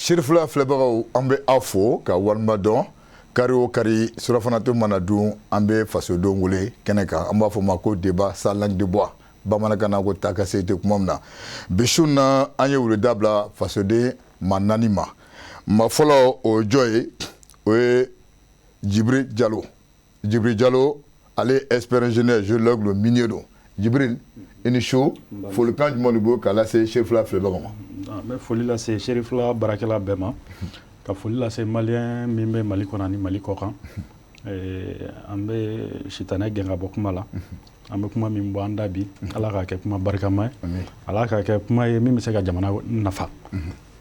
Sherifula filɛbagaw an bɛ aw fo ka walima dɔn kari o kari surafanato mana dun an bɛ fasodenw wele kɛnɛ kan an b'a fɔ ma ko débat sans langue de bois bamanankan na ko taa ka se tɛ kuma min na bi su na an ye wele dabila fasoden ma 4 ma ma fɔlɔ o jɔ ye o ye Djibril Diallo ale expert ingénieur géologue le minier don Djibril i ni su folikan jumɛn de b'o k'a lase Sherifula filɛbagaw ma. N bɛ foli lase Sherifula baarakɛla bɛɛ ma ka foli lase malien min bɛ Mali kɔnɔ ani Mali kɔ kan an bɛ sitanɛ gɛn ka bɔ kuma la an bɛ kuma min bɔ an da bi Ala k'a kɛ kuma barikama ye Ala k'a kɛ kuma ye min bɛ se ka jamana nafa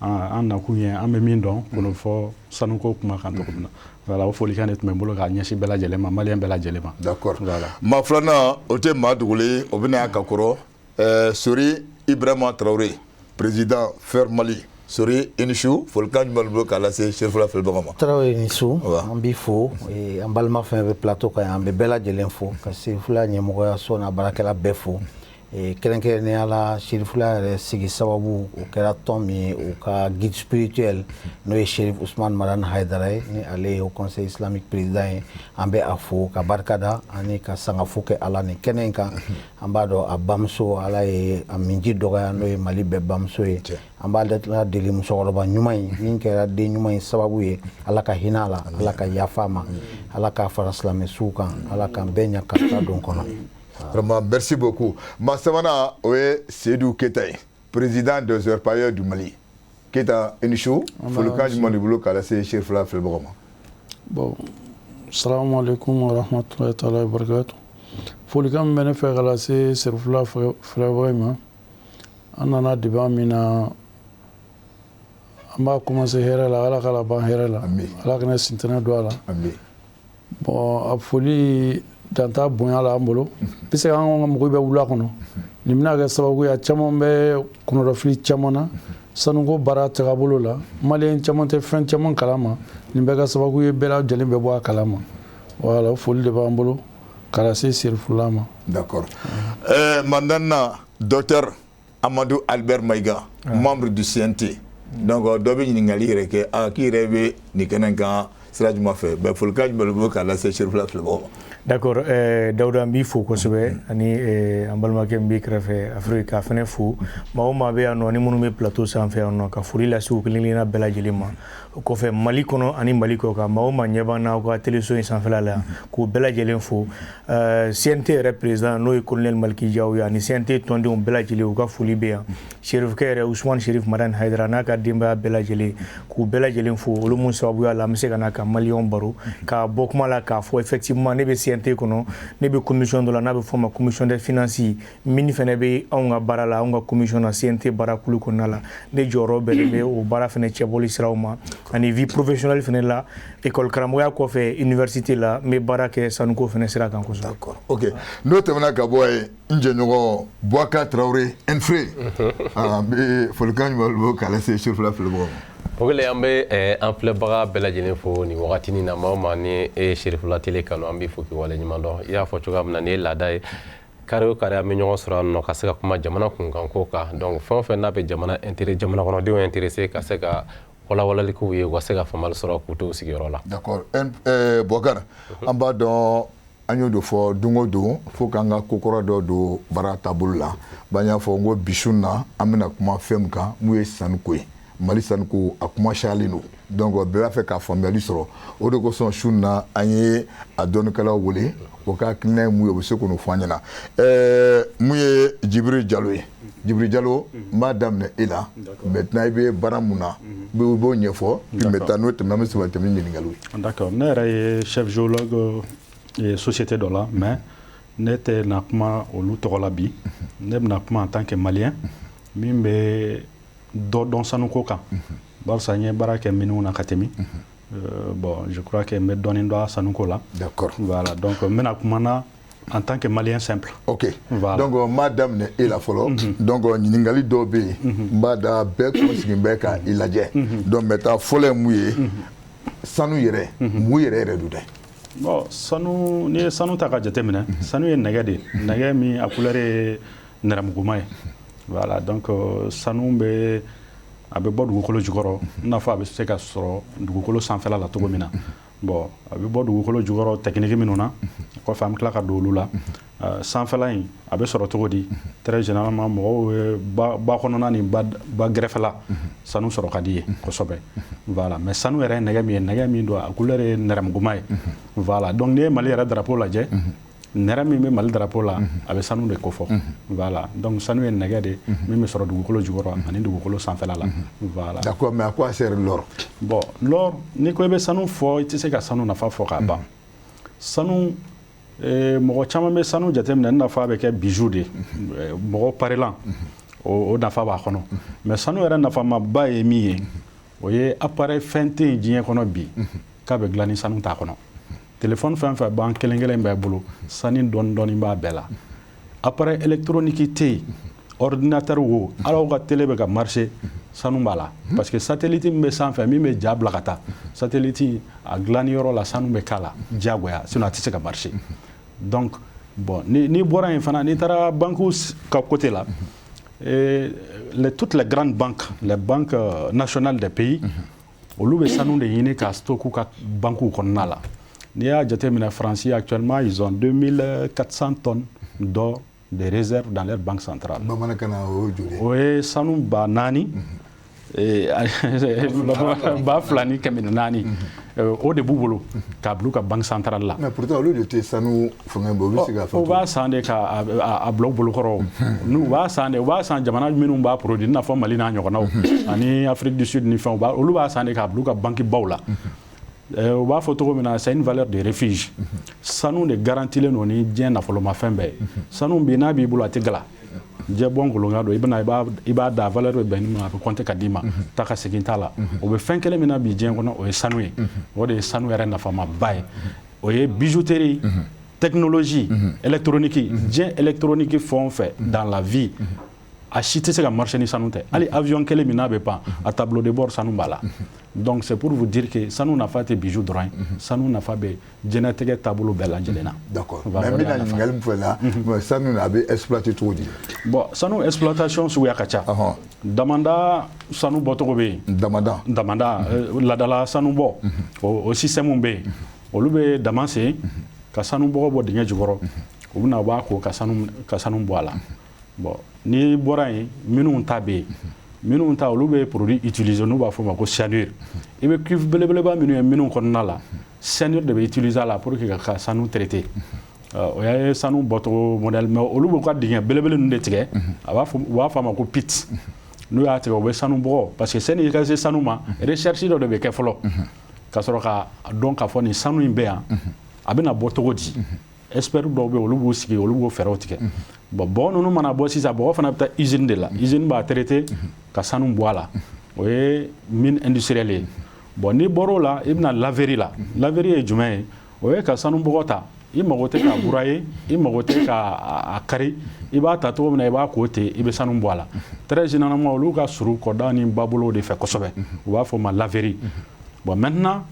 an nakun ye an bɛ min dɔn k'o fɔ sanuko kuma kan cogo min na voilà o folikan de tun bɛ n bolo k'a ɲɛsin bɛɛ lajɛlen ma malien bɛɛ lajɛlen ma. D'accord maa filanan o tɛ maa dogolen o bɛna ka kɔrɔ Sori Ibrahima Traoré président Fer Mali Sori i ni su folikan jumɛn b'o k'a lase Sherifula filɛbagaw ma. Traoré ni su an b'i fo an balima fɛn bɛ plateau kan an bɛ bɛɛ lajɛlen fo ka Sherifula ɲɛmɔgɔyaso n'a baarakɛla bɛɛ fo kɛrɛnkɛrɛnnenya la Sherifula yɛrɛ sigi sababu o kɛra tɔn min ye o ka guide spirituel n'o ye Cherif Ousmane Madani Haidara ye ni ale ye o conseil islamique président ye an bɛ a fo ka barikada ani ka sangafo kɛ Ala ni kɛnɛ in kan an b'a dɔn a bamuso Ala ye a minji dɔgɔya n'o ye Mali bɛɛ bamuso ye an b'a deli musokɔrɔba ɲuman in min kɛra den ɲuman in sababu ye Ala ka hinɛ a la Ala ka yafa a ma Ala ka fara silamɛsuw kan Ala k'an bɛɛ ɲa karita don kɔnɔ. Vraiment, merci beaucoup. Ma samana o ye Seydou Keita ye président des orpailleurs du Mali. Keita i ni su folikan jumɛn de bolo k'a lase Sherifula filɛbagaw ma. Bon, assalamu alaikum wa rahmatullahi ta'ala wa barakatuh. Folikan min bɛ ne fɛ k'a lase Sherifula filɛbagaw ma an nana débat min na an b'a commencer hɛrɛ la Ala k'a laban hɛrɛ la Ala kana sintɛnɛ don a la. Bon a foli danta bonya la an bolo bɛ se an ka mɔgɔw bɛ wula kɔnɔ nin bɛna kɛ sababu ye caman bɛ kɔnɔdɔfili caman na sanuko baara tagabolo la malien caman tɛ fɛn caman kalama nin bɛ kɛ sababu ye bɛɛ lajɛlen bɛ bɔ a kalama voilà o foli de b'an bolo k'a lase Sherifula ma. D'accord maintenant docteur Amadou Albert Maïga membre du CNT donc dɔ bɛ ɲininkali yɛrɛ kɛ k'i yɛrɛ bɛ nin kɛnɛ kan sira jumɛn fɛ bɛɛ folikan jumɛn de bolo k'a lase Sherifula filɛbagaw ma. D'accord Dawuda n b'i fo kosɛbɛ ani an balimakɛ min b'i kɛrɛfɛ Afrique k'a fɛnɛ fo maa o maa bɛ yan nɔ ni minnu bɛ plateau sanfɛ yan nɔ ka foli lase u kelen-kelenna bɛɛ lajɛlen ma o kɔfɛ Mali kɔnɔ ani Mali kɔ kan maa o maa ɲɛ b'an na aw ka téléso in sanfɛla la k'u bɛɛ lajɛlen fo CNT yɛrɛ président n'o ye colonel Maliki Diaw ye ani CNT tɔndenw bɛɛ lajɛlen u ka foli bɛ yan Cherifkɛ yɛrɛ Ousmane Cherif Madani Haidara n'a ka denbaya bɛɛ lajɛlen k'u bɛɛ lajɛlen fo olu mun sababuya la an bɛ se ka na ka maliyɛnw baro ka bɔ kuma la k'a fɔ effectivement ne bɛ CNT kɔnɔ ne bɛ commission dɔ la n'a bɛ fɔ ma commission des finances min fana bɛ anw ka baara la anw ka commission na CNT baarakulu kɔnɔna la ne jɔyɔrɔ bɛɛ bɛ o baara fana cɛbɔli siraw ma ani vie professionnelle fana la école karamɔgɔya kɔfɛ université la n bɛ baara kɛ sanuko fana sira kan kosɛbɛ. D'accord ok n'o tɛmɛna ka bɔ yen n jɛɲɔgɔn Boubacar Traoré Enfré an bɛ folikan jumɛn bolo k'a lase Sherifula filɛbagaw ma. O kɛlen an bɛ an filɛbaga bɛɛ lajɛlen fo nin wagatinin na maa o maa ni Sherifula télé kanu an bɛ fo k'i wale ɲuman dɔn i y'a fɔ cogoya min na nin ye laada ye kari o kari an bɛ ɲɔgɔn sɔrɔ yan nɔ ka se ka kuma jamana kunkanko kan donc fɛn o fɛn n'a bɛ jamana kɔnɔdenw intéressé ka se ka walawalalikiw ye u ka se ka faamuyali sɔrɔ k'u to u sigiyɔrɔ la. D'accord Boubacar an b'a dɔn an y'o de fɔ don o don fo k'an ka kokɔrɔ dɔ don baara taabolo la b'an y'a fɔ n ko bi su na an bɛna kuma fɛn min kan mun ye sanuko ye Mali sanuko a kuma cayalen don donc bɛɛ b'a fɛ ka faamuyali sɔrɔ o de kosɔn su na an ye a dɔnnikɛlaw wele o ka hakilina ye mun ye o bɛ se k'o fɔ an ɲɛna mun ye Djibril Diallo ye Djibril Diallo n b'a daminɛ e la maintenant i bɛ baara mun na i b'o ɲɛfɔ puis maintenant n'o tɛmɛna an bɛ se ka tɛmɛ ɲininkaliw ye. D'accord ne yɛrɛ ye chef géologue société dɔ la mais ne tɛ na kuma olu tɔgɔ la bi ne bɛna kuma en tant que malien min bɛ dɔ dɔn sanuko kan barisa n ye baara kɛ minnu na ka tɛmɛ bon je crois que n bɛ dɔɔnin dɔn a sanuko la. D'accord voilà donc n bɛna kuma na en tant que malien simple. Ok voilà. Donc n b'a daminɛ e la fɔlɔ donc ɲininkali dɔw bɛ yen n b'a da bɛɛ kɔsigilen bɛ ka i lajɛ donc maintenant fɔlɔ ye mun ye sanu yɛrɛ mun yɛrɛ don dɛ. Bon sanu n'i ye sanu ta ka jateminɛ sanu ye nɛgɛ de ye nɛgɛ min a couleur ye nɛrɛmuguma ye voilà donc sanu bɛ a bɛ bɔ dugukolo jukɔrɔ i n'a fɔ a bɛ se ka sɔrɔ dugukolo sanfɛla la cogo min na bon a bɛ bɔ dugukolo jukɔrɔ technique minnu na kɔfɛ an bɛ tila ka don olu la sanfɛla in a bɛ sɔrɔ cogo di très généralement mɔgɔw ye ba kɔnɔna ni ba gɛrɛfɛla sanu sɔrɔ ka di ye kosɛbɛ voilà mais sanu yɛrɛ ye nɛgɛ min don a couleur ye nɛrɛmuguma ye voilà donc n'i ye Mali yɛrɛ drapeau lajɛ nɛrɛ min bɛ Mali drapeau la a bɛ sanu de kofɔ voilà donc sanu ye nɛgɛ de min bɛ sɔrɔ dugukolo jukɔrɔ ani dugukolo sanfɛla la voilà d'accord mais à quoi sert l'or bon l'or ni ko i bɛ sanu fɔ i tɛ se ka sanu nafa fɔ k'a ban sanu mɔgɔ caman bɛ sanu jateminɛ n nafa bɛ kɛ bijou de mɔgɔ parilan o nafa b'a kɔnɔ mais sanu yɛrɛ nafamaba ye min ye o ye appareil fɛn tɛ yen diɲɛ kɔnɔ bi k'a bɛ dilan ni sanu t'a kɔnɔ téléphone fɛn fɛn b'an kelen kelen bɛɛ bolo sani dɔɔni b'a bɛɛ la appareil électronique tɛ yen ordinateur wo alaw ka télé bɛ ka marcher sanu b'a la parce que satellite min bɛ sanfɛ min bɛ ja bila ka taa satellite a dilanni yɔrɔ la sanu bɛ k'a la diyagoya sinon a tɛ se ka marcher donc bon ni bɔra yen fana n'i taara banques ka côté la toutes les grandes banques les banques nationales des pays olu bɛ sanu de ɲini ka stock ka banques kɔnɔna la n'i y'a jateminɛ France actuellement ils ont 2400 tonnes d'or de réserves dans leur banque centrale. O ye sanu ba naani ba fila ni kɛmɛ naani o de b'u bolo k'a bila u ka banque centrale la. mais pourtant olu de tɛ sanu fɛngɛ bɔ u bɛ se ka fɔ. o b'a san de k'a bila u bolokɔrɔ n'u b'a san de u b'a san jamana minnu b'a produit i n'a fɔ Mali n'a ɲɔgɔnnaw ani Afrique du Sud ni fɛnw olu b'a san de k'a bila u ka banque baw la. u b'a fɔ cogo min na c'est une valeur de refuge sanu de garantilen don ni diɲɛ nafolomafɛn bɛɛ ye sanu bi n'a b'i bolo a tɛ gala diɲɛ bɔ ngolonga don i b'a da valeur bɛ bɛn ni ma a bɛ compter ka d'i ma ta ka segin t'a la o bɛ fɛn kelen min na bi diɲɛ kɔnɔ o ye sanu ye o de ye sanu yɛrɛ nafamaba ye o ye bijouterie technologie électronique diɲɛ électronique fɛn o fɛn dans la vie a si tɛ se ka marcher ni sanu tɛ hali avion kelen min n'a bɛ pan a tableau de bord sanu b'a la donc c'est pour vous dire que sanu nafa tɛ bijou dɔrɔn ye sanu nafa bɛ diɲɛlatigɛ taabolo bɛɛ lajɛlen na. d'accord mais n bɛna ɲininkali min fɔ la sanu a bɛ exploiter cogo di. bon sanu exploitation suguya ka ca damanda sanu bɔcogo bɛ yen damanda ladala sanu bɔ o système bɛ yen olu bɛ dama sen ka sanu bɔgɔ bɔ dingɛ jukɔrɔ u bɛna u b'a ko ka sanu bɔ a la bon n'i bɔra yen minnu ta bɛ yen minnu ta olu bɛ produit utiliser n'u b'a fɔ o ma ko cyanure i bɛ cuve belebeleba minnu ye minnu kɔnɔna la cyanure de bɛ utiliser a la pour que ka sanu traiter o y'a sanu bɔcogo modèle mais olu b'u ka dingɛ belebele ninnu de tigɛ u b'a fɔ a ma ko pit n'u y'a tigɛ u bɛ sanu bɔgɔ parce que sani i ka se sanu ma recherche dɔ de bɛ kɛ fɔlɔ ka sɔrɔ ka dɔn k'a fɔ nin sanu in bɛ yan a bɛna bɔ cogo di expert dɔw bɛ olu b'u sigi olu b'o fɛɛrɛw tigɛ bon bɔgɔ ninnu mana bɔ sisan bɔgɔ fana bɛ taa usine de la usine b'a traiter ka sanu bɔ a la o ye mine industrielle ye bon n'i bɔr'o la i bɛna laverie la laverie ye jumɛn ye o ye ka sanu bɔgɔ ta i mago tɛ k'a buraye i mago tɛ k'a kari i b'a ta cogo min na i b'a ko ten i bɛ sanu bɔ a la très généralement olu ka surun kɔda ni babolow de fɛ kosɛbɛ u b'a fɔ o ma laverie bon maintenant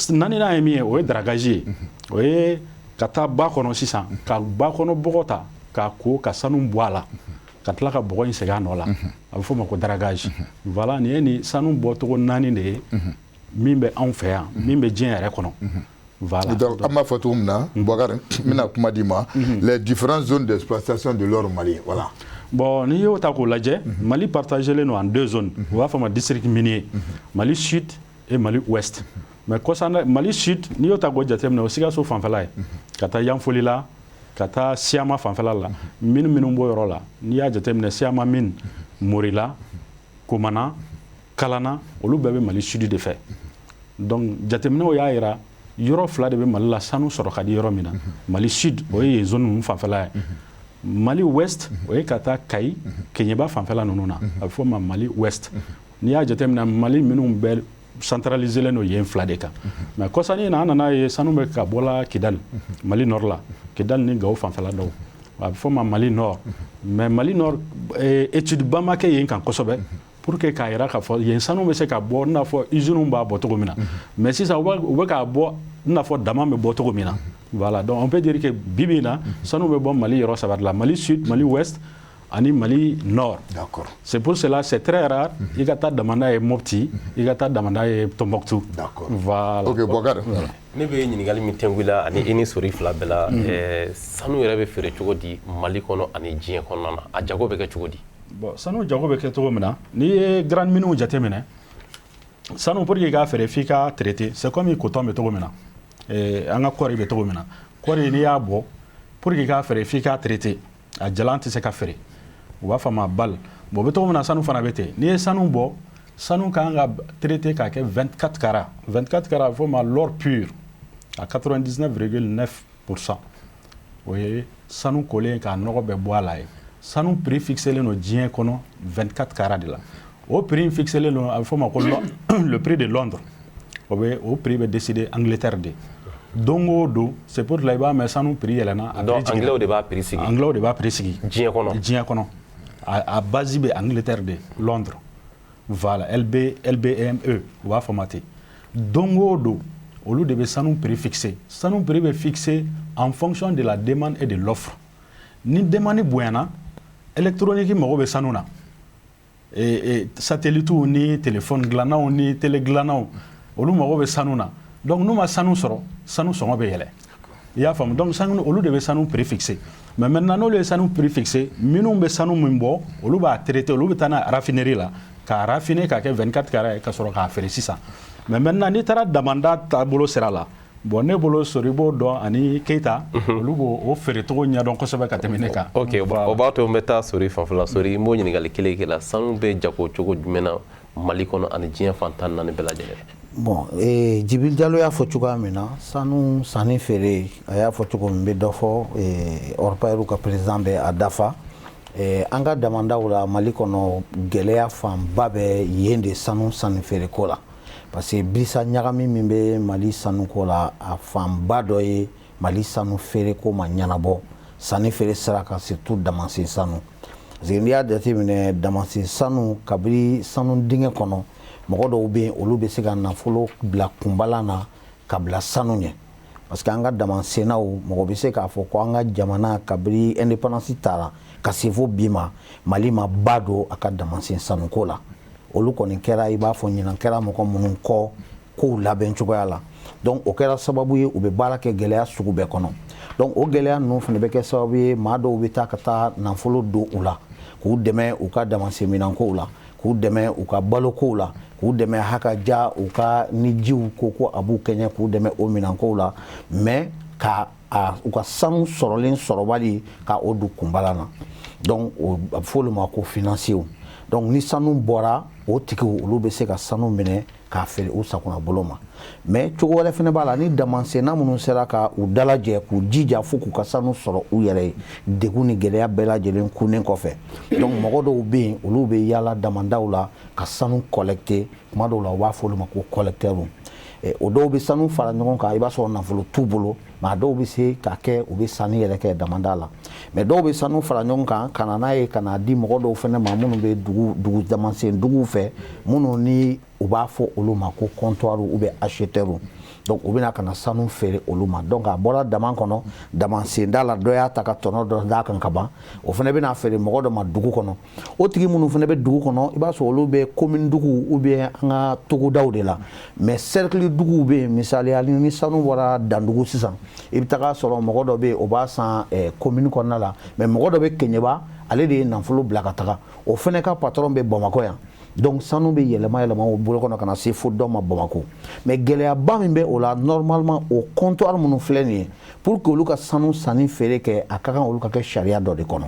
naaninan ye min ye o ye dragage ye o ye ka taa ba kɔnɔ sisan ka ba kɔnɔ bɔgɔ ta k'a ko ka sanu bɔ a la ka tila ka bɔgɔ in segin a nɔ la a bɛ fɔ o ma ko dragage voilà nin ye nin sanu bɔcogo naani de ye min bɛ anw fɛ yan min bɛ diɲɛ yɛrɛ kɔnɔ voilà donc an b'a fɔ cogo min na Boubacar n bɛna kuma d'i ma les différentes zones d'exploitation de l'or au Mali voilà bon n'i y'o ta k'o lajɛ Mali partagélen don en deux zones u b'a fɔ o ma district minier Mali sud et Mali ouest mais concernant Mali sud n'i y'o ta k'o jateminɛ o Sikaso fanfɛla ye ka taa Yanfoli la ka taa Siama fanfɛla la mine minnu b'o yɔrɔ la n'i y'a jateminɛ Siama mine Morila Komana Kalana olu bɛɛ bɛ Mali sud de fɛ donc jateminɛw y'a jira yɔrɔ fila de bɛ Mali la sanu sɔrɔ ka di yɔrɔ min na Mali sud o ye yen zone ninnu fanfɛla ye Mali ouest o ye ka taa Kayi Keɲeba fanfɛla ninnu na a bɛ fɔ o ma Mali ouest n'i y'a jateminɛ Mali minnu bɛɛ centralisé len don yen fila de kan mais kɔsani na an nana ye sanu bɛ ka bɔla Kidali Mali nord la Kidali ni Gawo fanfɛla dɔw a bɛ fɔ o ma Mali nord mais Mali nord étude ba ma kɛ yen kan kosɛbɛ pour que k'a jira k'a fɔ yen sanu bɛ se ka bɔ i n'a fɔ usines b'a bɔ cogo min na mais sisan u bɛ k'a bɔ i n'a fɔ dama bɛ bɔ cogo min na voilà donc on peut dire que bi bi in na sanu bɛ bɔ Mali yɔrɔ saba de la Mali sud Mali ouest ani Mali Nord. D'accord. C'est pour cela c'est très rare. Il y a demanda est Mopti, il y a demanda est Tombouctou. D'accord. Voilà. Ok, Boubacar. Ne bɛ ɲininkali min tɛngu la ani i ni sori fila bɛɛ la sanu yɛrɛ bɛ feere cogo di Mali kɔnɔ ani diɲɛ kɔnɔna na a jago bɛ kɛ cogo di. Bon sanu jago bɛ kɛ cogo min na n'i ye grande miniw jateminɛ sanu pour que i k'a feere f'i ka traité c'est comme i coton bɛ cogo min na an ka kɔɔri bɛ cogo min na kɔɔri n'i y'a bɔ pour que i k'a feere f'i ka traité a jalan tɛ se ka feere u b'a fɔ a ma bal bon o bɛ cogo min na sanu fana bɛ ten n'i ye sanu bɔ sanu kan ka traité k'a kɛ 24 carats 24 carats a bɛ fɔ o ma l'or pur à 99,9%. o ye sanu kolen k'a nɔgɔ bɛɛ bɔ a la ye sanu prix fixelen don diɲɛ kɔnɔ 24 carats de la o prix fixelen don a bɛ fɔ o ma ko le prix de Londres o prix bɛ décider Angleterre de don o don c'est pour la i b'a mɛn sanu prix yɛlɛnna a donc anglais de b'a prix sigi anglais de b'a prix sigi diɲɛ kɔnɔ a base bɛ Angleterre de Londres voilà LBME u b'a fɔ ma ten don o don olu de bɛ sanu prix fixé sanu prix bɛ fixé en fonction de la demande et de l'offre ni demande bonyana électronique mago bɛ sanu na satellite ni téléphone dilannaw ni télé dilannaw olu mago bɛ sanu na donc n'u ma sanu sɔrɔ sanu sɔngɔ bɛ yɛlɛ i y'a faamu donc sanu olu de bɛ sanu prix fixé mais maintenant n'olu ye sanu prix fixé minnu bɛ sanu min bɔ olu b'a traité olu bɛ taa n'a raffinerie la k'a raffiner k'a kɛ 24 carats ka sɔrɔ k'a feere sisan mais maintenant n'i taara damanda taabolo sira la bon ne bolo Soribo dɔn ani Keita olu b'o feere cogo ɲɛdɔn kosɛbɛ ka tɛmɛ ne kan. ok o b'a to n bɛ taa Sori fanfɛla la Sori n b'o ɲininkali kelen kɛ la sanu bɛ jago cogo jumɛn na Mali kɔnɔ ani diɲɛ fan 14 bɛɛ lajɛlen. Bon, Djibril Diallo y'a fɔ cogoya min na sanu sanni feere a y'a fɔ cogo min bɛ dɔ fɔ Orpaïrou ka président bɛ a dafa an ka damandaw la Mali kɔnɔ gɛlɛya fanba bɛ yen de sanu sanni feere ko la parce que bisa ɲagami min bɛ Mali sanu ko la a fanba dɔ ye Mali sanu feere ko ma ɲɛnabɔ sanni feere sira kan surtout damasen sanu parce que n'i y'a jateminɛ damasen sanu kabiri sanu dingɛ kɔnɔ mɔgɔ dɔw bɛ yen olu bɛ se ka nafolo bila kunbala na ka bila sanu ɲɛ parce que an ka damasennaw mɔgɔ bɛ se k'a fɔ ko an ka jamana kabiri indépendance taara ka se fo bi ma Mali ma ba don a ka damasen sanuko la olu kɔni kɛra i b'a fɔ ɲinan kɛra mɔgɔ minnu kɔ kow labɛn cogoya la donc o kɛra sababu ye u bɛ baara kɛ gɛlɛya sugu bɛɛ kɔnɔ donc o gɛlɛya ninnu fana bɛ kɛ sababu ye maa dɔw bɛ taa ka taa nafolo don u la k'u dɛmɛ u ka damasen minankow la k'u dɛmɛ u ka balokow la k'u dɛmɛ hakaja u ka ni jiw ko a b'u kɛɲɛ k'u dɛmɛ o minankow la mais ka u ka sanu sɔrɔlen sɔrɔbali ka o don kunbala na donc a bɛ fɔ olu ma ko financier donc ni sanu bɔra o tigiw olu bɛ se ka sanu minɛ k'a feere u sakona bolo ma mais cogo wɛrɛ fana b'a la ni damasenna minnu sera ka u dalajɛ k'u jija fo k'u ka sanu sɔrɔ u yɛrɛ ye degun ni gɛlɛya bɛɛ lajɛlen kunnen kɔfɛ donc mɔgɔ dɔw bɛ yen olu bɛ yaala damandaw la ka sanu collecter tuma dɔw la u b'a fɔ olu ma ko collecteur o dɔw bɛ sanu fara ɲɔgɔn kan i b'a sɔrɔ nafolo t'u bolo mais dɔw bɛ se ka kɛ u bɛ sanni yɛrɛ kɛ damanda la mais dɔw bɛ sanu fara ɲɔgɔn kan ka na n'a ye ka n'a di mɔgɔ dɔw fana ma minnu bɛ dugu damasen duguw fɛ minnu ni u b'a fɔ olu ma ko comptoir ou bien acheteur donc u bɛna ka na sanu feere olu ma donc a bɔra dama kɔnɔ damasenda la dɔ y'a ta ka tɔnɔ dɔ d'a kan ka ban o fana bɛna feere mɔgɔ dɔ ma dugu kɔnɔ o tigi minnu fana bɛ dugu kɔnɔ i b'a sɔrɔ olu bɛ commune dugu ou bien an ka togodaw de la mais cercle duguw bɛ yen misaliya ni sanu bɔra dandugu sisan i bɛ taga sɔrɔ mɔgɔ dɔ bɛ yen o b'a san commune kɔnɔna la mais mɔgɔ dɔ bɛ Keɲeba ale de ye nafolo bila ka taga o fana ka patron bɛ Bamakɔ yan donc sanu bɛ yɛlɛma o bolo kɔnɔ ka na se fo dɔ ma Bamakɔ mais gɛlɛyaba min bɛ o la normalement o comptoir minnu filɛ nin ye pour que olu ka sanu sanni feere kɛ a ka kan olu ka kɛ sariya dɔ de kɔnɔ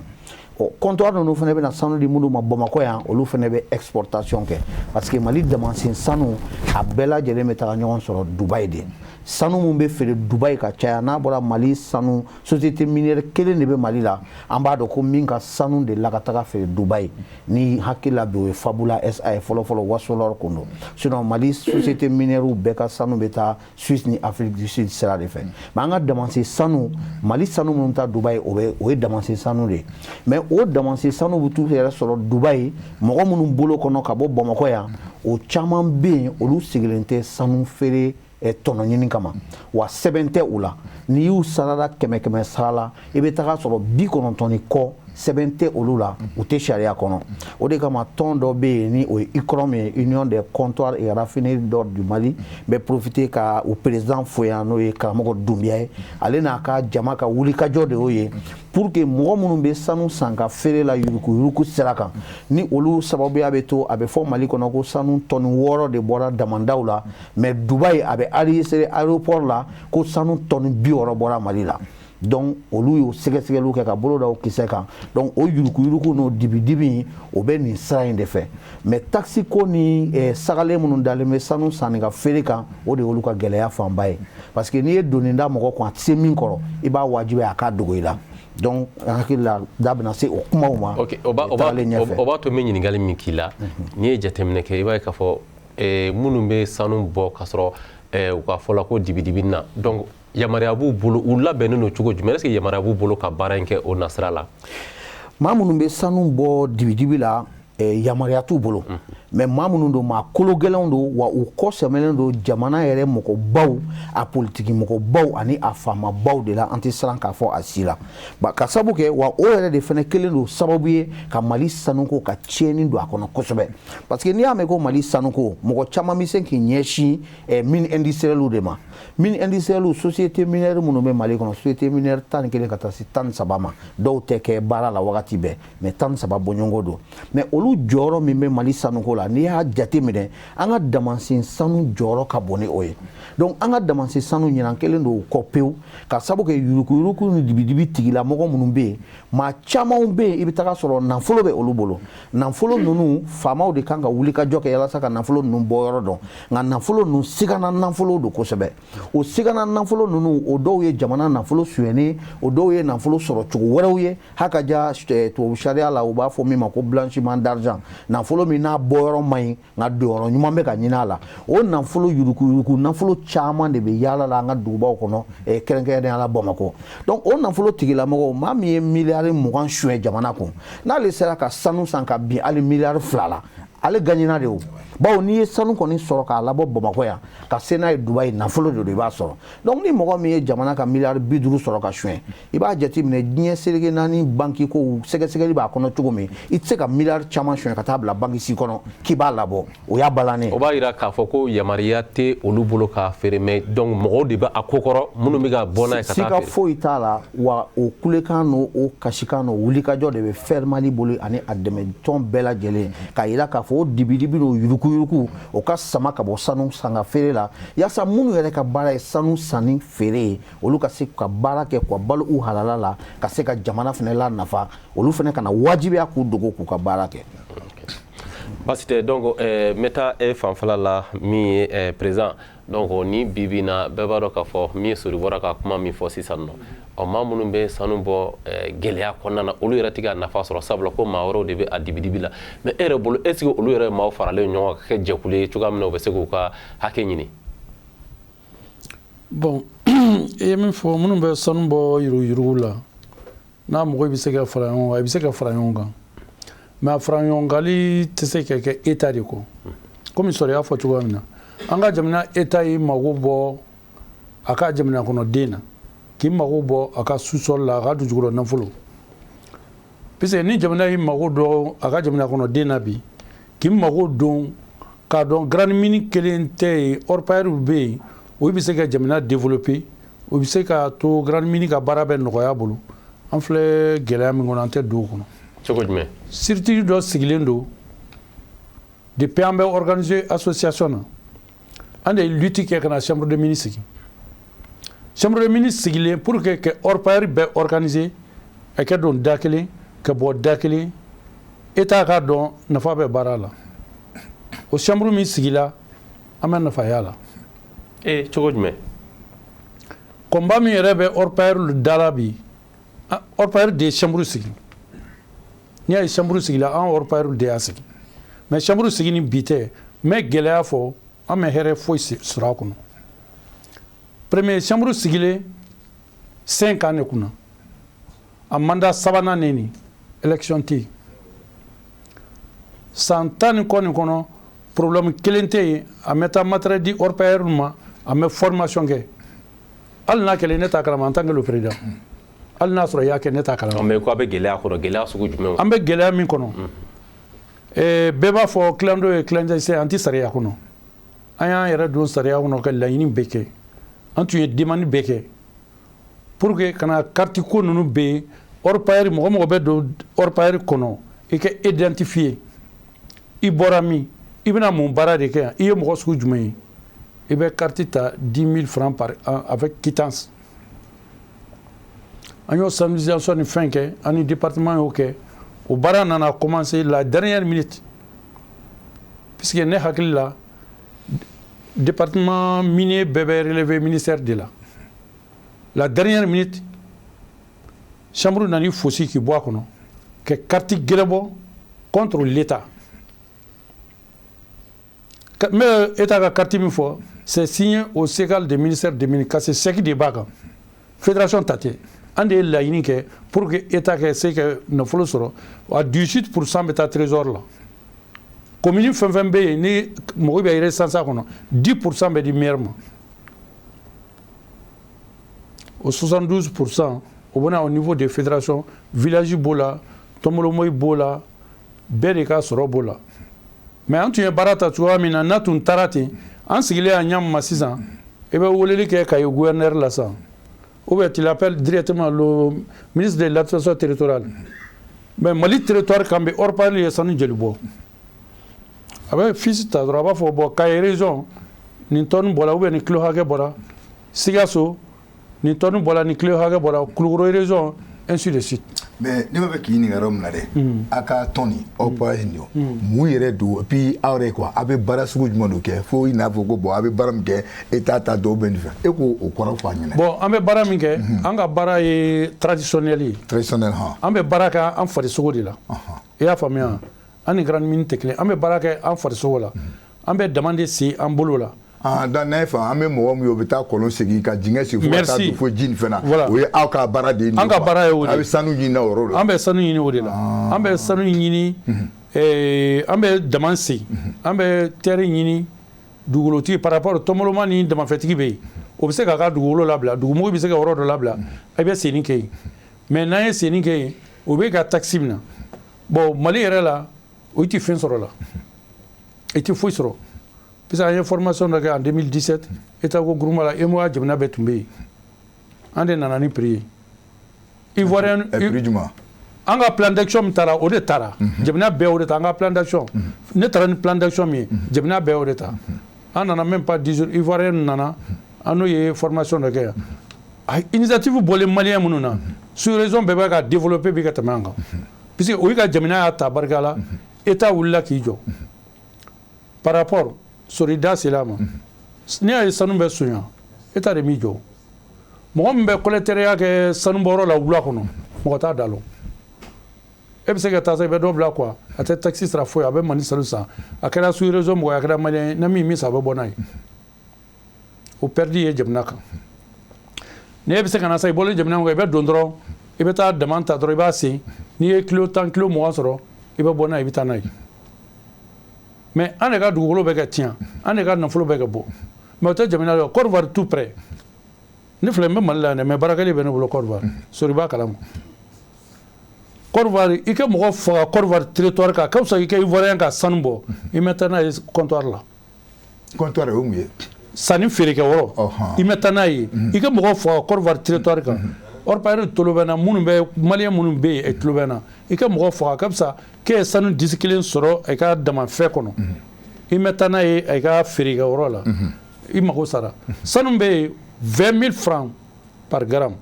o comptoir ninnu fana bɛna sanu di minnu ma Bamakɔ yan olu fana bɛ exportation kɛ parce que Mali damasen sanu a bɛɛ lajɛlen bɛ taga ɲɔgɔn sɔrɔ Dubaï de sanu mun bɛ feere Dubaï ka caya n'a bɔra Mali sanu société minière kelen de bɛ Mali la an b'a dɔn ko min ka sanu de la ka taga feere Dubaï ni hakili la bi o ye Fabula SA ye fɔlɔfɔlɔ Wasolor kun don sinon Mali société minière bɛɛ ka sanu bɛ taa Suisse ni Afrique du Sud sira de fɛ mais an ka damasen sanu Mali sanu minnu ta Dubaï o ye damasen sanu de mais o damasen sanu bɛ t'u yɛrɛ sɔrɔ Dubaï mɔgɔ minnu bolo kɔnɔ ka bɔ Bamakɔ yan o caman bɛ yen olu sigilen tɛ sanu feere tɔnɔ ɲini kama wa sɛbɛn tɛ u la n'i y'u sarada 100 sara la i bɛ taga sɔrɔ 90 ni kɔ sɛbɛn tɛ olu la u tɛ sariya kɔnɔ o de kama tɔn dɔ bɛ yen ni o ye ICROM ye Union des comptoirs et raffineries d'or du Mali bɛ profiter ka o président fo yan n'o ye karamɔgɔ Dunbiya ye ale n'a ka jama ka wulikajɔ de y'o ye pour que mɔgɔ minnu bɛ sanu san ka feere la yuruku sira kan ni olu sababuya bɛ to a bɛ fɔ Mali kɔnɔ ko sanu tɔni 6 de bɔra damandaw la mais Dubaï a bɛ enregistré aéroport la ko sanu tɔni 60 bɔra Mali la donc olu y'o sɛgɛsɛgɛliw kɛ ka bolo da o kisɛ kan donc o yuruku n'o dibi o bɛ nin sira in de fɛ mais taxi ko ni sagalen minnu dalen bɛ sanu sanni ka feere kan o de y'olu ka gɛlɛya fanba ye parce que n'i ye donni da mɔgɔ kun a tɛ se min kɔrɔ i b'a wajibiya a k'a dogo i la donc hakili la da bɛna se o kumaw ma o b'a to min ɲininkali min k'i la n'i ye jateminɛ kɛ i b'a ye k'a fɔ minnu bɛ sanu bɔ k'a sɔrɔ u ka fɔ la ko dibi na donc yamaruya b'u bolo u labɛnnen don cogo jumɛn est-ce que yamaruya b'u bolo ka baara in kɛ o nasira la maa minnu bɛ sanu bɔ dibi la yamaruya t'u bolo mais maa minnu don maa kologɛlɛnw don wa u kɔ sɛmɛlen don jamana yɛrɛ mɔgɔbaw a politiki mɔgɔbaw ani a faamabaw de la an tɛ siran k'a fɔ a si la ka sabu kɛ wa o yɛrɛ de fɛnɛ kelen don sababu ye ka Mali sanuko ka tiɲɛni don a kɔnɔ kosɛbɛ parce que n'i y'a mɛn ko Mali sanuko mɔgɔ caman bɛ se k'i ɲɛsin mine industrielle de ma mine industrielle société minière minnu bɛ Mali kɔnɔ société minière 11 ka taa se 13 ma dɔw tɛ kɛ baara la wagati bɛɛ mais 13 bɔɲɔgɔnko don mais olu jɔyɔrɔ min bɛ Mali sanuko la n'i y'a jate minɛ an ka damasen sanu jɔyɔrɔ ka bon ni o ye donc an ka damasen sanu ɲinan kelen don kɔ pewu ka sabu kɛ yuruku ni dibi tigila mɔgɔ minnu bɛ yen maa camanw bɛ yen i bɛ taga sɔrɔ nafolo bɛ olu bolo nafolo ninnu faamaw de kan ka wuli ka jɔ kɛ walasa ka nafolo ninnu bɔ yɔrɔ dɔn nka nafolo ninnu sigana nafolo don kosɛbɛ o sigana nafolo ninnu o dɔw ye jamana nafolo suyɛni o dɔw ye nafolo sɔrɔ cogo wɛrɛw ye hakaja tubabu sariya la u b'a fɔ min ma ko blanchiment d'argent nafolo min n'a bɔ yɔrɔ man ɲi nka donyɔrɔ ɲuman bɛ ka ɲini a la o nafolo yuruku nafolo caman de bɛ yaala la an ka dugubaw kɔnɔ kɛrɛnkɛrɛnnenya la Bamakɔ donc o nafolo tigilamɔgɔw maa min ye miliyari 20 suɲɛ jamana kun n'ale sera ka sanu san ka bin hali miliyari 2 la ale gagnera de o bawo n'i ye sanu kɔni sɔrɔ k'a labɔ Bamakɔ yan ka se n'a ye Dubaï nafolo de don i b'a sɔrɔ donc ni mɔgɔ min ye jamana ka miliyari 50 sɔrɔ ka suɲɛ i b'a jate minɛ diɲɛ seleke naani banki ko sɛgɛsɛgɛli b'a kɔnɔ cogo min i tɛ se ka miliyari caman suɲɛ ka taa bila banki si kɔnɔ k'i b'a labɔ o y'a balannen o b'a jira k'a fɔ ko yamaruya tɛ olu bolo k'a feere mais donc mɔgɔw de bɛ a ko kɔrɔ minnu bɛ ka bɔ n'a ye ka taa feere sika foyi t'a la wa o kulekan n'o o kasikan n'o wulikajɔ de bɛ faire Mali bolo ani a dɛmɛtɔn bɛɛ lajɛlen k'a jira k'a fɔ o dibi n'o yuruku o ka sama ka bɔ sanu san ka feere la yaasa minnu yɛrɛ ka baara ye sanu sanni feere ye olu ka se ka baara kɛ k'u balo u halala la ka se ka jamana fɛnɛ la nafa olu fɛnɛ kana wajibiya k'u dogo k'u ka baara kɛ basi tɛ donc n bɛ taa e fanfɛla la min ye président donc ni bibi na bɛɛ b'a dɔn k'a fɔ min sori bɔra ka kuma min fɔ sisan nɔ maa minnu bɛ sanu bɔ gɛlɛya kɔnɔna na olu yɛrɛ tɛ ka nafa sɔrɔ sabula ko maa wɛrɛw de bɛ a dibi la mais e yɛrɛ bolo est ce que olu yɛrɛ maaw faralen ɲɔgɔn kan ka kɛ jɛkulu ye cogoya min na u bɛ se k'u ka hakɛ ɲini bon e ye min fɔ minnu bɛ sanu bɔ yurugu la n'a mɔgɔ bɛ se ka fara ɲɔgɔn kan i bɛ se ka fara ɲɔgɔn kan mais a fara ɲɔgɔn kali tɛ se ka kɛ état de kɔ komi sɔrɔ y'a fɔ cogoya min na an ka jamana état y'i mago bɔ a ka jamana kɔnɔden na k'i mago bɔ a ka sous-sol la a ka dugukolo nafolo parce que ni jamana y'i mago dɔn a ka jamana kɔnɔden na bi k'i mago dɔn k'a dɔn grande mine kelen tɛ yen orpailleurs bɛ yen o bɛ se ka jamana développer o bɛ se ka to grande mine ka baara bɛ nɔgɔya bolo an filɛ gɛlɛya min kɔnɔ an tɛ don o kɔnɔ cogo jumɛn structure dɔ sigilen don depuis an bɛ organiser association na an de ye lutte kɛ ka na chambre de mine sigi chambre de mine sigilen pour que orpailleurs bɛɛ organiser a kɛ don da kelen ka bɔ da kelen état k'a dɔn nafa bɛ baara la o chambre min sigila an bɛ nafa y'a la cogo jumɛn combat min yɛrɛ bɛ orpailleurs da la bi orpailleurs de ye chambre sigi n'i y'a ye chambre sigila an orpailleurs de y'a sigi mais chambre sigi ni bi tɛ n bɛ gɛlɛya fɔ an bɛ hɛrɛ foyi sɔrɔ a kɔnɔ premier chambre sigilen 5 ans de kunna a mandat sabanan ne ni élection tɛ yen san 10 ni kɔ nin kɔnɔ problème kelen tɛ yen a bɛ taa matériel di orpailleurs ma a bɛ formation kɛ hali n'a kɛlen ne t'a kalama en tant que le président hali n'a sɔrɔ i y'a kɛ ne t'a kalama. mais ko a bɛ gɛlɛya kɔrɔ, gɛlɛya sugu jumɛn? An bɛ gɛlɛya min kɔnɔ bɛɛ b'a fɔ tilando ye tilancɛ se an tɛ sariya kɔnɔ. An y'an yɛrɛ don sariya kɔnɔ ka laɲini bɛɛ kɛ, an tun ye demande bɛɛ kɛ pour que kana carte ko ninnu bɛ yen, orpailleur mɔgɔ mɔgɔ bɛ don orpailleur kɔnɔ i ka identifier i bɔra min, i bɛna mun baara de kɛ yan, i ye mɔgɔ sugu jumɛn ye, i bɛ carte ta 10 000 francs par an avec quittance. An y'o sensibilisation ni fɛn kɛ, an ni département y'o kɛ, o baara nana commencer la dernière minute puisque ne hakili la département minier bɛɛ bɛ relevé ministère de la. La dernière minute, chambre nani fosi qui boit kono, que carte gɛlɛbɔ contre l'État. Mais l'État a carte min fɔ, c'est signé au ségal du ministère des Mines, c'est ce qui débat kan. Fédération tate. On de laɲini kɛ pour que État kɛ se ka nafolo sɔrɔ, à 18% bɛ taa trésor la. Commune fɛn fɛn bɛ yen ni mɔgɔ bɛ yɛrɛ sansa kɔnɔ, 10% bɛ di maire ma. Au 72%, au niveau des fédérations, village bola, tomolomoy bola, bɛɛ de ka sɔrɔ bola. Mais an tun ye baara ta cogoya min na n'a tun taara ten, an sigilen a ɲa ma sisan, i bɛ weleli kɛ ka ye gouverneur la sisan. Ou bien tu l'appelles directement le ministre de l'administration territoriale. Mais Mali territoire quand même hors parler de sanu jelibo. Avec fils ta droit faut bon kay région ni ton bola ou bien ni kilo hage bola sigaso ni ton bola ni kilo hage bola kuluro région ainsi de suite. Mais ne bɛ k'i ɲininka yɔrɔ min na dɛ a ka tɔn nin aw pa nin o mun yɛrɛ don et puis aw yɛrɛ quoi a bɛ baara sugu jumɛn de kɛ fo i n'a fɔ ko bon a bɛ baara min kɛ État ta dɔw bɛ nin fɛ e ko o kɔrɔ fɔ an ɲɛna. Bon an bɛ baara min kɛ an ka baara ye traditionnel ye. Traditionnel han. An bɛ baara kɛ an farisogo de la. I y'a faamuya an ni grande mine tɛ kelen an bɛ baara kɛ an farisogo la an bɛ dama de sen an bolo la. Dan n'a ye fa an bɛ mɔgɔ min ye o bɛ taa kɔlɔn segin ka dingɛ segin fo ka taa don fo ji nin fɛn na o ye aw ka baara de ye nin ye. An ka baara ye o de ye. A bɛ sanu ɲini o yɔrɔ la. An bɛ sanu ɲini o de la. An bɛ sanu ɲini an bɛ dama sen an bɛ terre ɲini dugukolotigi par rapport tɔnbɔlɔma ni damafɛtigi bɛ yen o bɛ se k'a ka dugukolo labila dugumɔgɔ bɛ se ka yɔrɔ dɔ labila a bɛ senni kɛ yen mais n'an ye senni kɛ yen o bɛ ka taxe minɛ bon Mali yɛrɛ la o tɛ fɛn sɔrɔ la i tɛ foyi sɔrɔ. Parce que an ye formation dɔ kɛ en 2017 État ko groupement la EMOA jamana bɛɛ tun bɛ yen an de nana ni prix ye Ivoirien prix jumɛn an ka plan d'action min taara o de taara jamana bɛɛ o de ta an ka plan d'action ne taara ni plan d'action min ye jamana bɛɛ o de ta an nana même pas 10 jours Ivoirien nana an n'o ye formation dɔ kɛ yan initiative bɔlen malien minnu na sous-région bɛɛ bɛ ka développer bi ka tɛmɛ an kan puisque o yi ka jamana y'a ta barika la État wulila k'i jɔ par rapport Sorida Selama. Ni a ye sanu bɛ sonya État de m'i jɔ mɔgɔ min bɛ collectariat kɛ sanubɔyɔrɔ la wula kɔnɔ mɔgɔ t'a da lɔ e bɛ se ka taa sa i bɛ dɔ bila quoi a tɛ taxi sara foyi a bɛ mani sanu san a kɛra sous-région mɔgɔ ye a kɛra malien ye na min san a bɛ bɔ n'a ye o perdi ye jamana kan ni e bɛ se ka na sa i bɔlen jamana kɔnɔ i bɛ don dɔrɔn i bɛ taa dama ta dɔrɔn i b'a sen n'i ye kilo 10 kilo 20 sɔrɔ i bɛ bɔ n'a ye i bɛ taa n'a ye. Mais an de ka dugukolo bɛ ka tiɲɛ an de ka nafolo bɛ ka bɔ mais o tɛ jamana la Côte d'Ivoire tout près ne filɛ n bɛ Mali la yan dɛ mais baarakɛlen bɛ ne bolo Côte d'Ivoire sori b'a kalama Côte d'Ivoire i ka mɔgɔ faga Côte d'Ivoire territoire kan a ka fisa i ka Ivoirien ka sanu bɔ i mɛ taa n'a ye comptoir la. Comptoir o ye mun ye. Sanni feerekɛ yɔrɔ i mɛ taa n'a ye i ka mɔgɔ faga Côte d'Ivoire territoire kan orpailleur tulo bɛ n na minnu bɛ malien minnu bɛ yen tulo bɛ n na i ka mɔgɔ faga a ka fisa k'e ye sanu disi kelen sɔrɔ a ka damafɛn kɔnɔ i mɛ taa n'a ye a ka feerekɛ yɔrɔ la i mago sara sanu bɛ yen 20 000 francs par gramme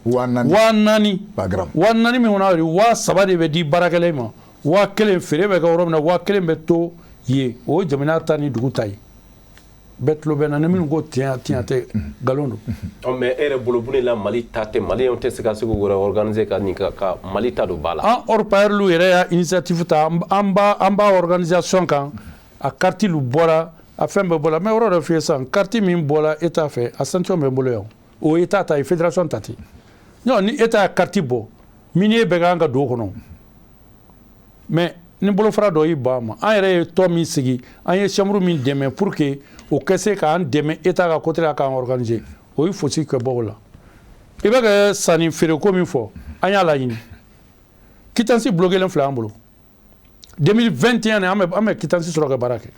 4,000 par gramme 4,000 min kɔnɔ a 3,000 de bɛ di baarakɛla ma 1,000 feere bɛ kɛ yɔrɔ min na 1,000 bɛ to yen o ye jamana ta ni dugu ta ye. bɛɛ tulo bɛ na ni minnu ko tiɲɛ tɛ nkalon don. mais e yɛrɛ bolo bune la Mali ta tɛ maliyɛnw tɛ se ka se k'u yɛrɛ organiser ka nin ka Mali ta don ba la. An orpailleur yɛrɛ y'a initiative ta an b'a organisation kan a carte lu bɔra a fɛn bɛɛ bɔra mais yɔrɔ dɔ f'i ye sisan carte min bɔra État fɛ a sanction bɛ n bolo yan o ye État ta ye fédération ta tɛ non ni État ye carte bɔ minier bɛɛ kan ka don o kɔnɔ mais ni bolofara dɔ y'i ban ma an yɛrɛ ye tɔn min sigi an ye chambre min dɛmɛ pour que o kɛ se k'an dɛmɛ État ka côté la k'an organiser o ye fosi kɛ bɔ o la i bɛ ka sanni feere ko min fɔ an y'a laɲini quittance bloqué len filɛ an bolo 2021 an bɛ quittance sɔrɔ ka baara kɛ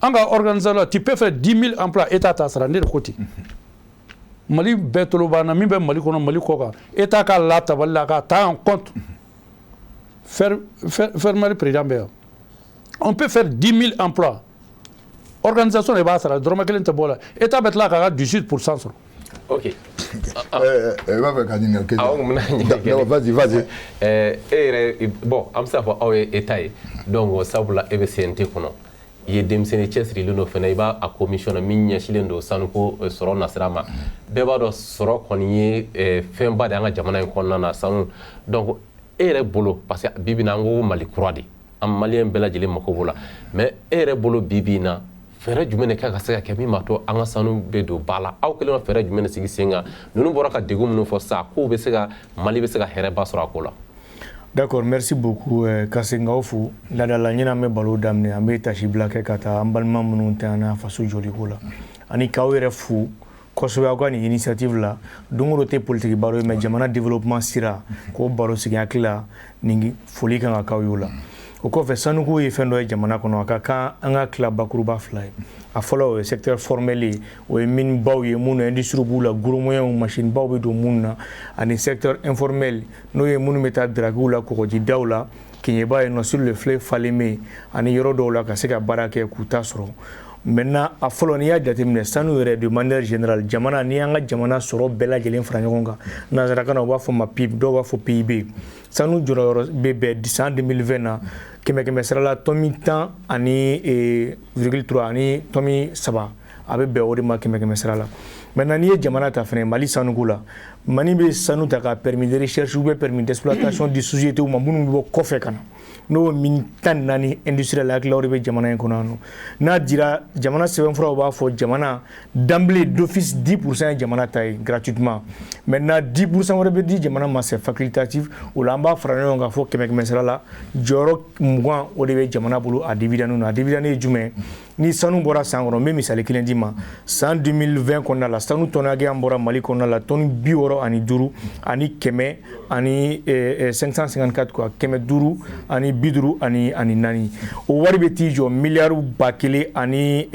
an ka organisation tu peux faire 10 000 emplois état t'a sara ne de ko ten Mali bɛɛ tolo b'an na min bɛ Mali kɔnɔ Mali kɔ kan état ka latabali la ka ta en compte faire président bɛ yan on peut faire 10 000 emplois organisation de b'a sara dɔrɔmɛ kelen tɛ bɔ la état bɛ tila k'a ka 18% sɔrɔ. Ok. b'a fɛ ka ɲininkali kɛ. Vas-y. E yɛrɛ bon an bɛ se k'a fɔ aw ye état ye donc sabula e bɛ CNT kɔnɔ i ye denmisɛnnin cɛsirilen dɔ fana i b'a commission na min ɲɛsilen don sanuko sɔrɔ nasira ma bɛɛ b'a dɔn sɔrɔ kɔni ye fɛnba de an ka jamana in kɔnɔna na sanu donc e yɛrɛ bolo parce que bi bi in na an ko Mali kura de an maliyɛn bɛɛ lajɛlen mako b'o la mais e yɛrɛ bolo bi bi in na fɛɛrɛ jumɛn de kan ka se ka kɛ min b'a to an ka sanu bɛ don ba la aw kɛlen ka fɛɛrɛ jumɛn de sigi sen kan ninnu bɔra ka degun minnu fɔ sisan k'o bɛ se ka Mali bɛ se ka hɛrɛba sɔrɔ a ko la. D'accord, merci beaucoup Kasengaw fo ladala ɲina an bɛ balo daminɛ an bɛ tasi bila kɛ ka taa an balima minnu tɛ an na faso jɔliko la ani k'aw yɛrɛ fo kosɛbɛ aw ka nin initiative la don o don tɛ politique baro ye mais jamana développement sira k'o baro sigi hakili la nin foli kan ka k'aw ye o la o kɔfɛ sanuko ye fɛn dɔ ye jamana kɔnɔ a ka kan an ka tila bakuruba fila ye a fɔlɔ o ye secteur formel ye o ye minibaw ye minnu industrie b'u la gros moyens machine baw bɛ don minnu na ani secteur informel n'o ye minnu bɛ taa draguw la kɔgɔjidaw la keɲɛba ye nɔ sur le fleuve Falémé ani yɔrɔ dɔw la ka se ka baara kɛ k'u ta sɔrɔ maintenant a fɔlɔ n'i y'a jateminɛ sanu yɛrɛ de manière générale jamana n'i y'an ka jamana sɔrɔ bɛɛ lajɛlen fara ɲɔgɔn kan nanzarakan na u b'a fɔ ma PIB dɔw b'a fɔ PIB sanu jɔyɔrɔ bɛ bɛn san 2020 na kɛmɛ sara la tɔmi 10 ani 0,3 ani tɔmi 3 a bɛ bɛn o de ma kɛmɛ sara la maintenant n'i ye jamana ta fɛnɛ Mali sanuko la Mali bɛ sanu ta ka permis de recherche ou bien permis d'exploitation de société ma minnu bɛ bɔ kɔfɛ ka na n'o min 14 industriel hakili o de bɛ jamana in kɔnɔ yan nɔ n'a dira jamana sɛbɛnfuraw b'a fɔ jamana d'emblée d'office 10% ye jamana ta ye gratuitement maintenant 10% wɛrɛ bɛ di jamana ma c'est facultatif o la an b'a fara ɲɔgɔn kan fɔ kɛmɛ sara la jɔyɔrɔ 20 o de bɛ jamana bolo a dividende na a dividende ye jumɛn ni sanu bɔra san kɔnɔ n bɛ misali kelen di ma san 2020 kɔnɔna la sanu tɔnni hakɛya bɔra Mali kɔnɔna la tɔnni 65 ani 100 ani 554 quoi 500 ani 50 ani 4 o wari bɛ t'i jɔ miliyari 1,000 ani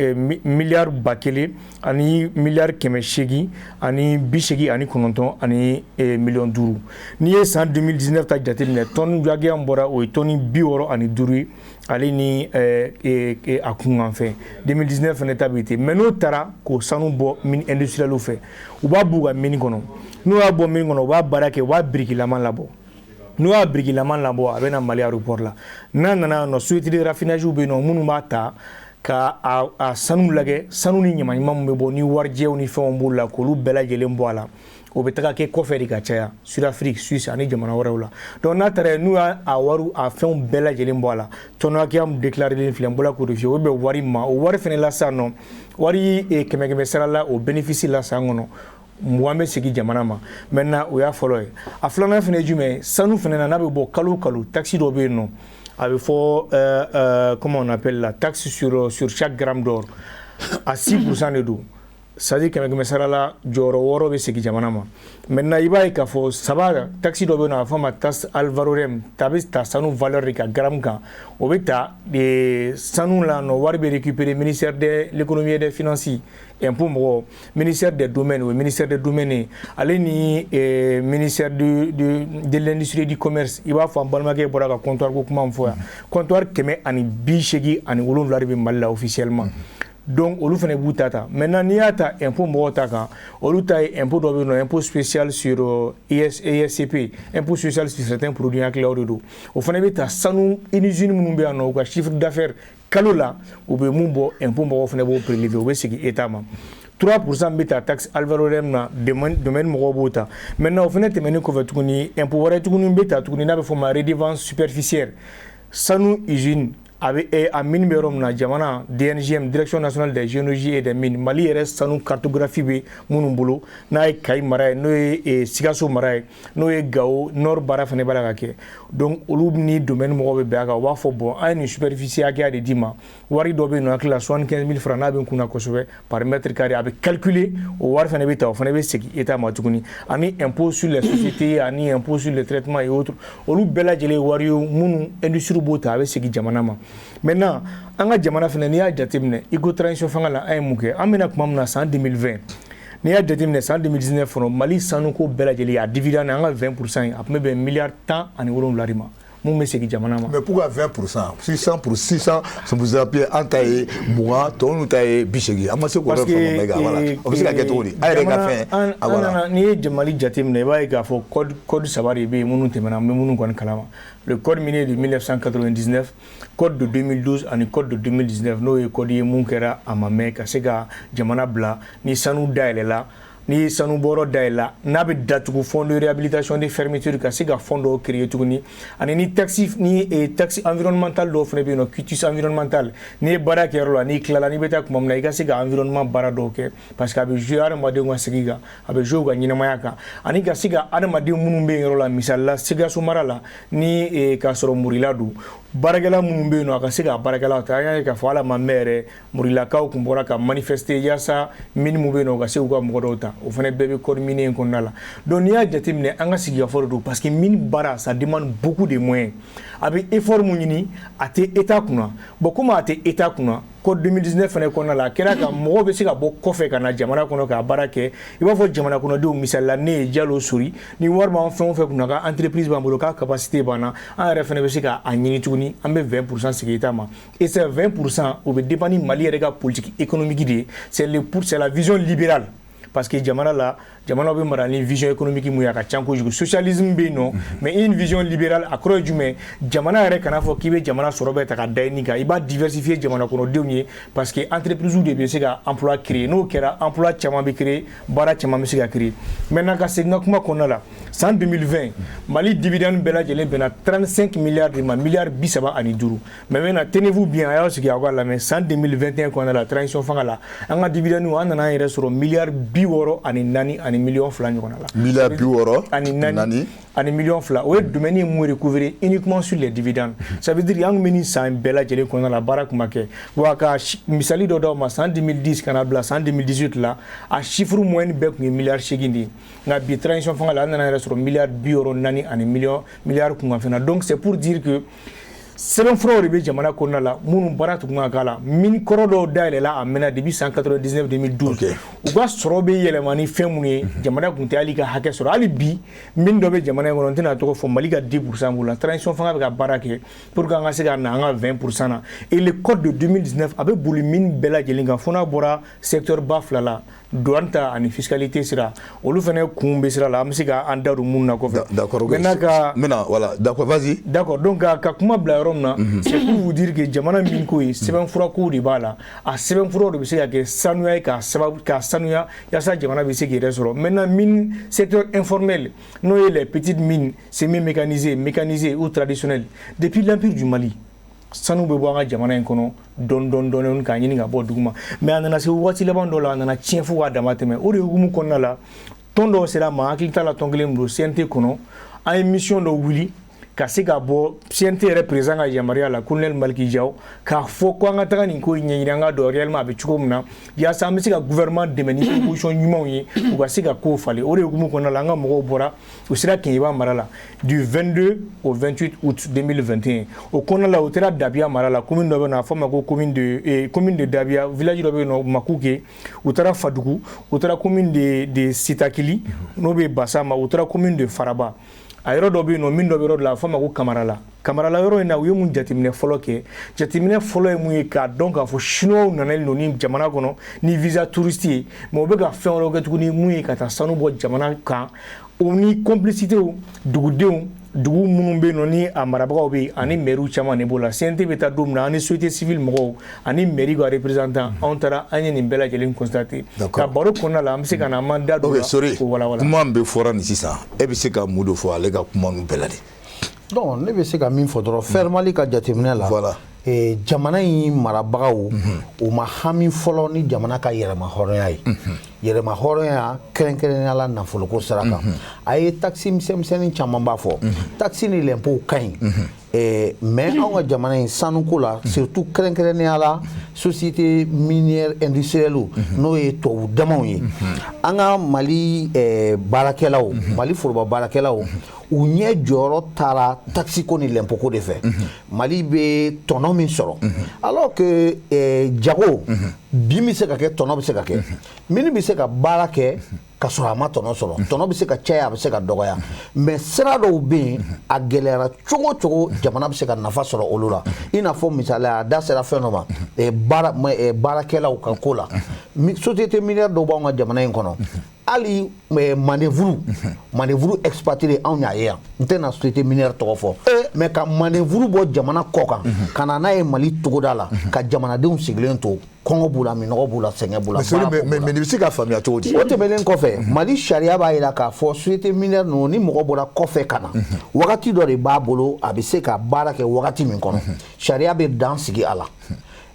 miliyari 1,000 ani miliyari 800 ani 89 ani 5 miliyɔn n'i ye san 2019 ta jateminɛ tɔnni hakɛya bɔra o ye tɔnni 65 ye ale ni a kunkan fɛ 2019 fɛnɛ ta bɛ ten mais n'o taara k'o sanu bɔ mine industriel fɛ u b'a b'u ka mine kɔnɔ n'u y'a bɔ mine kɔnɔ u b'a baara kɛ u b'a birikilama labɔ n'u y'a birikilama labɔ a bɛ na Mali aéroport la n'a nana nɔ société de raffinage bɛ yen nɔ minnu b'a ta ka a sanu lajɛ sanu ni ɲamanɲaman min bɛ bɔ ni warijɛw ni fɛnw b'o la k'olu bɛɛ lajɛlen bɔ a la o bɛ taga kɛ kɔfɛ de ka caya Sud-Afrique Suisse ani jamana wɛrɛw la donc n'a taara n'u y'a wari a fɛnw bɛɛ lajɛlen bɔ a la tɔnɔ hakɛya min déclaré filɛ n bɔla k'o de f'i ye o bɛ wari ma o wari fɛnɛ la sisan nɔ wari kɛmɛ sara la o bénéfice la san kɔnɔ 20 bɛ segin jamana ma maintenant o y'a fɔlɔ ye a filanan fɛnɛ ye jumɛn ye sanu fɛnɛ na n'a bɛ bɔ kalo kalo taxe dɔ bɛ yen nɔ a bɛ fɔ comment on appelle la taxe sur chaque gramme d'or à 6% de don c'est-à-dire kɛmɛ sara la jɔyɔrɔ 6 bɛ segin jamana ma maintenant i b'a ye k'a fɔ saba taxe dɔ bɛ yen nɔ a bɛ fɔ a ma taxe alvarorem ta bɛ ta sanu valeur de ka gramme kan o bɛ ta sanu la nɔ wari bɛ récupérer ministère de l'économie et des finances impôt mɔgɔ ministère des domaines o ye ministère des domaines ale ni ministère de l'industrie et du commerce i b'a fɔ an balimakɛ bɔra ka comptoir ko kuma min fɔ yan comptoir 187 ani 7 de bɛ Mali la officiellement donc olu fana b'u ta maintenant n'i y'a ta impôt mɔgɔw ta kan olu ta ye impôt dɔ bɛ yen nɔ impôt spécial sur ISCP impôt spécial sur certains produits hakili o de don o fana bɛ ta sanu usine minnu bɛ yan nɔ u ka chiffre d'affaires kalo la u bɛ mun bɔ impôt mɔgɔw fana b'o prélever u bɛ segin état ma 3% bɛ ta taxe alvarorem na domaine mɔgɔw b'o ta maintenant o fana tɛmɛnen kɔfɛ tuguni impôt wɛrɛ tuguni bɛ ta tuguni n'a bɛ fɔ o ma redevance superficielle sanu usine a mine bɛ yɔrɔ min na jamana DNGM Direction nationale des géologies et des mines Mali yɛrɛ sanu cartographie bɛ minnu bolo n'a ye Kayi mara ye n'o ye Sikaso mara ye n'o ye Gao Nord baara fana b'a la ka kɛ donc olu ni domaine mɔgɔw bɛ bɛn a kan u b'a fɔ bon an ye nin superficie hakɛya de d'i ma wari dɔ bɛ yen nɔ hakili la 75 000 francs n'a bɛ n kunna kosɛbɛ par mètre carré a bɛ calculer o wari fana bɛ ta o fana bɛ segin état ma tuguni ani impôt sur les sociétés ani impôt sur le traitement et autres olu bɛɛ lajɛlen wari ye minnu industrie b'o ta a bɛ segin jamana ma maintenant an ka jamana fana n'i y'a jateminɛ eco transition fanga la an ye mun kɛ an bɛna tuma min na san 2020 n'i y'a jateminɛ san 2019 fɔlɔ Mali sanuko bɛɛ lajɛlen a dividende an ka 20% ye a tun bɛ bɛn miliyari 17 de ma mun bɛ segin jamana ma. mais pourquoi 20% 600 vous appelez an ta ye 20 tɔw n'u ta ye 80 an ma se k'o yɔrɔ faamu bɛɛ kan voilà o bɛ se ka kɛ cogo di a yɛrɛ ka fɛn an nana n'i ye Mali jateminɛ i b'a ye k'a fɔ code 3 de bɛ yen minnu tɛmɛna an bɛ minnu kɔni kalama le code minier de 1999 code de 2012 ani code de 2019 n'o ye code ye mun kɛra a ma mɛn ka se ka jamana bila ni sanu dayɛlɛla ni sanu bɔrɔ dayɛlɛla n'a bɛ datugu fond de réhabilitation des fermetures ka se ka fond dɔw créer tuguni ani ni taxe environnemental dɔw fana bɛ yen nɔ quitus environnemental n'i ye baara kɛ yɔrɔ la n'i tilala n'i bɛ taa kuma min na i ka se ka environnement baara dɔw kɛ parce que a bɛ jouer adamadenw ka sigi kan a bɛ jouer u ka ɲɛnamaya kan ani ka se ka adamaden minnu bɛ yen yɔrɔ la misali la Sikaso mara la ni k'a sɔrɔ Murila don baarakɛla minnu bɛ yen nɔ a ka se ka baarakɛlaw ta an y'a ye k'a fɔ ala ma mɛn yɛrɛ Murilakaw tun bɔra ka manifester yaasa mini min bɛ yen nɔ u ka se k'u ka mɔgɔ dɔw ta o fana bɛɛ bɛ code minier in kɔnɔna la donc n'i y'a jateminɛ an ka sigikafɔ de don parce que mine baara ça demande beaucoup de moyens a bɛ effort mun ɲini a tɛ état kunna bon comme a tɛ état kunna code 2019 fana kɔnɔna la a kɛra ka mɔgɔw bɛ se ka bɔ kɔfɛ ka na jamana kɔnɔ k'a baara kɛ i b'a fɔ jamana kɔnɔdenw misali la ne ye Jalo Sori ni wari b'an fɛn o fɛn kunna ka entreprise b'an bolo k'a capacité banna an yɛrɛ fana bɛ se k'a ɲini tuguni an bɛ 20% sigi état ma et ces 20% o bɛ dépendre Mali yɛrɛ ka politique économique de c'est la vision libérale parce que jamana bɛ mara ni vision économique mun ye a ka ca kojugu socialisme bɛ yen nɔ mais une vision libérale a kɔrɔ ye jumɛn jamana yɛrɛ kana fɔ k'i bɛ jamana sɔrɔ bɛɛ ta ka da nin kan i b'a diversifier jamana kɔnɔdenw ye parce que entreprise de bɛ se ka emploi créer n'o kɛra emploi caman bɛ créer baara caman bɛ se ka créer maintenant ka segin n ka kuma kɔnɔna la san 2020 Mali dividende bɛɛ lajɛlen bɛnna 35 milliards de ma miliyari 35 mais maintenant tenez-vous bien a y'aw sigi aw ka lamɛn san 2021 kɔnɔna la transition fanga la an ka dividende an nana an yɛrɛ sɔrɔ miliyari 64 ani miliyɔn 2 ɲɔgɔn na la miliyari 64 ani miliyɔn 2 o ye domaine ye mun recouvrer uniquement sur les dividendes ça veut dire an kun bɛ nin san bɛɛ lajɛlen kɔnɔna la baara kun ma kɛ wa ka misali dɔ d'aw ma san 2010 kana bila san 2018 la a chiffre moyenne bɛɛ kun ye miliyari 8 de ye nka bi transition fanga la an nana yɛrɛ sɔrɔ miliyari 64 ani miliyari kun kan fɛn na donc c'est pour dire que sɛbɛnfuraw de bɛ jamana kɔnɔna la minnu baara tun kan ka k'a la mini kɔrɔ dɔw dayɛlɛla a mɛnna depuis 1999 2012 u ka sɔrɔ bɛ yɛlɛma ni fɛn minnu ye jamana tun tɛ hali ka hakɛ sɔrɔ hali bi mini dɔ bɛ jamana in kɔnɔ n tɛna tɔgɔ fɔ Mali ka 10% b'o la transition fanga bɛ ka baara kɛ pour que an ka se ka na an ka 20% na et le code de 2019 a bɛ boli mini bɛɛ lajɛlen kan fo n'a bɔra secteur ba fila la douane ta ani fiscalité sira olu fana kun bɛ sira la an bɛ se ka an da don mun na kɔfɛ d'accord maintenant voilà d'accord vas-y d'accord donc ka kuma bila yɔrɔ min na c'est pour vous dire que jamana min ko ye sɛbɛnfura ko de b'a la a sɛbɛnfuraw de bɛ se ka kɛ sanuya ye k'a sanuya yaasa jamana bɛ se k'i yɛrɛ sɔrɔ maintenant mine secteur informel n'o ye les petites mines semi mécanisées ou traditionnelles depuis l'empire du Mali sanu bɛ bɔ an ka jamana in kɔnɔ dɔɔni k'a ɲini ka bɔ duguma mais a nana se waati laban dɔ la a nana tiɲɛ fo k'a dama tɛmɛ o de hukumu kɔnɔna la tɔn dɔw sera a ma hakili t'a la tɔn kelen min don CNT kɔnɔ an ye mission dɔ wuli ka se ka bɔ CNT yɛrɛ président ka yamaruya la colonel Maliki Diaw k'a fɔ ko an ka taga nin ko ɲɛɲini an ka dɔn réellement a bɛ cogo min na yaasa an bɛ se ka gouvernement dɛmɛ ni proposition ɲumanw ye u ka se ka kow falen o de hukumu kɔnɔna la an ka mɔgɔw bɔra u sera Keɲeba mara la du 22 au 28 août 2021 o kɔnɔna la u taara Dabiya mara la commune dɔ bɛ yen nɔ a fɔ ma ko commune de Dabiya village dɔ bɛ yen nɔ Makuke u taara Fadugu u taara commune de Sitakili n'o bɛ Basama u taara commune de Faraba a yɔrɔ dɔ bɛ yen nɔ min dɔ bɛ yɔrɔ dɔ la a fɔ ma ko Kamarala yɔrɔ in na u ye mun jateminɛ fɔlɔ kɛ jateminɛ fɔlɔ ye mun ye k'a dɔn k'a fɔ chinois nanalen don ni jamana kɔnɔ ni visa touriste ye mais u bɛ ka fɛn wɛrɛw kɛ tuguni mun ye ka taa sanu bɔ jamana kan o ni complicité dugudenw dugu minnu bɛ yen nɔ ni a marabagaw bɛ yen ani maires caman de b'o la CNT bɛ taa don min na ani société civile mɔgɔw ani mairie ka représentant anw taara an ye nin bɛɛ lajɛlen constaté ka baro kɔnɔna la an bɛ se ka na an m'an da don la k'o walawala. kuma min bɛ fɔra nin sisan e bɛ se ka mun de fɔ ale ka kuma ninnu bɛɛ la de. donc ne bɛ se ka min fɔ dɔrɔn fermement ka jateminɛ la jamana in marabagaw u ma hami fɔlɔ ni jamana ka yɛrɛma hɔrɔnya ye yɛrɛma hɔrɔnya kɛrɛnkɛrɛnnenya la nafoloko sira kan a ye taxi misɛnmisɛnnin caman b'a fɔ taxi ni lɛnpow ka ɲi mais anw ka jamana in sanuko la surtout kɛrɛnkɛrɛnnenya la société minière industrielle n'o ye tubabu damaw ye an ka Mali baarakɛlaw Mali foroba baarakɛlaw u ɲɛ jɔyɔrɔ taara taxi ko ni lɛnpo ko de fɛ Mali bɛ tɔnɔ min sɔrɔ alors que jago bin bɛ se ka kɛ tɔnɔ bɛ se ka kɛ min bɛ se ka baara kɛ ka sɔrɔ a ma tɔnɔ sɔrɔ tɔnɔ bɛ se ka caya a bɛ se ka dɔgɔya mais sira dɔw bɛ yen a gɛlɛyara cogo o cogo jamana bɛ se ka nafa sɔrɔ olu la i n'a fɔ misaliya a da sera fɛn dɔ ma baarakɛlaw ka ko la société minière dɔw b'anw ka jamana in kɔnɔ hali manevuru exploité anw y'a ye yan n tɛna société minière tɔgɔ fɔ mais ka manevuru bɔ jamana kɔ kan ka na n'a ye Mali togoda la ka jamanadenw sigilen to kɔngɔ b'u la minɔgɔ b'u la sɛgɛn b'u la mais ni bɛ se ka faamuya cogo di o tɛmɛnen kɔfɛ Mali sariya b'a jira k'a fɔ société minière ninnu ni mɔgɔ bɔra kɔfɛ ka na wagati dɔ de b'a bolo a bɛ se ka baara kɛ wagati min kɔnɔ sariya bɛ dan sigi a la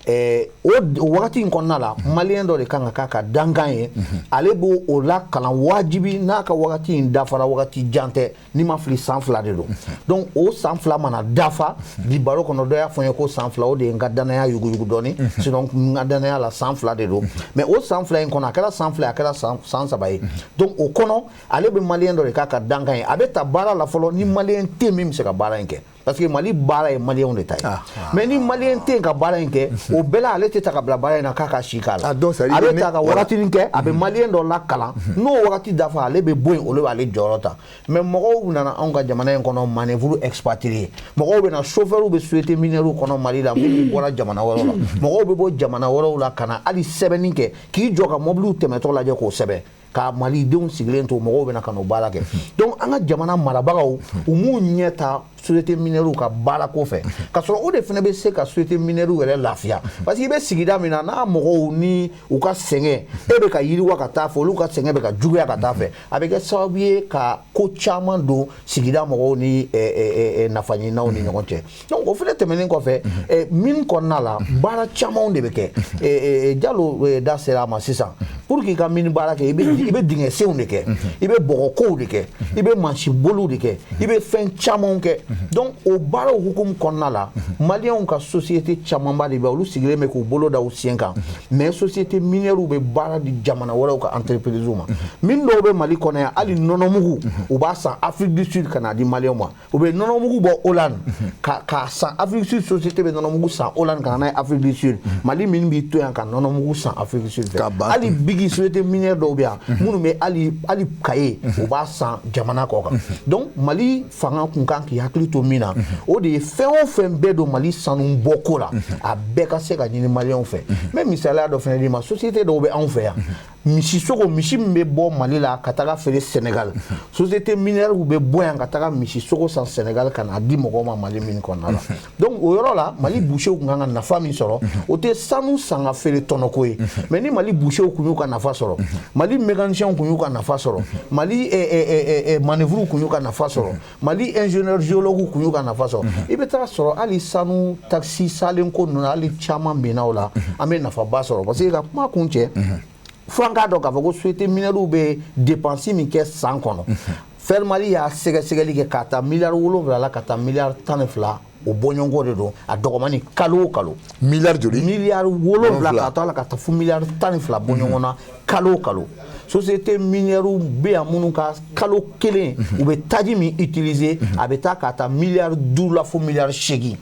o wagati in kɔnɔna la maliyɛn dɔ de kan ka k'a ka dankan ye ale b'o o la kalan wajibi n'a ka wagati in dafara wagati jan tɛ ni ma fili san 2 de don donc o san 2 mana dafa bi baro kɔnɔ dɔ y'a fɔ n ye ko san 2 o de ye n ka danaya yuguyugu dɔɔni sinon n ka danaya la san 2 de don mais o san 2 in kɔnɔ a kɛra san 2 a kɛra san 3 ye donc o kɔnɔ ale bɛ maliyɛn dɔ de k'a ka dankan ye a bɛ ta baara la fɔlɔ ni maliyɛn tɛ min bɛ se ka baara in kɛ parce que Mali baara ye maliyɛnw de ta ye mais ni maliyɛn tɛ ka baara in kɛ o bɛɛ la ale tɛ ta ka bila baara in na k'a ka si k'a la a bɛ ta ka wagatinin kɛ a bɛ maliyɛn dɔ lakalan n'o wagati dafa ale bɛ bɔ yen olu b'ale jɔyɔrɔ ta mais mɔgɔw nana anw ka jamana in kɔnɔ manevuru exploité mɔgɔw bɛ na chauffeur bɛ société minière kɔnɔ Mali la minnu bɔra jamana wɛrɛw la mɔgɔw bɛ bɔ jamana wɛrɛw la ka na hali sɛbɛnni kɛ k'i jɔ ka mobiliw tɛmɛtɔ lajɛ k'o sɛbɛn ka malidenw sigilen to mɔgɔw bɛna ka n'o baara kɛ donc an ka jamana marabagaw u m'u ɲɛ ta société minière ka baara ko fɛ ka sɔrɔ o de fana bɛ se ka société minière yɛrɛ lafiya parce que i bɛ sigida min na n'a mɔgɔw ni u ka sɛgɛn e bɛ ka yiriwa ka taa fɛ olu ka sɛgɛn bɛ ka juguya ka taa fɛ a bɛ kɛ sababu ye ka ko caman don sigida mɔgɔw ni nafaɲininaw ni ɲɔgɔn cɛ donc o fana tɛmɛnen kɔfɛ min kɔnɔna la baara camanw de bɛ kɛ Jalo da sera a ma sisan pour que i ka mini baara kɛ i bɛ dingɛsenw de kɛ i bɛ bɔgɔkow de kɛ i bɛ mansinboliw de kɛ i bɛ fɛn camanw kɛ donc o baaraw hukumu kɔnɔna la maliyɛnw ka société camanba de bɛ olu sigilen bɛ k'u bolo da u sen kan mais société minière bɛ baara di jamana wɛrɛw ka entreprise ma min dɔw bɛ Mali kɔnɔ yan hali nɔnɔmugu u b'a san Afrique du Sud ka n'a di maliyɛnw ma u bɛ nɔnɔmugu bɔ Hollande k'a san Afrique du Sud société bɛ nɔnɔmugu san Hollande ka na n'a ye Afrique du Sud Mali min b'i to yan ka nɔnɔmugu san Afrique du Sud fɛ hali bigi société minière dɔw bɛ yan minnu bɛ hali kaye u b'a san jamana kɔ kan donc Mali fanga kun kan k'i hakili to min na o de ye fɛn o fɛn bɛɛ don Mali sanu bɔko la a bɛɛ ka se ka ɲini maliyɛnw fɛ mais misaliya dɔ fɛnɛ di ma société dɔw bɛ anw fɛ yan misisogo misi min bɛ bɔ Mali la ka taga feere Sénégal société minière bɛ bɔ yan ka taga misisogo san Sénégal ka n'a di mɔgɔw ma Mali min kɔnɔna la donc o yɔrɔ la Mali boucherw kun kan ka nafa min sɔrɔ o tɛ sanu san ka feere tɔnɔko ye mais ni Mali boucherw kun y'u ka nafa sɔrɔ Mali mécaniciens kun y'u ka nafa sɔrɔ Mali manœuvres kun y'u ka nafa sɔrɔ Mali ingénieur géologue kun y'u ka nafa sɔrɔ i bɛ taa sɔrɔ hali sanu taxi salen ko ninnu hali caman bɛnna o la an bɛ nafaba sɔrɔ parce que ka kuma kun cɛ fo an k'a dɔn k'a fɔ ko société minière bɛ dépense min kɛ san kɔnɔ Fer Mali y'a sɛgɛsɛgɛli kɛ ka taa miliyari 7 la ka taa miliyari 12 o bɔɲɔgɔnko de don a dɔgɔmani kalo o kalo miliyari joli miliyari 7 ka taa la ka taa fo miliyari 12 bɔɲɔgɔn na kalo o kalo société minière bɛ yan minnu ka kalo kelen u bɛ taji min utiliser a bɛ taa ka taa miliyari 5 la fo miliyari 8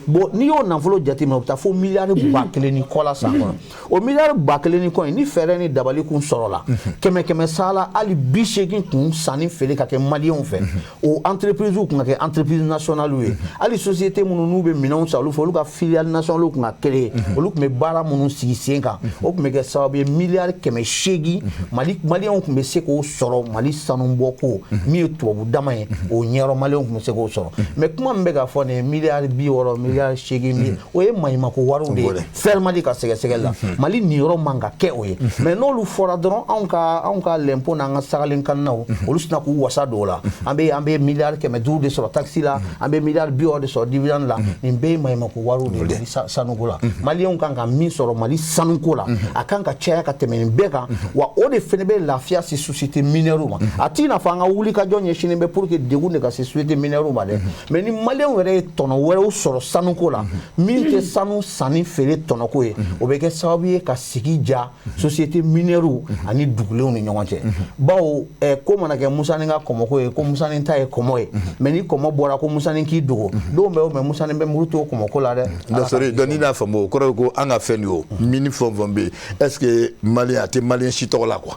bon n'i y'o nafolo jateminɛ u bɛ taa fo miliyari 1000 ni kɔ la san kɔnɔ o miliyari 1000 ni kɔ in ni fɛɛrɛ ni dabali kun sɔrɔla kɛmɛ sala hali 80 kun sanni feere ka kɛ maliyɛnw fɛ o entreprise kun ka kɛ entreprise nationale ye hali société minnu n'u bɛ minɛnw san olu fɛ olu ka filiale nationale kun ka créer olu kun bɛ baara minnu sigi sen kan o kun bɛ kɛ sababu ye miliyari 800 maliyɛnw kun bɛ se k'o sɔrɔ Mali sanu bɔko min ye tubabu dama ye o ɲɛyɔrɔ maliyɛnw kun bɛ se k'o sɔrɔ mais kuma min bɛ ka fɔ nin ye miliyari 60 miliyari 8 o ye maɲumako wariw de ye Fer Mali ka sɛgɛsɛgɛli la Mali nin yɔrɔ man ka kɛ o ye mais n'olu fɔra dɔrɔn anw ka l'impôt n'an ka sagalenkannaw olu sina k'u wasa don o la an bɛ miliyari 500 de sɔrɔ taxi la an bɛ miliyari 60 de sɔrɔ dividende la nin bɛɛ ye maɲumako wariw de Mali sanuko la maliyɛnw kan ka min sɔrɔ Mali sanuko la a kan ka caya ka tɛmɛ nin bɛɛ kan wa o de fɛnɛ bɛ lafiya se société minière ma a t'i n'a fɔ an ka wulikajɔ ɲɛsinnen bɛ pour que degun de ka se société minière ma dɛ mais ni maliyɛnw yɛrɛ ye tɔnɔ wɛrɛw sɔrɔ sanuko la min tɛ sanu sanni feere tɔnɔko ye o bɛ kɛ sababu ye ka sigi ja société minière ani dugulenw ni ɲɔgɔn cɛ bawo ko mana kɛ musanin ka kɔmɔko ye ko musanin ta ye kɔmɔ ye mais ni kɔmɔ bɔra ko musanin k'i dogo don bɛ o mɛ musanin bɛ muru to kɔmɔko la dɛ donc ni n'a faamu o kɔrɔ ye ko an ka fɛn de o mini fɛn fɛn bɛ yen est ce que maliyɛn a tɛ maliyɛn si tɔgɔ la quoi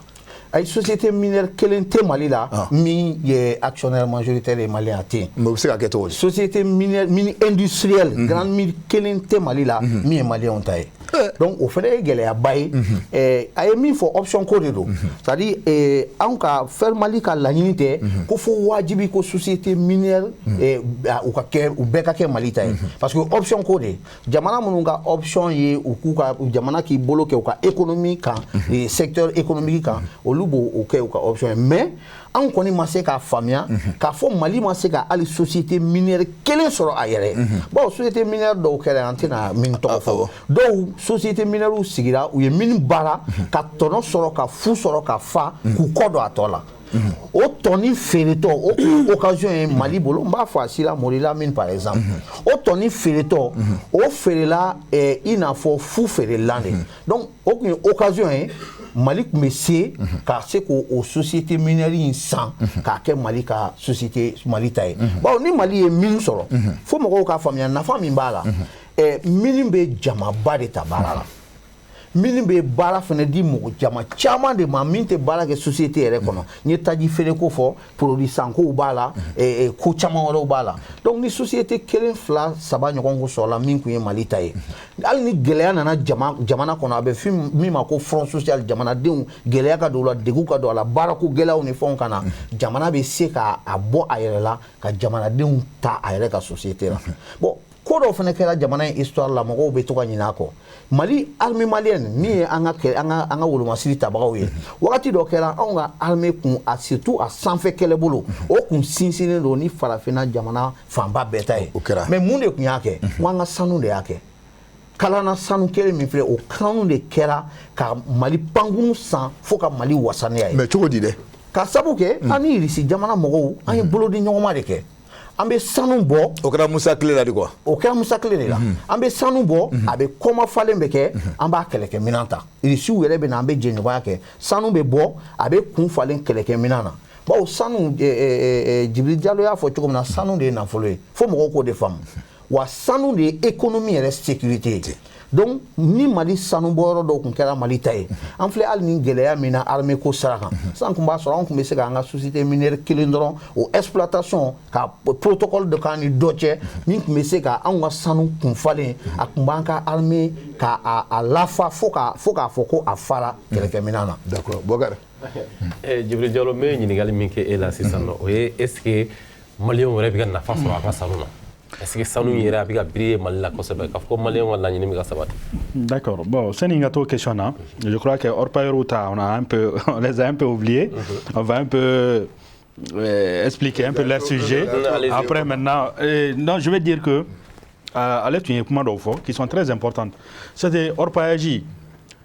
ay société minière kelen tɛ Mali la min ye actionnaire majoritaire ye maliyɛn a tɛ yen mais o bɛ se ka kɛ cogo di société minière mini industrielle grande mine kelen tɛ Mali la min ye maliyɛnw ta ye donc o fɛnɛ ye gɛlɛyaba ye a ye min fɔ option ko de don c'est à dire anw ka faire Mali ka laɲini tɛ ko fo wajibi ko société minière u bɛɛ ka kɛ Mali ta ye parce que option ko de jamana minnu ka option ye u k'u ka jamana k'i bolo kɛ u ka économie kan secteur économique kan olu b'o kɛ u ka option ye mais an kɔni ma se k'a faamuya k'a fɔ Mali ma se ka hali société minière kelen sɔrɔ a yɛrɛ bon société minière dɔw kɛra an tɛna min tɔgɔ fɔ dɔw société minière sigira u ye min baara ka tɔnɔ sɔrɔ ka fu sɔrɔ ka fa k'u kɔ don a tɔ la o tɔni feeretɔ o occasion ye Mali bolo n b'a fɔ a Sila Morila min par exemple o tɔni feeretɔ o feerela i n'a fɔ fu feerelan de donc o tun ye occasion ye Mali tun bɛ se ka se k'o société minière in san k'a kɛ Mali ka société Mali ta ye bawo ni Mali ye min sɔrɔ fo mɔgɔw k'a faamuya nafa min b'a la min bɛ jamaba de ta baara la min bɛ baara fana di mɔgɔ jama caman de ma min tɛ baara kɛ société yɛrɛ kɔnɔ n ye taji feere ko fɔ produit sankow b'a la ko caman wɛrɛw b'a la donc ni société kelen fila saba ɲɔgɔn ko sɔrɔla min tun ye Mali ta ye hali ni gɛlɛya nana jamana kɔnɔ a bɛ fɔ min ma ko front social jamanadenw gɛlɛya ka don o la degun ka don a la baarako gɛlɛyaw ni fɛnw ka na jamana bɛ se k'a bɔ a yɛrɛ la ka jamanadenw ta a yɛrɛ ka société la bon ko dɔw fana kɛra jamana in histoire la mɔgɔw bɛ to ka ɲinɛ a kɔ Mali armée malienne min ye an ka wolomasiri tabagaw ye wagati dɔ kɛra anw ka armée kun surtout a sanfɛ kɛlɛbolo o kun sinsinnen don ni farafinna jamana fanba bɛɛ ta ye mais mun de kun y'a kɛ n an ka sanu de y'a kɛ kalana sanu kelen min filɛ o kanu de kɛra ka Mali pankuru san fo ka Mali wasaniya ye mais cogo di dɛ ka sabu kɛ an ni Irisi jamana mɔgɔw an ye bolodi ɲɔgɔnma de kɛ an bɛ sanu bɔ o kɛra Musa Tile la de quoi o kɛra Musa Tile de la an bɛ sanu bɔ a bɛ kɔma falen bɛ kɛ an b'a kɛlɛkɛminɛn ta Irisiw yɛrɛ bɛ na an bɛ jɛɲɔgɔnya kɛ sanu bɛ bɔ a bɛ kun falen kɛlɛkɛminɛn na bawo sanu Jibiri Jalo y'a fɔ cogo min na sanu de ye nafolo ye fo mɔgɔw k'o de faamu wa sanu de ye économie yɛrɛ sécurité ye donc ni Mali sanu bɔyɔrɔ dɔw kun kɛra Mali ta ye an filɛ hali ni gɛlɛya min na armée ko sira kan san kun b'a sɔrɔ an kun bɛ se k'an ka société minière kelen dɔrɔn o exploitation ka protocole dɔ k'an ni dɔ cɛ min kun bɛ se ka anw ka sanu kun falen a kun b'an ka armée ka a lafa fo k'a fɔ ko a fara kɛlɛkɛminɛn na. d'accord Bokar Jibiri Jalo n bɛ ɲininkali min kɛ e la sisan nɔ o ye est ce que maliyɛnw yɛrɛ bɛ ka nafa sɔrɔ a ka sanu na est ce que sanu yɛrɛ a bɛ ka biri Mali la kosɛbɛ k'a fɔ ko maliyɛnw ka laɲini bɛ ka sabati. D'accord. Bon, c'est une question là. Je crois que Orpailleur on les a un peu oubliés. On va un peu expliquer un peu leur sujet. Après maintenant, non, je vais dire que allez tu qui sont très importantes. C'est Orpaillage,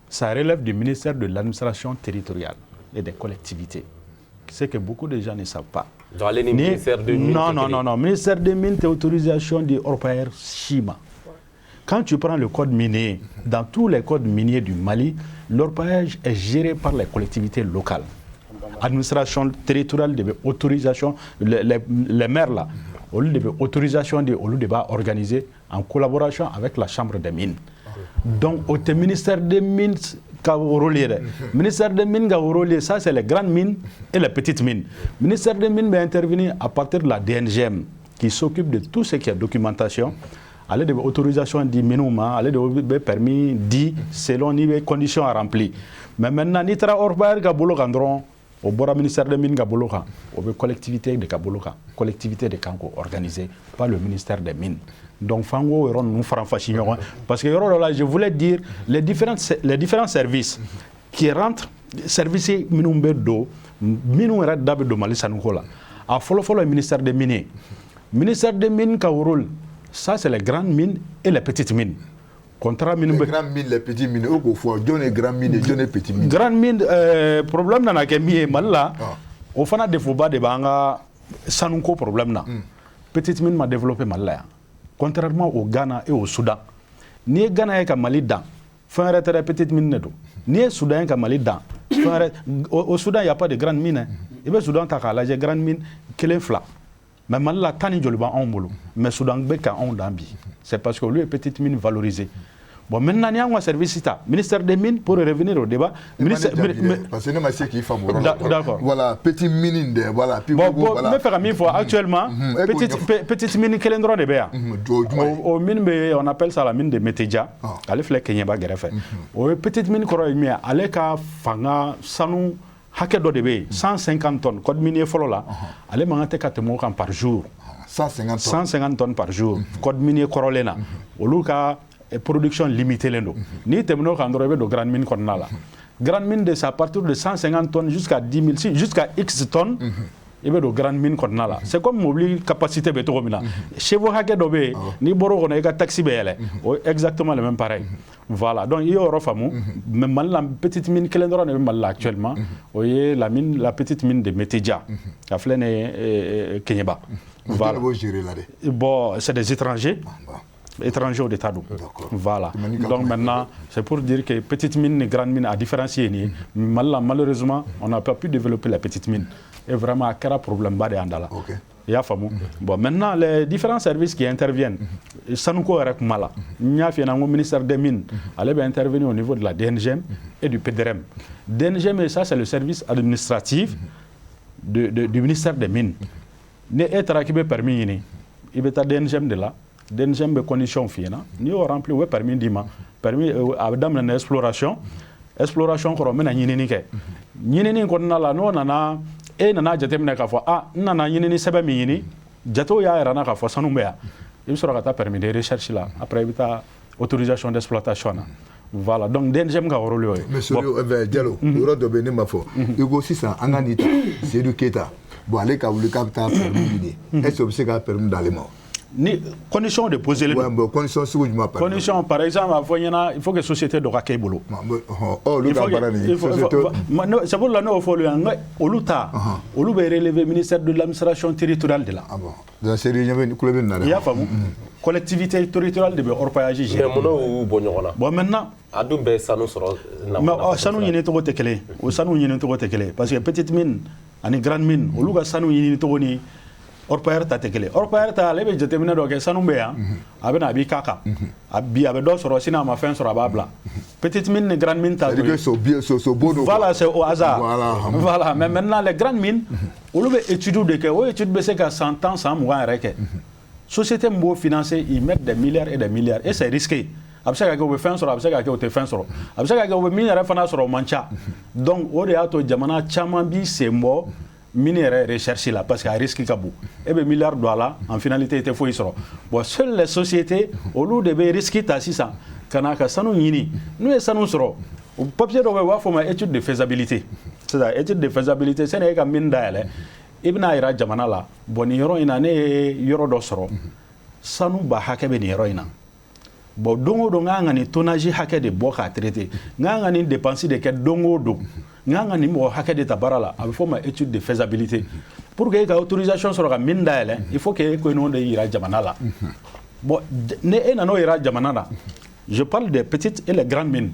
ça relève du ministère de l'administration territoriale et des collectivités. C'est que beaucoup de gens ne savent pas. Ministère de Mines. Non. Ministère des Mines, c'est autorisation de Orpailleur Chima. Quand tu prends le code minier, dans tous les codes miniers du Mali, l'orpaillage est géré par les collectivités locales. Administration territoriale devait autorisation, les maires là, au lieu de autorisation de organiser en collaboration avec la Chambre des mines. Donc, au ministère des Mines, le ministère des Mines, ça c'est les grandes mines et les petites mines. Le ministère des Mines va intervenir à partir de la DNGM qui s'occupe de tout ce qui est documentation. Aller de autorisation dit minimum, aller de permis dit selon les conditions à remplir. Mais maintenant, ni tra orbar gabolo gandron au bord ministère des Mines gaboloka, au collectivité de Gaboloka, collectivité de Kanko organisée par le ministère des Mines. Donc fango eron nous franfachignon parce que là je voulais dire les différents services qui rentrent service minumbe do minu red dabe do Mali sanukola a follow le ministère des Mines ka rôle Ça, c'est les grandes mines et les petites mines. Contrat mine les grandes mines, les petites mines, au fois, donne les grandes mines et donne les petites mines. Grandes mines, problème dans la chimie, mal au fana de Fouba de Banga, ça nous co problème là. Petite mine m'a développé mal là. Contrairement au Ghana et au Soudan. Ni Ghana et Mali dans, fin arrêter la petite mine nedo. Ni Soudan et Mali dans. Au Soudan, il n'y a pas de grandes mines. Et bien, Soudan, il y a des grandes mines qui sont flat. Mais Malala, tani joliba en bolo. Mais Soudan, beka en dambi. C'est parce que lui est petite mine valorisée. Bon, maintenant, il y a un service ici. Ministère des Mines, pour revenir au débat. Parce que nous, c'est qui favori. D'accord. Voilà, petite mine, voilà. Bon, mais faire une fois, actuellement, petite mine, quel endroit de béa? Au mine, on appelle ça la mine de Météja. Allez, flèche Kenyaba, Gerefé. Au petite mine, allez, ka fanga, sanou. Hakedo de bé 150 tonnes code minier follow là allez mangate katemo kan par jour 150 tonnes par jour code minier corolena oluka production limitée lendo ni temno kan drobe do grande mine kon là grande mine de ça à partir de 150 tonnes jusqu'à 10 000 jusqu'à X tonnes et bien de grande mine qu'on a là c'est comme mobile capacité beto mina chez vous hakedo bé ni boro on a taxi bé exactement le même pareil voilà donc il y aura fameux mais mal la petite mine que l'endroit est mal là actuellement voyez la petite mine de Météja la flène Kenyaba voilà bon c'est des étrangers au Détadou. Voilà. Donc maintenant, c'est pour dire que petite mine et grande mine à différencier. Malheureusement, on n'a pas pu développer la petite mine. Et vraiment, il y a un problème. Bon, maintenant, les différents services qui interviennent, ça nous coûte mal. Il y a un ministère des Mines, allait intervenir au niveau de la DNGM et du PDRM. DNGM, ça, c'est le service administratif du ministère des Mines. Ne être qui permis, il y a DNGM de là. DNGM be condition fina ni o rempli we permis dima permis adam na exploration ko mena nyinini ke nyinini ko na la no nana e nana jatemna ka fo nana nyinini sebe mi yini jato ya era na ka fo sanu be ya il sera ka permis de recherche là après bita autorisation d'exploitation voilà donc DNGM ga rôle yo monsieur Diallo ro do be ni mafo ego sisa anganita c'est du keta bon aller ka wuli capta permis est-ce que c'est ka permis d'aller ni condition de poser les conditions par exemple il faut que société de raquer bolo c'est pour la no follow oluta olu be relever ministère de l'administration territoriale de là dans série il y a pas collectivité territoriale de orpaillage mais mono bon maintenant adum be sanu soro na sanu yini to tekele o sanu yini to tekele parce que petite mine ani grande mine olu ga sanu yini to ni orpailleur ta tekele orpailleur ta lebe jetemina do ke sanu be ya abena abi kaka abi abe do soro sina ma fin soro babla petite mine grande mine ta voilà c'est au hasard voilà mais maintenant les grandes mines olu be étude de ke o étude be c'est qu'à 100 ans sans moi reke société mbo financer ils mettent des milliards et c'est risqué absaka ke o be fin soro absaka ke o te fin soro absaka ke o be minere fana soro mancha donc o de ato jamana chama bi sembo minéraux recherche là parce qu'il y a risque kabou et bien milliards de dollars en finalité était faux isro bon seules les sociétés au lieu de risquer ta 600 kanaka sanu yini nous sanu soro papier do wa fo ma étude de faisabilité c'est-à-dire étude de faisabilité c'est n'est ka min daele ibna ira jamana la bon yoro ina ne yoro do soro sanu ba hakebe ni yoro ina bon dongo do nganga ni tonnage hake de boka traité nganga ni dépenser de ke dongo do nganga ni mo hake de tabarala avec forme étude de faisabilité pour que la autorisation sur la mine d'aile il faut que no de ira jamana la bon ne ena no ira jamana la je parle des petites et les grandes mines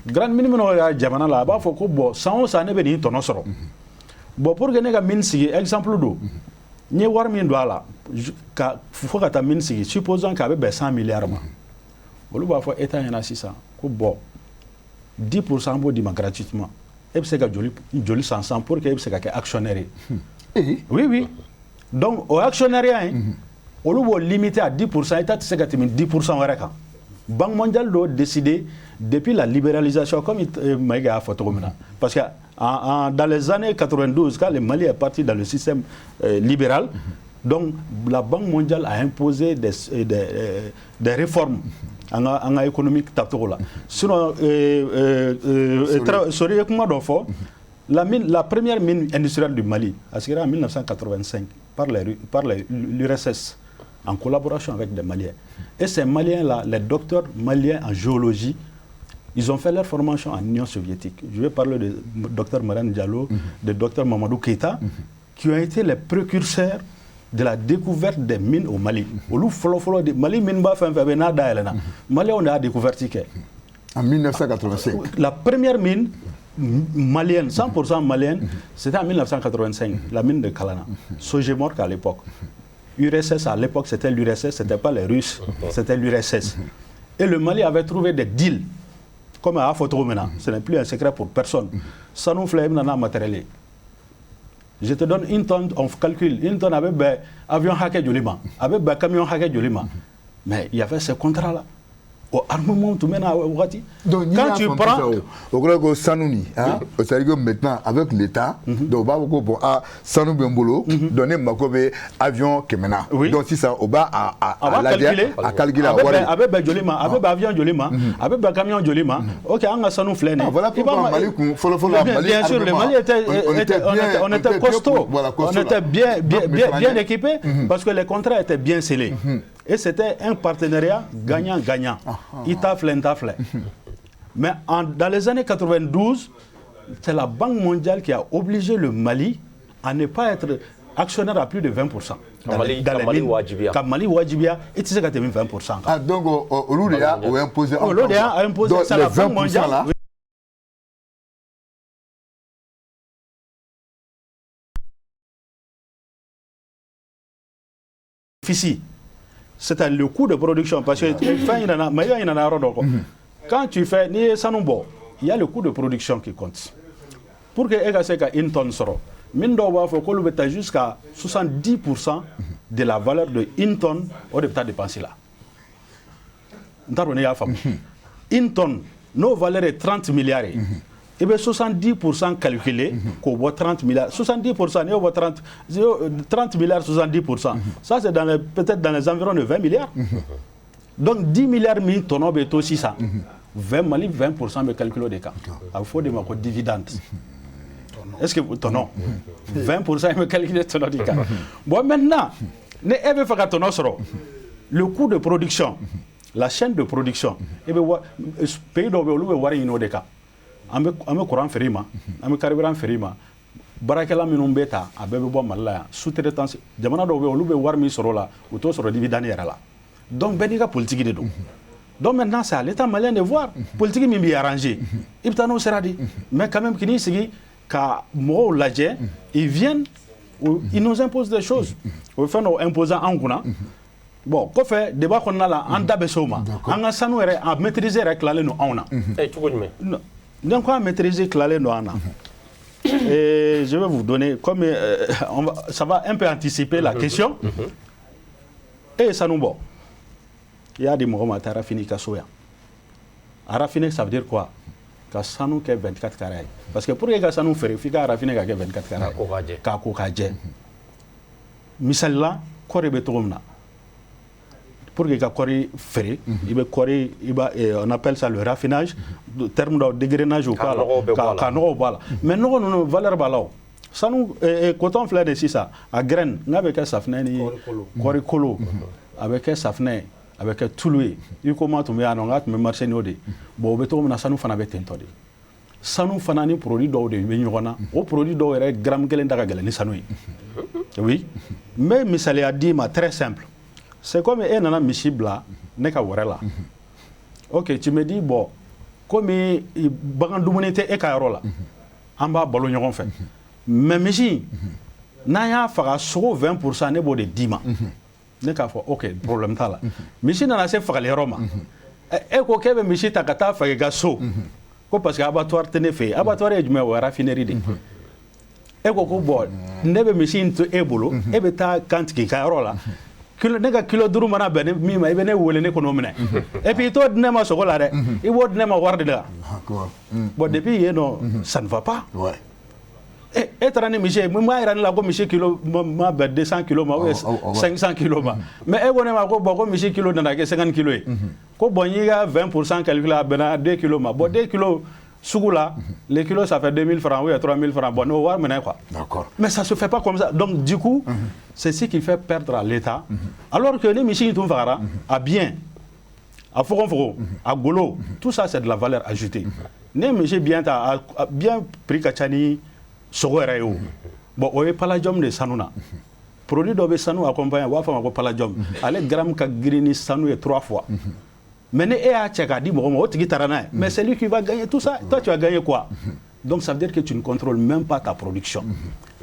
grande mine no ira jamana la ba faut ko bon sans ça ne be ni tono soro bon pour que ne ga mine si exemple do ni war mine do ala ka faut que ta mine si supposons ka be 100 milliards ma olu ba fo état yana 600 ko bon 10% bo di ma gratuitement et c'est que joli sans pour que c'est que actionnaire oui donc au actionnaire on le limiter à 10% état c'est que 10% wareka Banque mondiale doit décider depuis la libéralisation comme Maïga a photo parce que dans les années 92 quand le Mali est parti dans le système libéral donc la Banque mondiale a imposé des réformes en économique là. Sinon, la première mine industrielle du Mali, a en 1985 par l'URSS. en collaboration avec des Maliens. Et ces Maliens-là, les docteurs maliens en géologie, ils ont fait leur formation en Union soviétique. Je vais parler de Dr Marane Diallo, de Dr Mamadou Keïta, qui ont été les précurseurs de la découverte des mines au Mali. Mali minba Mali on a découvert en 1985. La première mine malienne, 100% malienne, c'était en 1985, la mine de Kalana. Sogémorque à l'époque. URSS à l'époque, c'était l'URSS, ce n'était pas les Russes, c'était l'URSS. Et le Mali avait trouvé des deals, comme à photo maintenant, ce n'est plus un secret pour personne. Ça nous fait un matériel. Je te donne une tonne, on calcule, une tonne avec un avion hacké Jolima, avec un camion hacké Jolima. Mais il y avait ce contrat-là. Au armement, tout maintenant, quand tu prends. Au gros, Sanouni, c'est-à-dire que maintenant, avec l'État, donc, bon, Sanou Bembolo, donner Makobe avion Kemena. Donc, si ça, on va à calculer. Avec Jolima, avec avion Jolima, avec camion Jolima, ok, on a Sanou Flené. Voilà pourquoi Mali, bien sûr, le Mali on était costaud, on était bien équipés, parce que les contrats étaient bien scellés. Et c'était un partenariat gagnant-gagnant. Itafle. Mais dans les années 92, c'est la Banque mondiale qui a obligé le Mali à ne pas être actionnaire à plus de 20%. Mali Wajibia, et tu sais que tu as 20%. Ah, donc, l'ODA a imposé. L'ODA a imposé, c'est la Banque mondiale. Ici. C'est le coût de production, parce que quand tu fais, il y a le coût de production qui compte. Pour que une tonne soit, il faut jusqu'à 70% de la valeur de une tonne au départ dépenser là. Une tonne, nos valeurs est 30 milliards. Et bien 70% calculé, qu'on voit 30 milliards. 70%, on voit 30 milliards, 70%. Ça, c'est peut-être dans les environs de 20 milliards. Donc 10 milliards de tonnes, c'est aussi ça. 20% de calcul des cas. Il faut des dividendes. Est-ce que vous tonneau 20% de calcul des tonneaux des cas. Bon, maintenant, le coût de production, la chaîne de production, et bien, pays d'Obe, des cas. An bɛ courant feere ma an bɛ carburant feere ma baarakɛla minnu bɛ ta a bɛɛ bɛ bɔ Mali la yan sous-traitance jamana dɔw bɛ olu bɛ wari min sɔrɔ o la u t'o sɔrɔ dividende yɛrɛ la donc bɛɛ n'i ka politique de don donc maintenant c'est à l'État malien de voir politique min b'i arrangé i bɛ taa n'o sira di mais quand même k'i sigi ka mɔgɔw lajɛ ils viennent ils nous imposent des choses o bɛ fɛn dɔw imposer an kunna bon kɔfɛ débat kɔnɔna la an da bɛ se o ma an ka sanu yɛrɛ a maîtriser yɛrɛ tilalen don anw na cogo jumɛn. Donc, on va maîtriser Clalé Noana. Et je vais vous donner, comme ça va un peu anticiper la question. Et ça nous va. Il y a des moments où tu as raffiné Kassoya. Raffiné, ça veut dire quoi? Que ça nous fait 24 carrés. Parce que pour que ça nous fait, il faut que raffiné 24 carrés. Kakokadje. Misal là, quoi est betomna? Pour que Kori ferré, on appelle ça le raffinage, le terme de dégrenage ou quoi. Mais nous, on a valeur balao. Ça nous, quand on fait de ça, à graines, avec un safné, Kori Kolo, avec un safné, avec un touloué, il commence à me annoncer, me marcher nodé. Bon, beto, on a ça nous fait avec tentodé. Ça nous fait un produit d'eau de Benyorana, au produit d'eau est gramme galen d'agagalé, sanoui. Oui, mais Missale a dit, très simple. C'est comme un an Michibla, n'est qu'à voir. Ok, tu me dis, bon, comme Bagandoumonité et Karola, en bas, Bolognon fait. Mais Michi, n'a pas fait 20% nebo de Dima. N'est qu'à faire, ok, problème là. Michi n'a pas fait les Roma. Et quoi Michi Takata fait gasso. Parce qu'abattoir tenait fait, abattoir est du raffinerie. Et quoi, bon, nebe Michi into ebolo, et beta quand qui Karola. Nega kilo duru mana bene mi ma ibene wole ne kono mene et puis to ne ma sokola de i wod ne ma warde la bon depuis yeno ça ne va pas ouais et trani miché ma iran la ko miché kilo ma be 200 kilo ma 500 kilo ma mais e wona ma ko boko miché kilo na ke 50 kilo ko bon yi ga 20% calcula bena 2 kilo ma bon 2 kilo Sougoula, les kilos ça fait 2000 francs, oui, 3000 francs. Bon, on va mener quoi. D'accord. Mais ça ne se fait pas comme ça. Donc, du coup, c'est ce qui fait perdre à l'État. Alors que les machines à bien, à Foron, à Golo, tout ça, c'est de la valeur ajoutée. Les machines bien pris Kachani, Sogoreo. Bon, on est palladium de Sanouna. Produit d'obé Sanou accompagné, on va faire un palladium. Allez, gramme Kagrini Sanou 3 fois. Mais c'est lui qui va gagner tout ça. Toi, tu vas gagner quoi? Donc, ça veut dire que tu ne contrôles même pas ta production.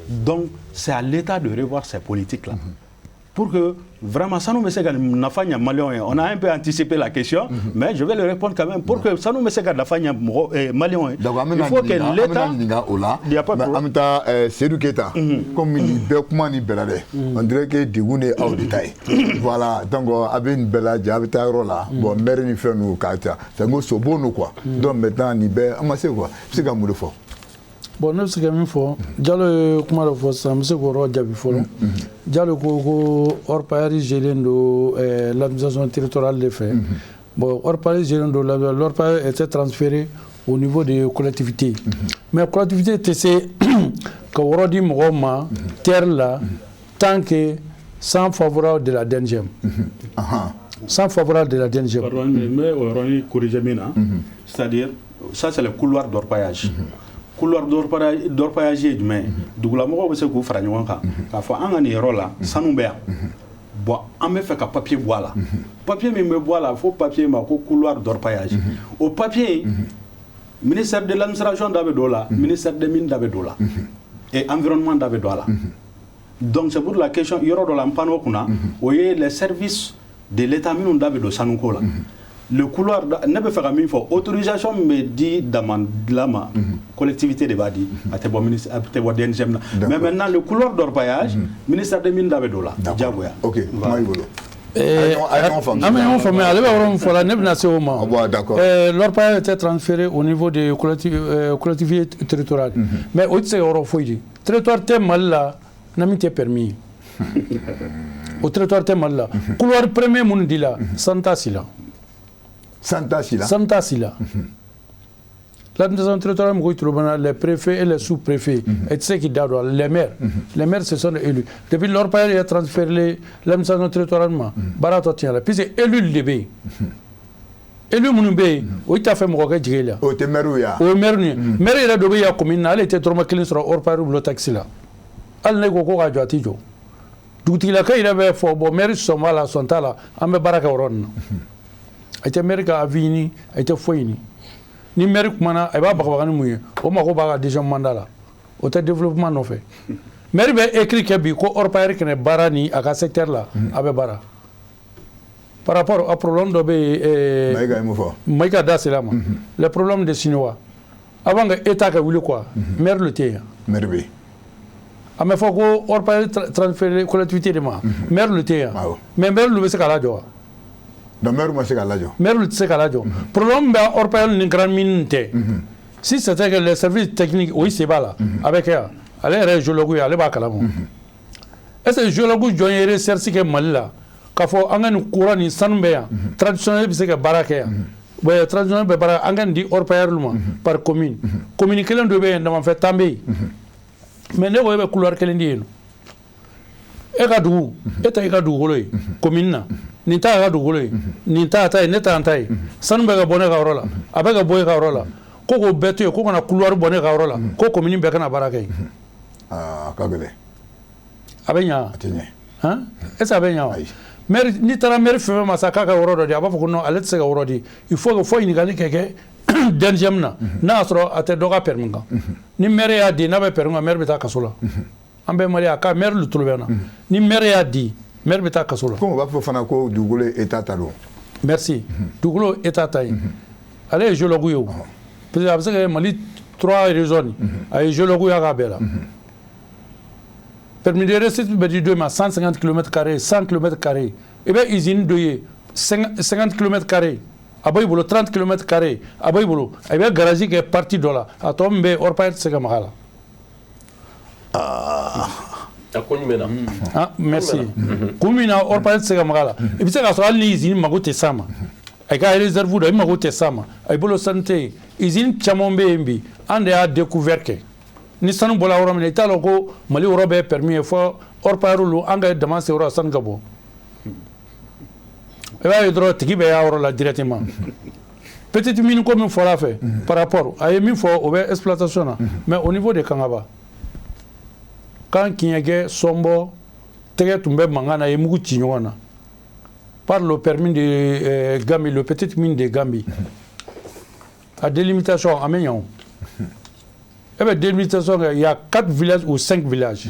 Donc, c'est à l'État de revoir ces politiques-là. Pour que vraiment, ça nous met on a un peu anticipé la question, mais je vais le répondre quand même. Pour que ça nous met malien, il faut que l'État. Il n'y a pas de problème. C'est du Kéta. Comme il dit, on dirait que Digoune est hors détail. Voilà, donc, avec une belle diabète, bon, mère ni fait nous, c'est un gros sobo, nous quoi. Donc maintenant, ni belle, c'est quoi? C'est comme le fond. Bon, nous, c'est comme il faut. Diallo, comment le faut, ça me c'est qu'on regarde il faut. Diallo, hors Paris, j'ai l'administration territoriale des faits. Bon, hors Paris, j'ai l'hors Paris était transféré au niveau des collectivités. Mais la collectivité, c'est qu'on redit mon terre là, tant que sans favorable de la DNGM. Sans favorable de la DNGM. Mais on corrige bien, c'est-à-dire, ça c'est le couloir d'orpaillage. Couloir d'orpaillage est mais dougla moko se ko fara ɲɔgɔn kan k'a fɔ an ka nin yɔrɔ la sanu bɛ yan bon an bɛ fɛ ka papier bɔ a la papier min bɛ bɔ a la fo papier ma ko couloir d'orpaillage o papier ministère de l'administration da bɛ don la ministère des mines da bɛ don la et environnement da bɛ don a la donc c'est pour la question yɔrɔ dɔ la n pan'o kunna o ye les services de l'état minnu da bɛ don sanuko la le couloir, autorisation me dit dans la collectivité de Badi, à DNGM. Mais maintenant, le couloir d'orpaillage, ministère des Mines d'Abedola. Ok, l'orpaillage était transféré au niveau des collectivités territoriales. Mais au territoire mal là, n'a pas été permis. Au territoire mal là. Couloir premier mundi là, Santa Sila. Santa Sila. L'administration territoriale, les préfets et les sous-préfets, et ceux qui doivent, les maires. Les maires se sont élus. Depuis leur période, il a transféré l'administration territoriale. Barato tient là. Puis c'est élu le début. Élu Mounoubé, où il a fait mon regard là. Au Temerouya. Au Merni. Maire il a doublé la commune, elle était trop maquillée sur hors par le taxi là. Elle n'est qu'au courage à Tijo. Tout il a qu'il avait fait bon, maire Somala, Sontala, en me baraka oron. Aïté Amerika a vini, aïté foyini. Ni Amerika mana, elle va pas mouiller. On m'a rebat déjà mandala. Au développement non fait. Meri be écrit que bi ko orpaire que ne barani à ce secteur là, avec bara. Par rapport au problème de Maïga da c'est là moi. Le problème des Chinois. Avant que État que voulu quoi, mer le tient. Merveille. A me faut ko orpaire transférer collectivité de moi. Mer le tient. Mais mer le c'est la joie. Mer le c'est la joie. Mer le c'est la joie. Problème ba orpaire ni grand mine. Si c'était que les services techniques oui c'est pas là avec elle. Allez géologue allez ba kala mo. Est-ce que géologue joindre serci que mal là. K'a fɔ an ka nin courant nin sanu bɛ yan traditionnel bɛ se ka baara kɛ yan bon traditionnel bɛ baara an ka nin di orpailleur ma par commune commune kelen dɔ bɛ yen damafɛ tan bɛ yen mais ne ko e bɛ couloir kelen di yen nɔ e ka dugu e ta i ka dugukolo ye commune na nin t'a ka dugukolo ye nin t'a ta ye ne t'a ta ye sanu bɛ ka bɔ ne ka yɔrɔ la a bɛ ka bɔ e ka yɔrɔ la ko k'o bɛɛ to yen ko kana couloir bɔ ne ka yɔrɔ la ko commune bɛɛ kana baara kɛ yen ka gɛlɛn a bɛ ɲa wa est-ce que a bɛ ɲa wa mais ni taara maire fɛn ma sa k'a ka yɔrɔ dɔ di a b'a fɔ ko non ale tɛ se ka yɔrɔ di il faut que fo ɲininkali kɛ kɛ deuxième na n'a y'a sɔrɔ a tɛ dɔ ka permis kan ni maire y'a di n'a bɛ permis kan maire bɛ taa kaso la an bɛ mali a ka maire lu tulo bɛ na ni maire y'a di maire bɛ taa kaso la. ko o b'a fɔ fana ko dugukolo ye état ta don. merci dugukolo état ta ye ale ye géologue ye o parce que a bɛ se ka mali 3 régions a ye géologue y'a k'a bɛɛ la. Permis de réussite, 150 km², 100 km². Et bien, usine de 50 km². Après, il y a 30 km². Après, il y a un garage qui est parti de là. À toi, il y a un orpailleur qui est là. Merci. Comme il y a un orpailleur qui est là. Et puis, c'est que la usine, il y a un ay ka réserve do ima gote sama ay bolo santé usine chamombe mbi ande a découvert que ni sanu bola woro men italo ko mali woro be permis fo or parulu anga demande woro san gabo e va yodro tiki be ya woro la directement petite mine comme fora fait par rapport à min fo au exploitation mais au niveau de Kangaba quand kinyage sombo tege tumbe mangana e mugu tinyona par le permis de Gambi, le petite mine de Gambi à délimitation à Mignon. Eh bien, délimitation, il y a 4 villages ou 5 villages.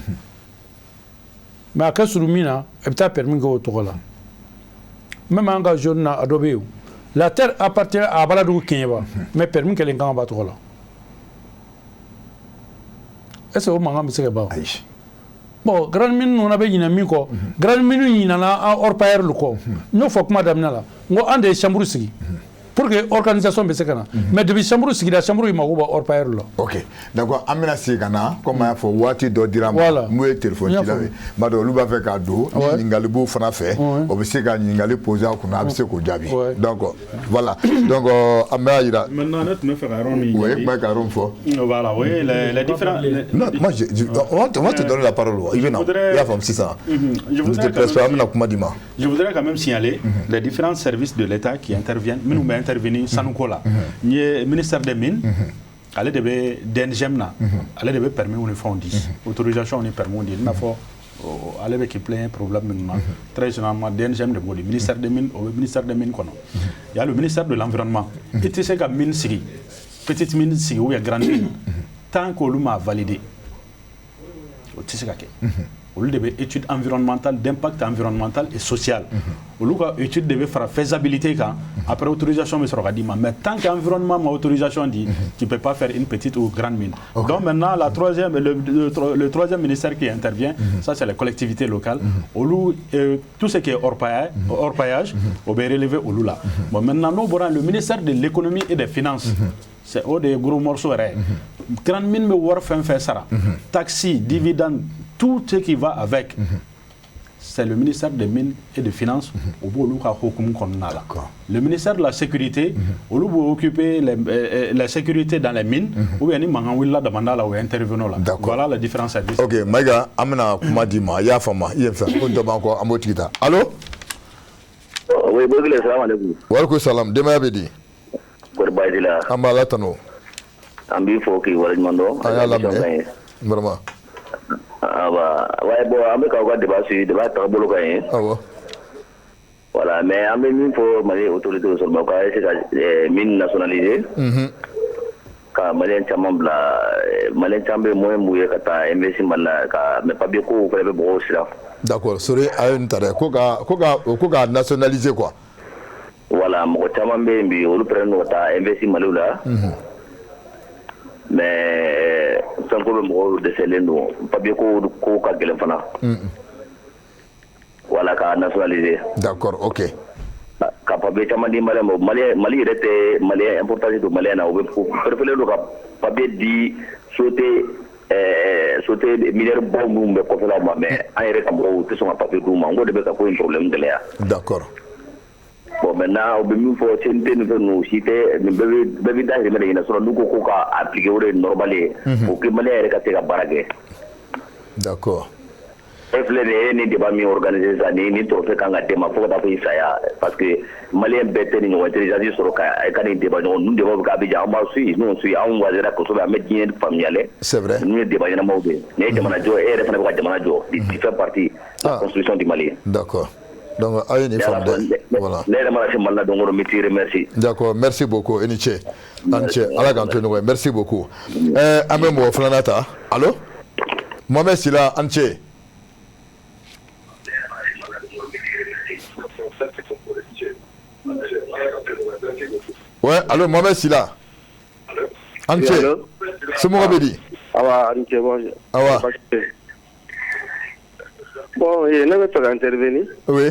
Mais à Kassurumina, il y a permis de go là. Même en Gajon à Adobe. La terre appartient à Baladou Kenyaba, mais permis qu'elle ait un bateau là. Est-ce que vous m'avez dit que bon, grand mine on avait une amie quoi. Grand mine il y en a hors pair le quoi. Nous faut que madame là. Moi un des chambres ici. Pour que organisation be sekana. Mais depuis chambre ici la chambre il m'a hors pair là. OK. D'accord, amena sekana comme il faut wati do dirama. Voilà. Moi téléphone là. Mado lu ba fait cadeau, ningali bo fana fait. On be seka ningali poser ko na be seko jabi. Donc voilà. Donc amena ira. Maintenant net me faire Romi. Oui, ba caron fo. Voilà, oui, les différents Non, moi on va te donner la parole. Il y a femme 600. Je voudrais quand même signaler les différents services de l'État qui interviennent. Nous mais intervenir Sanukola. Le ministère des Mines, elle devait DNGMNA, elle devait permettre une fonds 10. Autorisation on est permis on dit. Il faut aller avec plein problème maintenant. Très généralement DNGM de Bodi, ministère des Mines, au ministère des Mines il y a le ministère de l'Environnement. Et tu sais que mine sigi, petite mine sigi ou il y a grande mine. Tant qu'on l'a validé, tu sais que on devait étude environnementale, d'impact environnemental et social. On étude devait faire faisabilité quand après autorisation mais sera dit mais tant qu'environnement ma autorisation dit tu peux pas faire une petite ou grande mine. Donc maintenant la troisième le troisième ministère qui intervient ça c'est la collectivité locale. Tout ce qui est hors paillage on va relever au Lula. Bon maintenant nous le ministère de l'économie et des finances c'est des gros morceaux grande mine me war faire ça taxi dividende tout ce qui va avec c'est le ministère des Mines et des Finances au le ministère de la Sécurité au lieu occuper la sécurité dans les mines ou bien il demanda là où intervenons là voilà la différence service. OK Maïga amena kuma dima ya fama yefsa on doba encore amotita allô oui bonjour salam alaikum wa alaikum salam dema bedi Korbaidila amala tano ambi foki wala mando vraiment ouais bon ambe ka ko débat ta bolo kay voilà mais ambe min fo mali autorité sur ba ka c'est mine nationalisée ka mali chamambla mali chambe moy mbuye kata investi mala ka mais pas bien ko ko be bo sira d'accord sori ayun tare ko ga nationaliser quoi voilà mo chamambe mbi olu prendre ta investi malula mais sans ko mo de selendo pas bien ko ka gelen fana voilà ka nationaliser d'accord OK ka papier chamandi mali rete mali importance do mali na o préféré do ka papier di sauter mineur bombe be ko fela mais ay rek mo te son papier do ngo de be ka ko un problème de là d'accord bon maintenant au mieux faut tenter nous citer bébé dans les médias sur nous ko ka appliquer au normalé pour que mali rek ka barage d'accord FLN ni débat mi organisé ça ni trophée quand a déma faut d'abord ça parce que malien bête ni on intelligence sur ka ni débat nous débat ka bija ma suit nous suit on va dire que ça va mettre bien familial c'est vrai nous débat na mawbe ni jamana jo et refana ko jamana jo il fait partie de la construction du Mali d'accord donc ayni fondé voilà les remercie malla donc remercier merci d'accord merci beaucoup Eniche Anche ala ganto no merci beaucoup amemo flanata allô Mohamed Sila Anche. Ouais, allô, Mohamed Sila. Anche. C'est mon Rabedi. Ah, Anche, bonjour. Ah, bon, il n'a pas intervenu. Oui.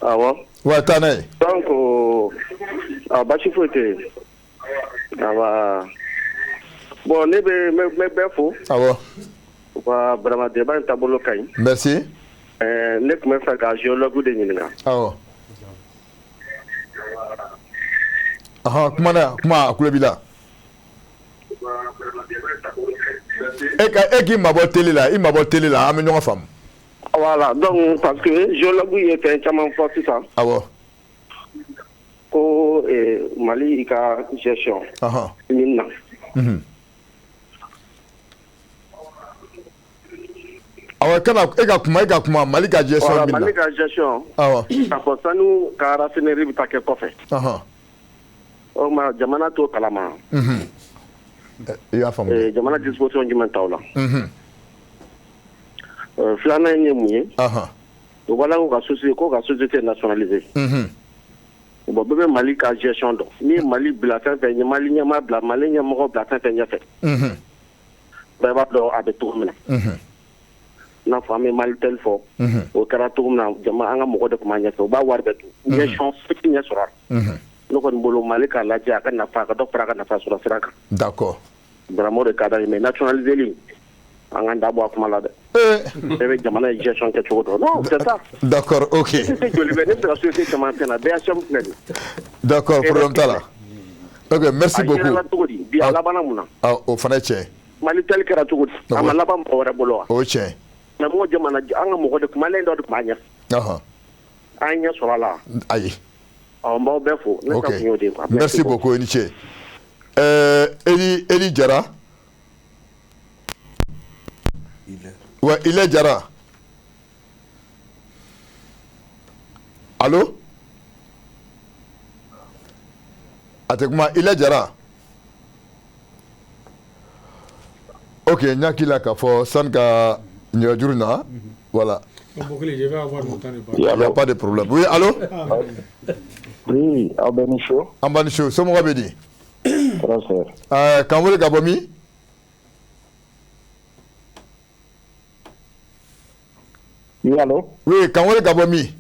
Ah, ouais. Ouais, Tane. Donc, ah, bah, tu faut que. Ah, bah. Bon, ne be fo. Ah bon. Wa vraiment débat tabolo kay. Merci. Ne kuma fa ka géologue de nyinga. Ah bon. kuma kulobila e k'i mabɔ télé la i mabɔ télé la an bɛ ɲɔgɔn faamu. Voilà, donc parce que géologue ye fɛn caman fɔ sisan. Awɔ. Ko Mali ka gestion. Min na. Awɔ e ka kuma Mali ka gestion min na. Mali ka gestion. Awɔ. Ka fɔ sanu ka raffinerie bɛ taa kɛ kɔfɛ. O ma jamana t'o kalama. I y'a faamu. Jamana disposition jumɛn t'aw la. Filanan ye mun ye. O b'a la ko ka société nationalisée. Bon bɛɛ bɛ Mali ka gestion dɔn. Ni Mali bila fɛn fɛn Mali ɲɛmaa bila Mali ɲɛmɔgɔ bila fɛn fɛn ɲɛfɛ. Bɛɛ b'a dɔn a bɛ cogo min na. N'a fɔ an bɛ Mali tel fɔ. O kɛra cogo min na jama an ka mɔgɔ de tun b'a ɲɛfɛ. O b'a wari bɛɛ dun. Gestion fiti ɲɛ sɔrɔ a la. Ne kɔni bolo Mali k'a lajɛ a ka nafa a ka dɔ fara a ka nafa sɔrɔ sira kan. D'accord. Vraiment de ka d'an ye mais nationalisé an ka dabɔ a kuma la dɛ. Bɛɛ bɛ jamana ye gestion kɛ cogo dɔn. Non c'est ça. D'accord, ok. Société joli bɛ ne bɛ se ka société caman fɛn na BHM filɛ nin. D'accord, problème t'a la. Ok, merci beaucoup. A yɛlɛla cogo di bi a labanna mun na. O fana ye tiɲɛ. Mali tel kɛra cogo di a ma laban mɔgɔ wɛrɛ bolo wa. O ye tiɲɛ. Mais mɔgɔ jamana an ka mɔgɔ de Maliyɛn dɔ de tun b'a ɲɛ. An ɲɛ sɔrɔ a la. Ayi. N b'aw bɛɛ fo. Ne ka kun y'o de ye. Merci beaucoup i ni ce. Eli Jara. Ouais, il est Jara. Allô? Atekuma, il est Jara. Ok, Nyakila Kafo, Sanka Nyajurna. Voilà. Il n'y a pas de problème. Oui, allô? Oui, Ambanicho. Ambanicho, c'est mon abedi. Très quand vous le Gabomi? Oui, allô? Oui, quand vous le Gabomi?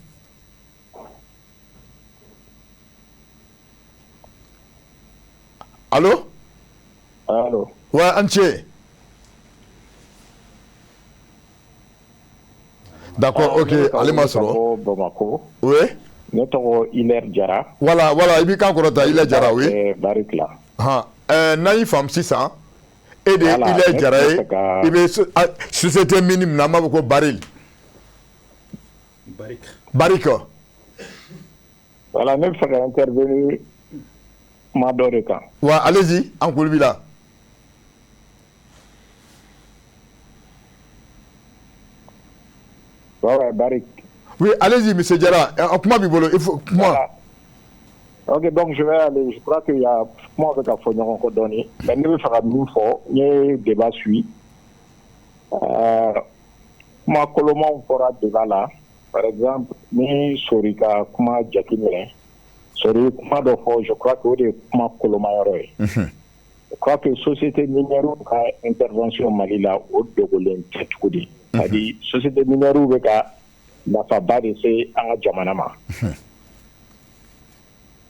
Allô? Allô? Ouais, entier. D'accord, ok, allez Masro. Oui. Notre Hilaire Jara. Voilà, il y a encore Hilaire Jara, oui. Barikla. Naïf femme 600. Et de Hilaire Jara, il est société minime, n'a pas beaucoup baril. Barik. Voilà, même ça a intervenu Madoreka. Ouais, allez-y, en Koulbila. Ouais, Barik. Oui, allez-y, M. Diarra. Comment il faut. Moi. Ok, donc je vais aller. Je crois qu'il y a. Moi, avec la fourniture encore donnée. Mais nous, il faudra nous faire. Il y a un débat suit. Moi, comment on fera débat là? Par exemple, ni Sorika, comment Jacqueline. Sorika, comment d'offre, je crois que c'est comment Colomaro. Je crois que la société numéro a intervention au Mali là, au Dogolin, Tchèque. C'est-à-dire, la société numéro a la faba de ces en Djamanama.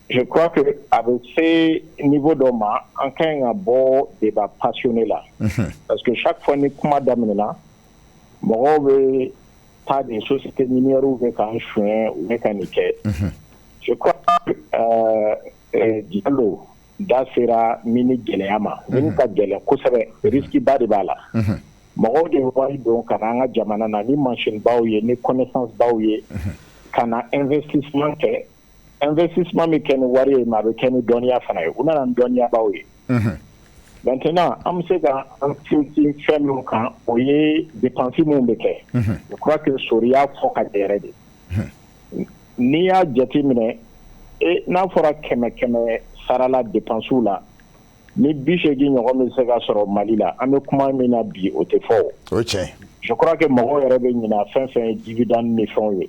Je crois que avec ces niveaux d'homme, on a un bon débat passionné là. Parce que chaque fois que nous avons là, on veut pas des sociétés numéro avec un chien ou mécanique. Je crois que Diallo, Dasera, Mini Geleama, Mini Kagele, Kosebe, risque Badibala. Mɔgɔw de wari dɔn ka na an ka jamana na ni machine baw ye ni connaissance baw ye ka na investissement kɛ investissement min kɛ ni wari ye mais a bɛ kɛ ni dɔnniya fana ye u nana ni dɔnniya baw ye maintenant an bɛ se ka an sinsin fɛn min kan o ye dépense minnu bɛ kɛ je crois que Sori y'a fɔ ka ɲɛ yɛrɛ de n'i y'a jate minɛ n'a fɔra kɛmɛ sarala dépenses la ni bisegi ɲɔgɔn bɛ se ka sɔrɔ Mali la an bɛ kuma min na bi o tɛ fɔ o tiɲɛ je crois que mɔgɔw yɛrɛ bɛ ɲina fɛn fɛn ye dividende ni fɛnw ye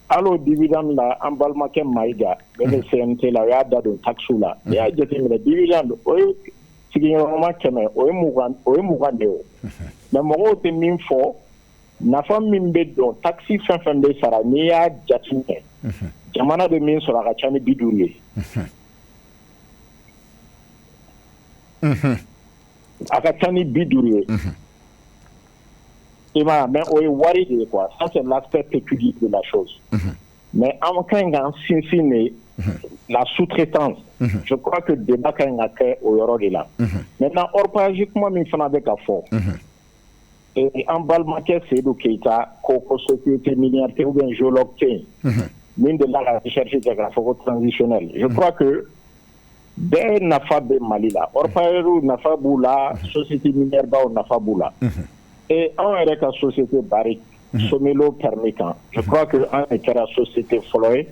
hali dividende la an balimakɛ Mayiga bɛ bɛ CNT la o y'a da don taxe la n'i y'a jateminɛ dividende o ye sigiɲɔgɔnma 100 o ye 20 de ye o mais mɔgɔw tɛ min fɔ nafa min bɛ don taxe fɛn fɛn bɛ sara n'i y'a jateminɛ jamana bɛ min sɔrɔ a ka ca ni 50 ye. A ka ca ni 50 ye. Mais o ye wari de ye quoi. Ça c'est l'aspect pécuniaire de la chose. Mais an kan k'an sinsin de la sous-traitance. Je crois que le débat quand même est au euro de là. Maintenant, orpagiquement, il faut avec un fort. Et en Balmaké, c'est le Keita, Coco Société Minière, ou bien géologue, mine de la recherche géographique transitionnelle. Je crois que dès Nafabe Malila, Orpaeru Nafaboula, Société Minière Bao Nafaboula, et en avec la société Barik, Somelo permettant. Je crois que avec la société Floy,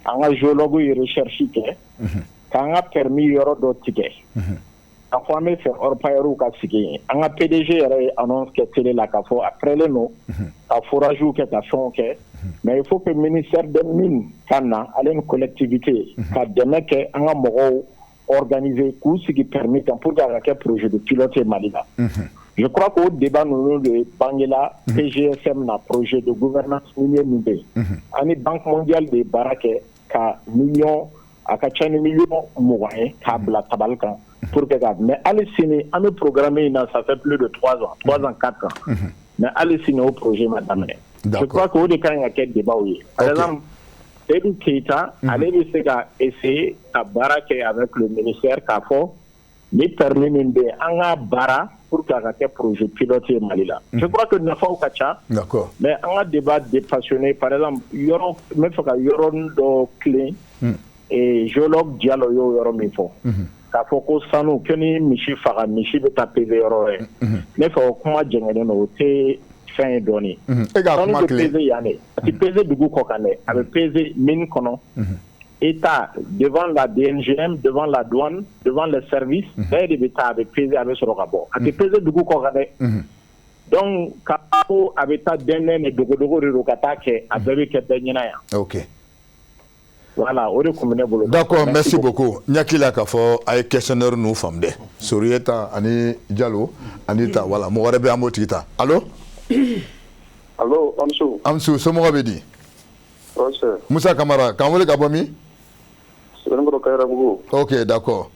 en géologue et recherche, quand a permis Yoro d'Otiké. En famille, c'est Orpaeru Kassiki. En a PDG annonce que télé la CAFO après le nom, à forage ou qu'à fond, mais il faut que le ministère des Mines, Kana, ait une collectivité, car demain, en a moro organisé, ce qui permet pour garder un projet de piloter Malila. Je crois qu'au débat, nous de Bangela, PGSM, un projet de gouvernance minière, en Banque mondiale de Baraké, qu'à millions, à 4 millions, moyens, câble à Tabalkan, pour que mais allez signer, à me programmer, ça fait plus de 3 ans, 4 ans. Mais allez signer au projet, madame. Je crois qu'au débat, il y a quel débat, oui. Par exemple, Edu Keita, allez essayer à Baraké avec le ministère CAFO, mais permet de anga bara pour qu'il y ait un projet piloté Malila. Je crois que nous avons d'accord. Mais on a un débat des passionnés. Par exemple, il y a un clé et géologue dialogue yoro mifo. Ka foko sanu keni michi faga michi beta PV yoro e. Ne fa kuma jengene no te fin doni. E ga kuma clé. PV yane. Ati PV dugu kokane avec PV mine kono. État devant la DNGM, devant la douane, devant les services, et l'État avait pesé avec ce rabot. A pesé du coup donc quand avait ta dernière et dogodogo de rokata qui avait que dernière. OK. Voilà, on est d'accord, merci beaucoup. Nyakila kafo ay questionnaire nous famde. Sorieta ani Diallo, anita voilà, mo warebe amotita. Allô? Allô, Amsou. Amsou, somo wabedi. Oui, Moussa Kamara, quand vous le gabomi? Ok, d'accord.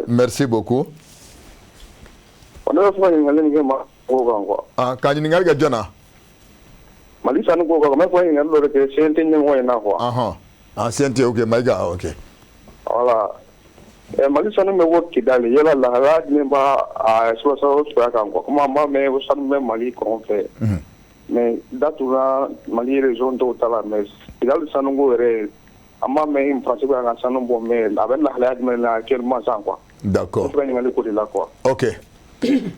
Merci beaucoup. Ah, quand il y a un gars, Malisa no go ma ko ngal lo ke sente ni moy na ko ah sente ok maiga ok voilà Malisa no me wo ki dal yela la la ni ba a so so kan ko ma me wo san me Mali ko fe mais datura Mali région do tala mais dal sanu go re amma me en principe ga sanu bo me avec la halad me la quelqu'un sans quoi d'accord ok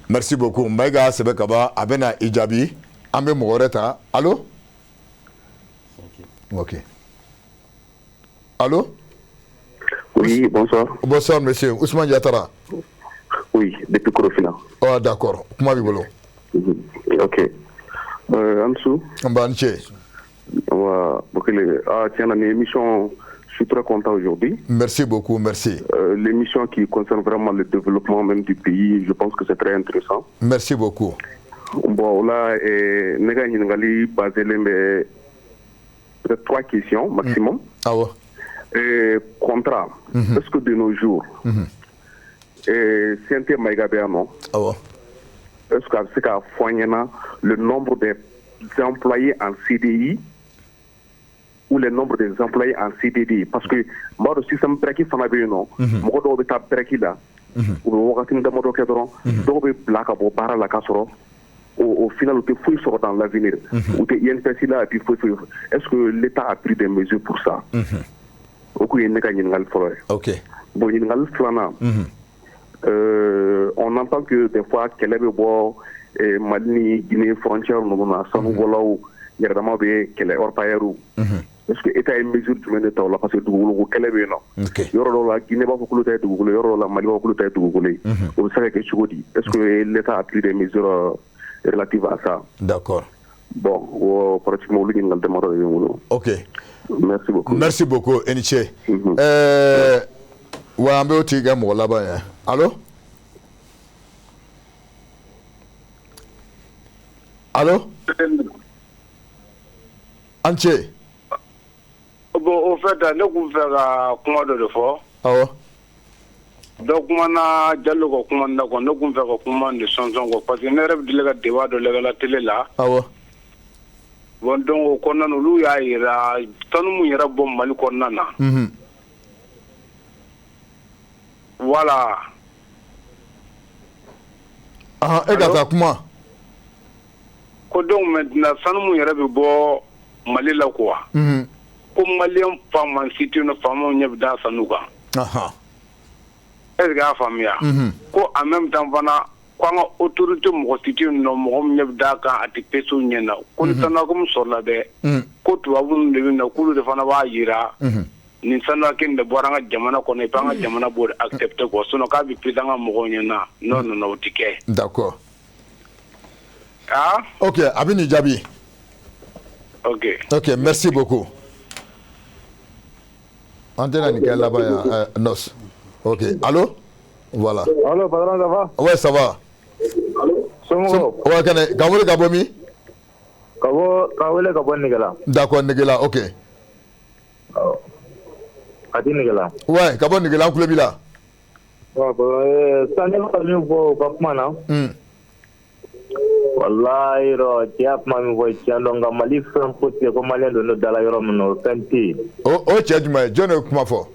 merci beaucoup maiga sebe kaba abena ijabi Ambe Mogoreta. Allô? Ok. Allô? Oui, bonsoir. Bonsoir, monsieur. Ousmane Diatara. Oui, depuis Korofina. Oh, d'accord. Comment vous ok. Amsou? Mbanche. Tiens, une émission, je suis très content aujourd'hui. Merci beaucoup, merci. L'émission qui concerne vraiment le développement même du pays, je pense que c'est très intéressant. Merci beaucoup. Bon, là, nous avons basé les 3 questions maximum. Ah ouais. Contrat. Est-ce que de nos jours, c'est un thème non? Ah ouais. Est-ce que c'est qu'à le nombre d'employés en CDI ou le nombre des employés en CDD? Parce que moi, si ça me prête, ça m'a bien non. Moi, je vais prêter là. Ou je vais au final, il faut sur dans l'avenir. Il y a une personne là, et puis est-ce que l'État a pris des mesures pour ça? Ok. Bon, on entend que des fois, qu'elle est Mali, Guinée, frontière, nous avons sans nous il y a vraiment qu'elle est hors païrou. Est-ce que l'État a une mesure du même état là parce que nous qu'elle est non? Yoro la Guinée va beaucoup le temps de Yoro la Mali va beaucoup le temps de vous savez que je vous dis. Est-ce que l'État a pris des mesures relative à ça? D'accord. Bon, pratiquement, ok. Merci beaucoup. Merci beaucoup, Eniche. Wambe otiga mo là-bas. Allô? Allô? Anche. Bon, au fait, nous pouvons faire comment de fort. Ah ouais. Donc, on a déjà le commandant, on a fait comment de changer, parce que nous avons dit le débat de la télé là. Ah ouais. bon donc o kɔnɔna na olu y'a yira sanu mun yɛrɛ bɔ Mali kɔnɔna na voilà e ka taa kuma ko donc maintenant sanu mun yɛrɛ bɛ bɔ Mali la quoi ko malien fama cité no fama ɲɛ bɛ da sanu kan est-ce que y'a faamuya ko en même temps fana ko an ka autorité mɔgɔ cité no mɔgɔ min ɲɛ bɛ da kan a tɛ peso ɲɛna ko ni sanu ko min sɔrɔla dɛ ko tubabu ninnu de bɛ na k'olu de fana b'a yira nin sanu kelen de bɔra an ka jamana kɔnɔ et puis an ka jamana b'o de accepter quoi sinon k'a bɛ peser an ka mɔgɔw ɲɛna non non non o tɛ kɛ. D'accord. Ah? Ok, a bɛ nin jaabi. Ok. Ok, merci beaucoup. An tɛna nin kɛ laban yan Nos. Ok, allô? Voilà. Allô, patron, ça va? Ouais, ça va. Somɔgɔw? Ouais, kɛnɛ, ka wele ka bɔ min? Ka wele ka bɔ Nigela. D'accord, Nigela, ok. A ti Nigela. Ouais, ka bɔ Nigela, an tulo b'i la. Sisan ne bɛ ka min fɔ u ka kuma na. Walayi yɔrɔ cɛ y'a kuma min fɔ tiɲɛ dɔn nka Mali fɛn ko tɛ ko maliyɛn don ne dala yɔrɔ min na o fɛn tɛ yen. O cɛ jumɛn ye jɔn de ye kuma fɔ?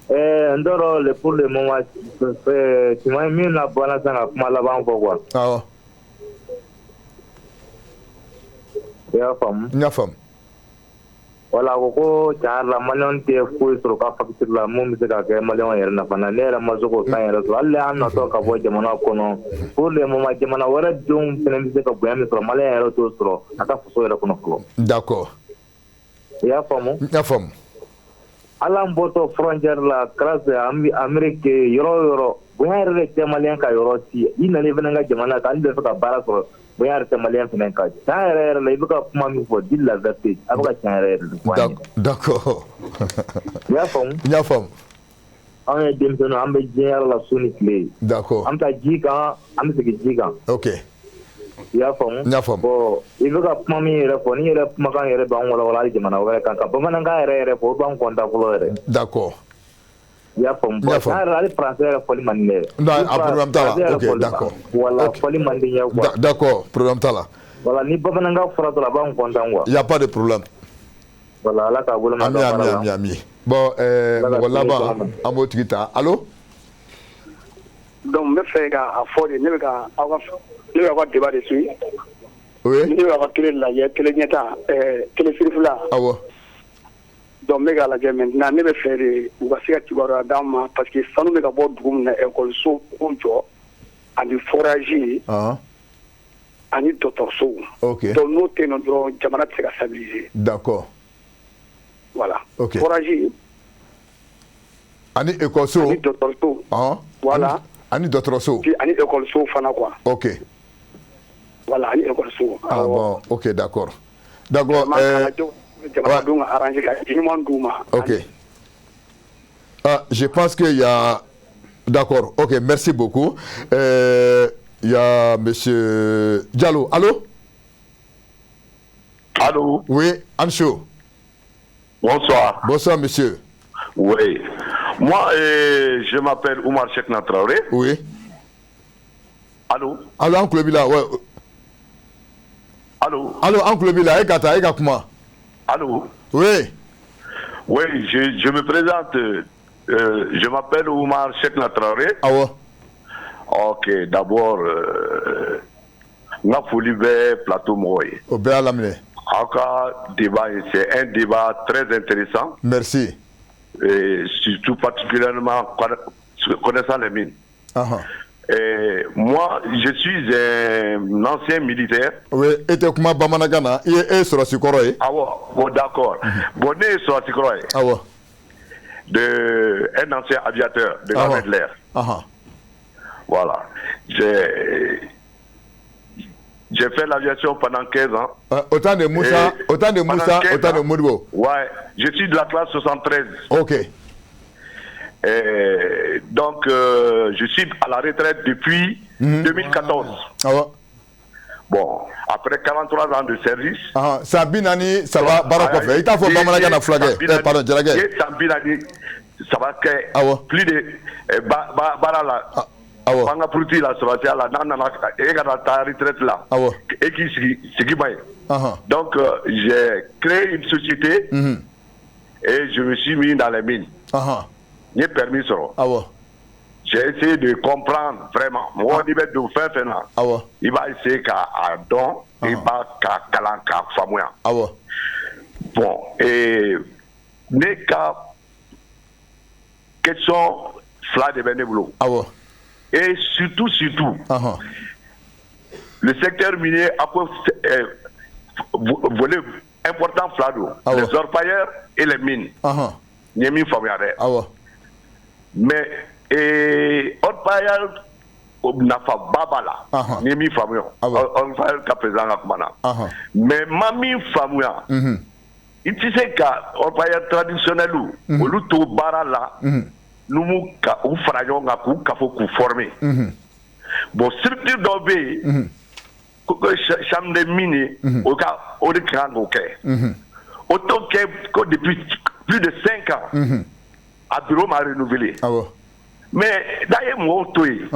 N t'a dɔn pour le moment tuma min na bɔra sisan ka kuma laban fɔ quoi. Awɔ. I y'a faamu? N y'a faamu. Wala ko ko tiɲɛ yɛrɛ la maliyɛn tɛ foyi sɔrɔ ka facture la mun bɛ se ka kɛ maliyɛn yɛrɛ nafa na ne yɛrɛ ma se k'o fɛn yɛrɛ sɔrɔ hali an natɔ ka bɔ jamana kɔnɔ pour le moment jamana wɛrɛ denw fana bɛ se ka bonya min sɔrɔ maliyɛn yɛrɛ t'o sɔrɔ a ka faso yɛrɛ kɔnɔ fɔlɔ. D'accord. I y'a faamu? N y'a faamu. Ala an bɔtɔ frontière la grâce à Amérique yɔrɔ o yɔrɔ bonya yɛrɛ de tɛ maliyɛn ka yɔrɔ ci i nana i fana ka jamana kan hali bɛ fɛ ka baara sɔrɔ bonya yɛrɛ tɛ maliyɛn fana ka tiɲɛ yɛrɛ yɛrɛ la i bɛ ka kuma min fɔ dis la vérité a bɛ ka tiɲɛ yɛrɛ yɛrɛ de fɔ an ye. D'accord. I y'a faamu? N y'a faamu. Anw ye denmisɛnninw an bɛ diɲɛ yɛrɛ la su ni tile. D'accord. An bɛ taa ji kan an bɛ segin ji kan. Ok. I y'a faamu? N y'a faamu. Bon i bɛ ka kuma min yɛrɛ fɔ ni yɛrɛ kumakan yɛrɛ b'an walawala hali jamana wɛrɛ kan ka bamanankan yɛrɛ yɛrɛ fɔ o b'an kɔntan fɔlɔ yɛrɛ. D'accord. I y'a faamu? Bon n'a yɛrɛ hali français yɛrɛ fɔli man di ne yɛrɛ. Non, a problème t'a la. Ok, d'accord. Voilà, fɔli man di n ye quoi. D'accord, problème t'a la. Voilà, ni bamanankan fɔra dɔrɔn a b'an kɔntan quoi. Il y a pas de problème. Voilà, Ala k'a bolo mɛn. Ami. Bon, mɔgɔ laban an b'o tigi ta. Allô? Donc n bɛ fɛ k'a fɔ de ne bɛ ka aw ka débat de suit. Oui. Ne bɛ ka télé lajɛ télé ɲɛta télé sirifila. Awɔ. Donc n bɛ k'a lajɛ maintenant ne bɛ fɛ de u ka se ka kibaruya d'an ma parce que sanu bɛ ka bɔ dugu min na école-so ko jɔ ani forage ani dɔgɔtɔrɔso. Ok. Donc n'o tɛ yen nɔ dɔrɔn jamana tɛ se ka stabiliser. D'accord. Voilà. Ok. Forage. Ani école-so. Ani dɔgɔtɔrɔso. Voilà. Ani dɔgɔtɔrɔso. Ani école-so fana quoi. Ok. Voilà, ani école-so. Ah bon, ok, d'accord. D'accord. Jamanadenw ka arranger ka ɲuman d'u ma. Ok. Je pense qu'il y a... D'accord, ok, merci beaucoup. Il y a monsieur Diallo. Allô? Allô? Oui, Ancho. Bonsoir. Bonsoir, monsieur. Oui. Moi, je m'appelle Oumar Chekna Traoré. Oui. Allô? Allô, Uncle Bila, ouais. Allô? Allô, Uncle Bila, Ekata, Ekakuma. Allô? Oui. Oui, je me présente. Je m'appelle Oumar Chekna Traoré. Ah ouais. Ok, d'abord, Nafoli be plateau Moye. Au Béalamine. Débat, c'est un débat très intéressant. Merci. Et surtout particulièrement connaissant les mines. Moi, je suis un ancien militaire. Oui, et tu comment Bamanagana, il est sur la Sikoroye. Ah ouais, bon d'accord. Bon, il est sur la Sikoroye. Ah ouais. Un ancien aviateur de l'armée de l'air. Voilà. J'ai fait l'aviation pendant 15 ans. Autant de Moussa, autant de Moudbo. Ouais, je suis de la classe 73. Ok. Donc, je suis à la retraite depuis 2014. Ah ouais. Bon, après 43 ans de service. Sabinani, ça va, Barakofe. Il t'a fait Bamanagana flaguer. Pardon, Djalagé. Sabinani, ça va que plus de Barala. Panga Pruti, la Sovatia, la Nana, et à ta retraite là. Et qui s'y Donc, j'ai créé une société et je me suis mis dans les mines. J'ai permis ça. J'ai essayé de comprendre vraiment. Moi, il va de faire il va essayer qu'à don, il va qu'à calanca, famouya. Bon, et n'est qu'à question fla de bénévoles. Et surtout, le secteur minier a volé important fla d'eau. Les orpailleurs et les mines. N'y a mis famouya. Mais et orpailleurs n'a pas babala. N'y a mis famouya. Orpailleurs qu'a présent la kumana. Mais mami famouya. Il disait qu'orpailleurs traditionnel ou l'outou barala. Nous ou frayon a kou kafo kou formé. Bon structure d'obé chambre de mine au cas au de grand OK. Autant que depuis plus de 5 ans à bureau m'a renouvelé. Mais d'ailleurs moi toy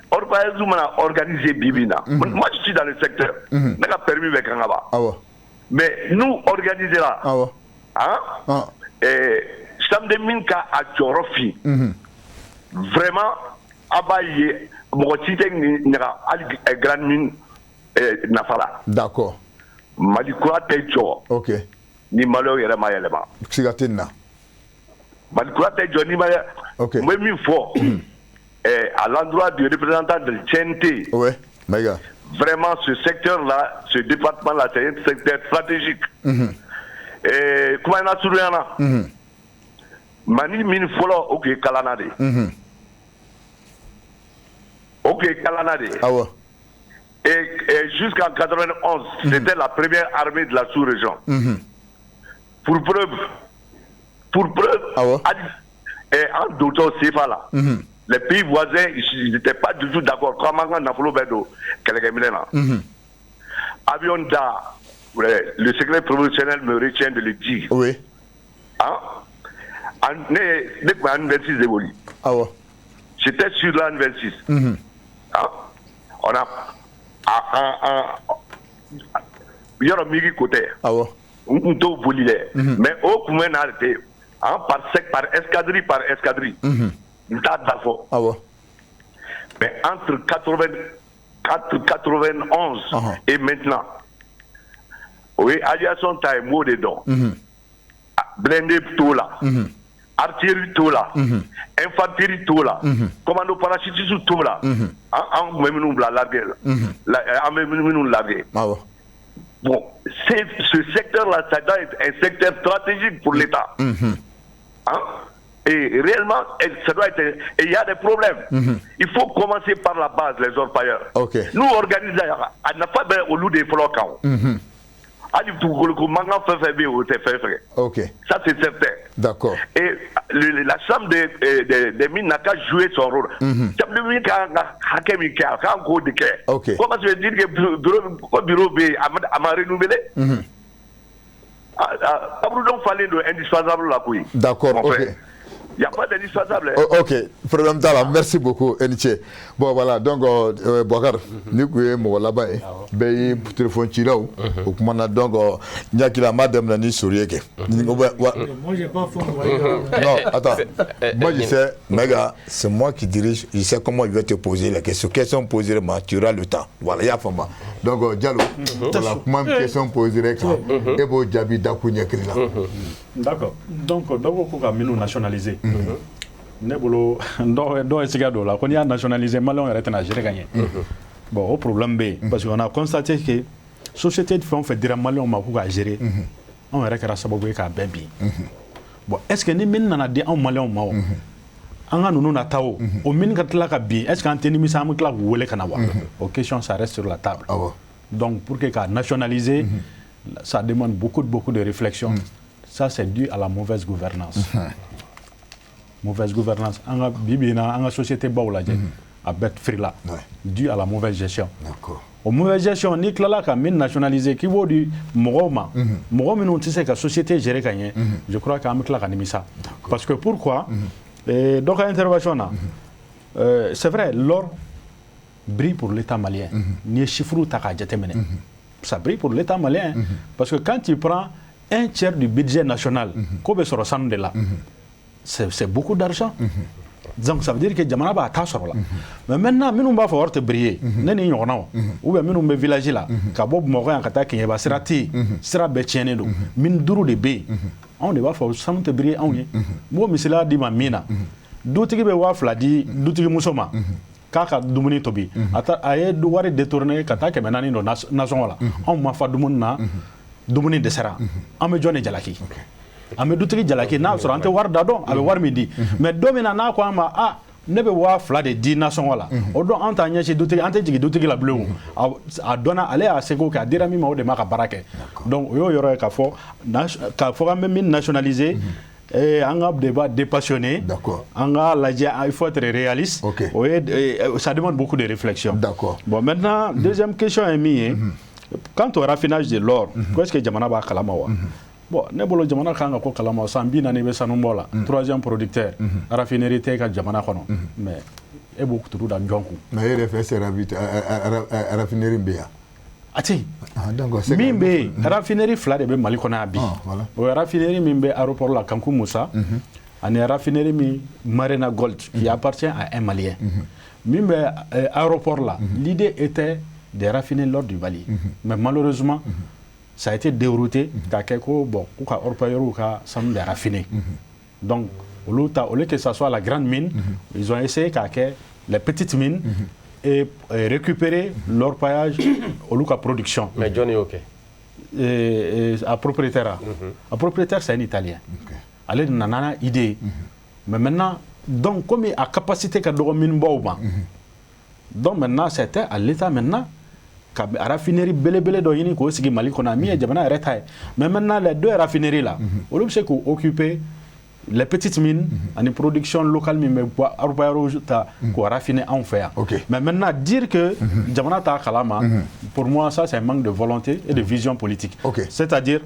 orpailleurs m'a organisé bibina. Moi je suis dans le secteur. N'a pas permis avec ngaba. Mais nous organiser là. Hein? Et chambre de mine ka a Jorofi. Vraiment abaye mo tite ni a grande mine nafala. D'accord. Malikura tejo. OK. Ni malo yere mayelema. Sigatina. Malikura tejo ni maya. OK. Moi mi fort. À l'endroit du représentant de TNT. Ouais. Maïga. Vraiment ce secteur là, ce département là, c'est un secteur stratégique. Et comment on a souvenu Mani min folo OK Kalanade. OK Kalanade. Et jusqu'en 91, c'était la première armée de la sous-région. Pour preuve, et en d'autres CFA là, les pays voisins, ils n'étaient pas du tout d'accord. Comment on a fait Avion da, le secret professionnel me retient de le dire. Oui. Hein? J'étais sur l'an 26. Hein? On a il y a un migi côté. On doit voler. Mais au point arrêté, par escadrille. Mais entre 91 et maintenant, oui, aviation taille mot dedans. Blindé tout là. Artillerie tout là. Infanterie tout là. Commando parachutiste tout là. En même nous la larguer. En même nous larguer. Bon, ce secteur-là, ça doit être un secteur stratégique pour l'État. Et réellement, ça doit être. Et il y a des problèmes. Il faut commencer par la base, les orpailleurs. Nous, organisateurs, on n'a pas besoin au loup des flocons. Ça, c'est certain. D'accord. Et la chambre des mines n'a qu'à jouer son rôle. Comment tu veux dire que le bureau m'a renouvelé? Fallait indispensable la couille. D'accord, ok. Il n'y a pas d'indispensable. Ok, problème d'ala. Merci beaucoup, Eniche. Bon, voilà, donc, Bouakar, nous sommes là-bas, ben, pour téléphone Chirao, au commandant, donc, il y a qui la madame Nani Sourieke. Moi, j'ai pas fond. Non, attends. Moi, je sais, Mega, c'est moi qui dirige, je sais comment je vais te poser la question. Question posée, tu auras le temps. Voilà, il y a Famba. Donc, Diallo, voilà, comment question posée, et bon, Djabi Dakounia Krila. D'accord. Donc, pour nous nationaliser, nous avons quand il a nationalisé, Malon est gagné. Bon, au problème B, parce qu'on a constaté que la société de fait dire Malon m'a gérer, on est à savoir qu'à baby. Bon, est-ce que nous avons dit en Malon Mao? En nous natao, au Mingatla bien, est-ce qu'un ennemi Samukla ou le Kanawa? Aux questions, ça reste sur la table. Donc, pour que nationaliser, ça demande beaucoup de réflexion. Ça, c'est dû à la mauvaise gouvernance. Mauvaise gouvernance. En la société baouladienne, à Bet Frila, dû à la mauvaise gestion. Au mauvaise gestion, ni Klala ka min nationalisé, qui vaut du Moroma. Moroma, nous disons que la société gérée gagné. Je crois qu'à Mikla a mis ça. Parce que pourquoi? Donc, à l'intervention, c'est vrai, l'or brille pour l'État malien. Ni chiffre ou taka jetemene. ça brille pour l'État malien. Parce que quand tu prends un tiers du budget national, c'est beaucoup d'argent. Donc ça veut dire que Jamana va attaquer là. Mais maintenant, nous va falloir te briller. Neni yonao. Ou bien nous me village là. Kabo morin kata qui va serati. Sera betchene do. Min duru de be. On ne va falloir sans te briller on y. Moi misela di ma mina. Doutigi be wafla di doutigi musoma. Kaka dumuni tobi. Ata aye douari détourner kata ke menani no nation là. On m'a fa dumuna dumuni de sera. On me jone jalaki. Ame dutigi jalaki na sɔrɔ an tɛ wari da dɔn a bɛ wari min di mais don min na n'a ko an ma ne bɛ 2,000 de di nasɔngɔ la o don an t'a ɲɛsin dutigi an tɛ jigin dutigi la bilen o a dɔnna ale y'a seko kɛ a dira min ma o de ma ka baara kɛ donc o y'o yɔrɔ ye k'a fɔ an bɛ min nationaliser an ka débat dépassionné an ka lajɛ il faut être réaliste o ye ça demande beaucoup de réflexion bon maintenant deuxième question ye min ye quant au raffinage de l'or est-ce que jamana b'a kalama wa bon ne bolo jamana kan ka ko kalama san bi naani bɛ sanu bɔ la troisième producteur raffinerie tɛ ka jamana kɔnɔ mais e b'o turu da jɔn kun mais e yɛrɛ fɛ c'est raffinerie bɛ yan a tɛ yen min bɛ yen raffinerie 2 de bɛ Mali kɔnɔ yan bi o ye raffinerie min bɛ aéroport la Kanku Musa ani raffinerie min Marina Gold qui appartient à un Malien min bɛ aéroport la l'idée était de raffiner l'or du Mali mais malheureusement ça a été dérouté qu'à quelque bon ou qu'à orpailleur ou qu'à sans de raffiner. Donc au lieu que ça soit la grande mine, ils ont essayé qu'à les petites mines et récupérer l'orpaillage au lieu qu'à production. Mais Johnny ok. À propriétaire. À propriétaire c'est un Italien. Allez nanana idée. Mais maintenant donc comme il a capacité qu'à de mine bauma. Donc maintenant c'était à l'État maintenant. Ka raffinerie belebele do yini ko sigi Mali kona mi jamana yɛrɛ ta ye mais maintenant les deux raffineries là olu bɛ se k'o occuper les petites mines ani production locale min bɛ bɔ arbayaro ta k'o raffiner anw fɛ yan mais maintenant dire que jamana t'a kalama pour moi ça c'est un manque de volonté et de vision politique c'est-à-dire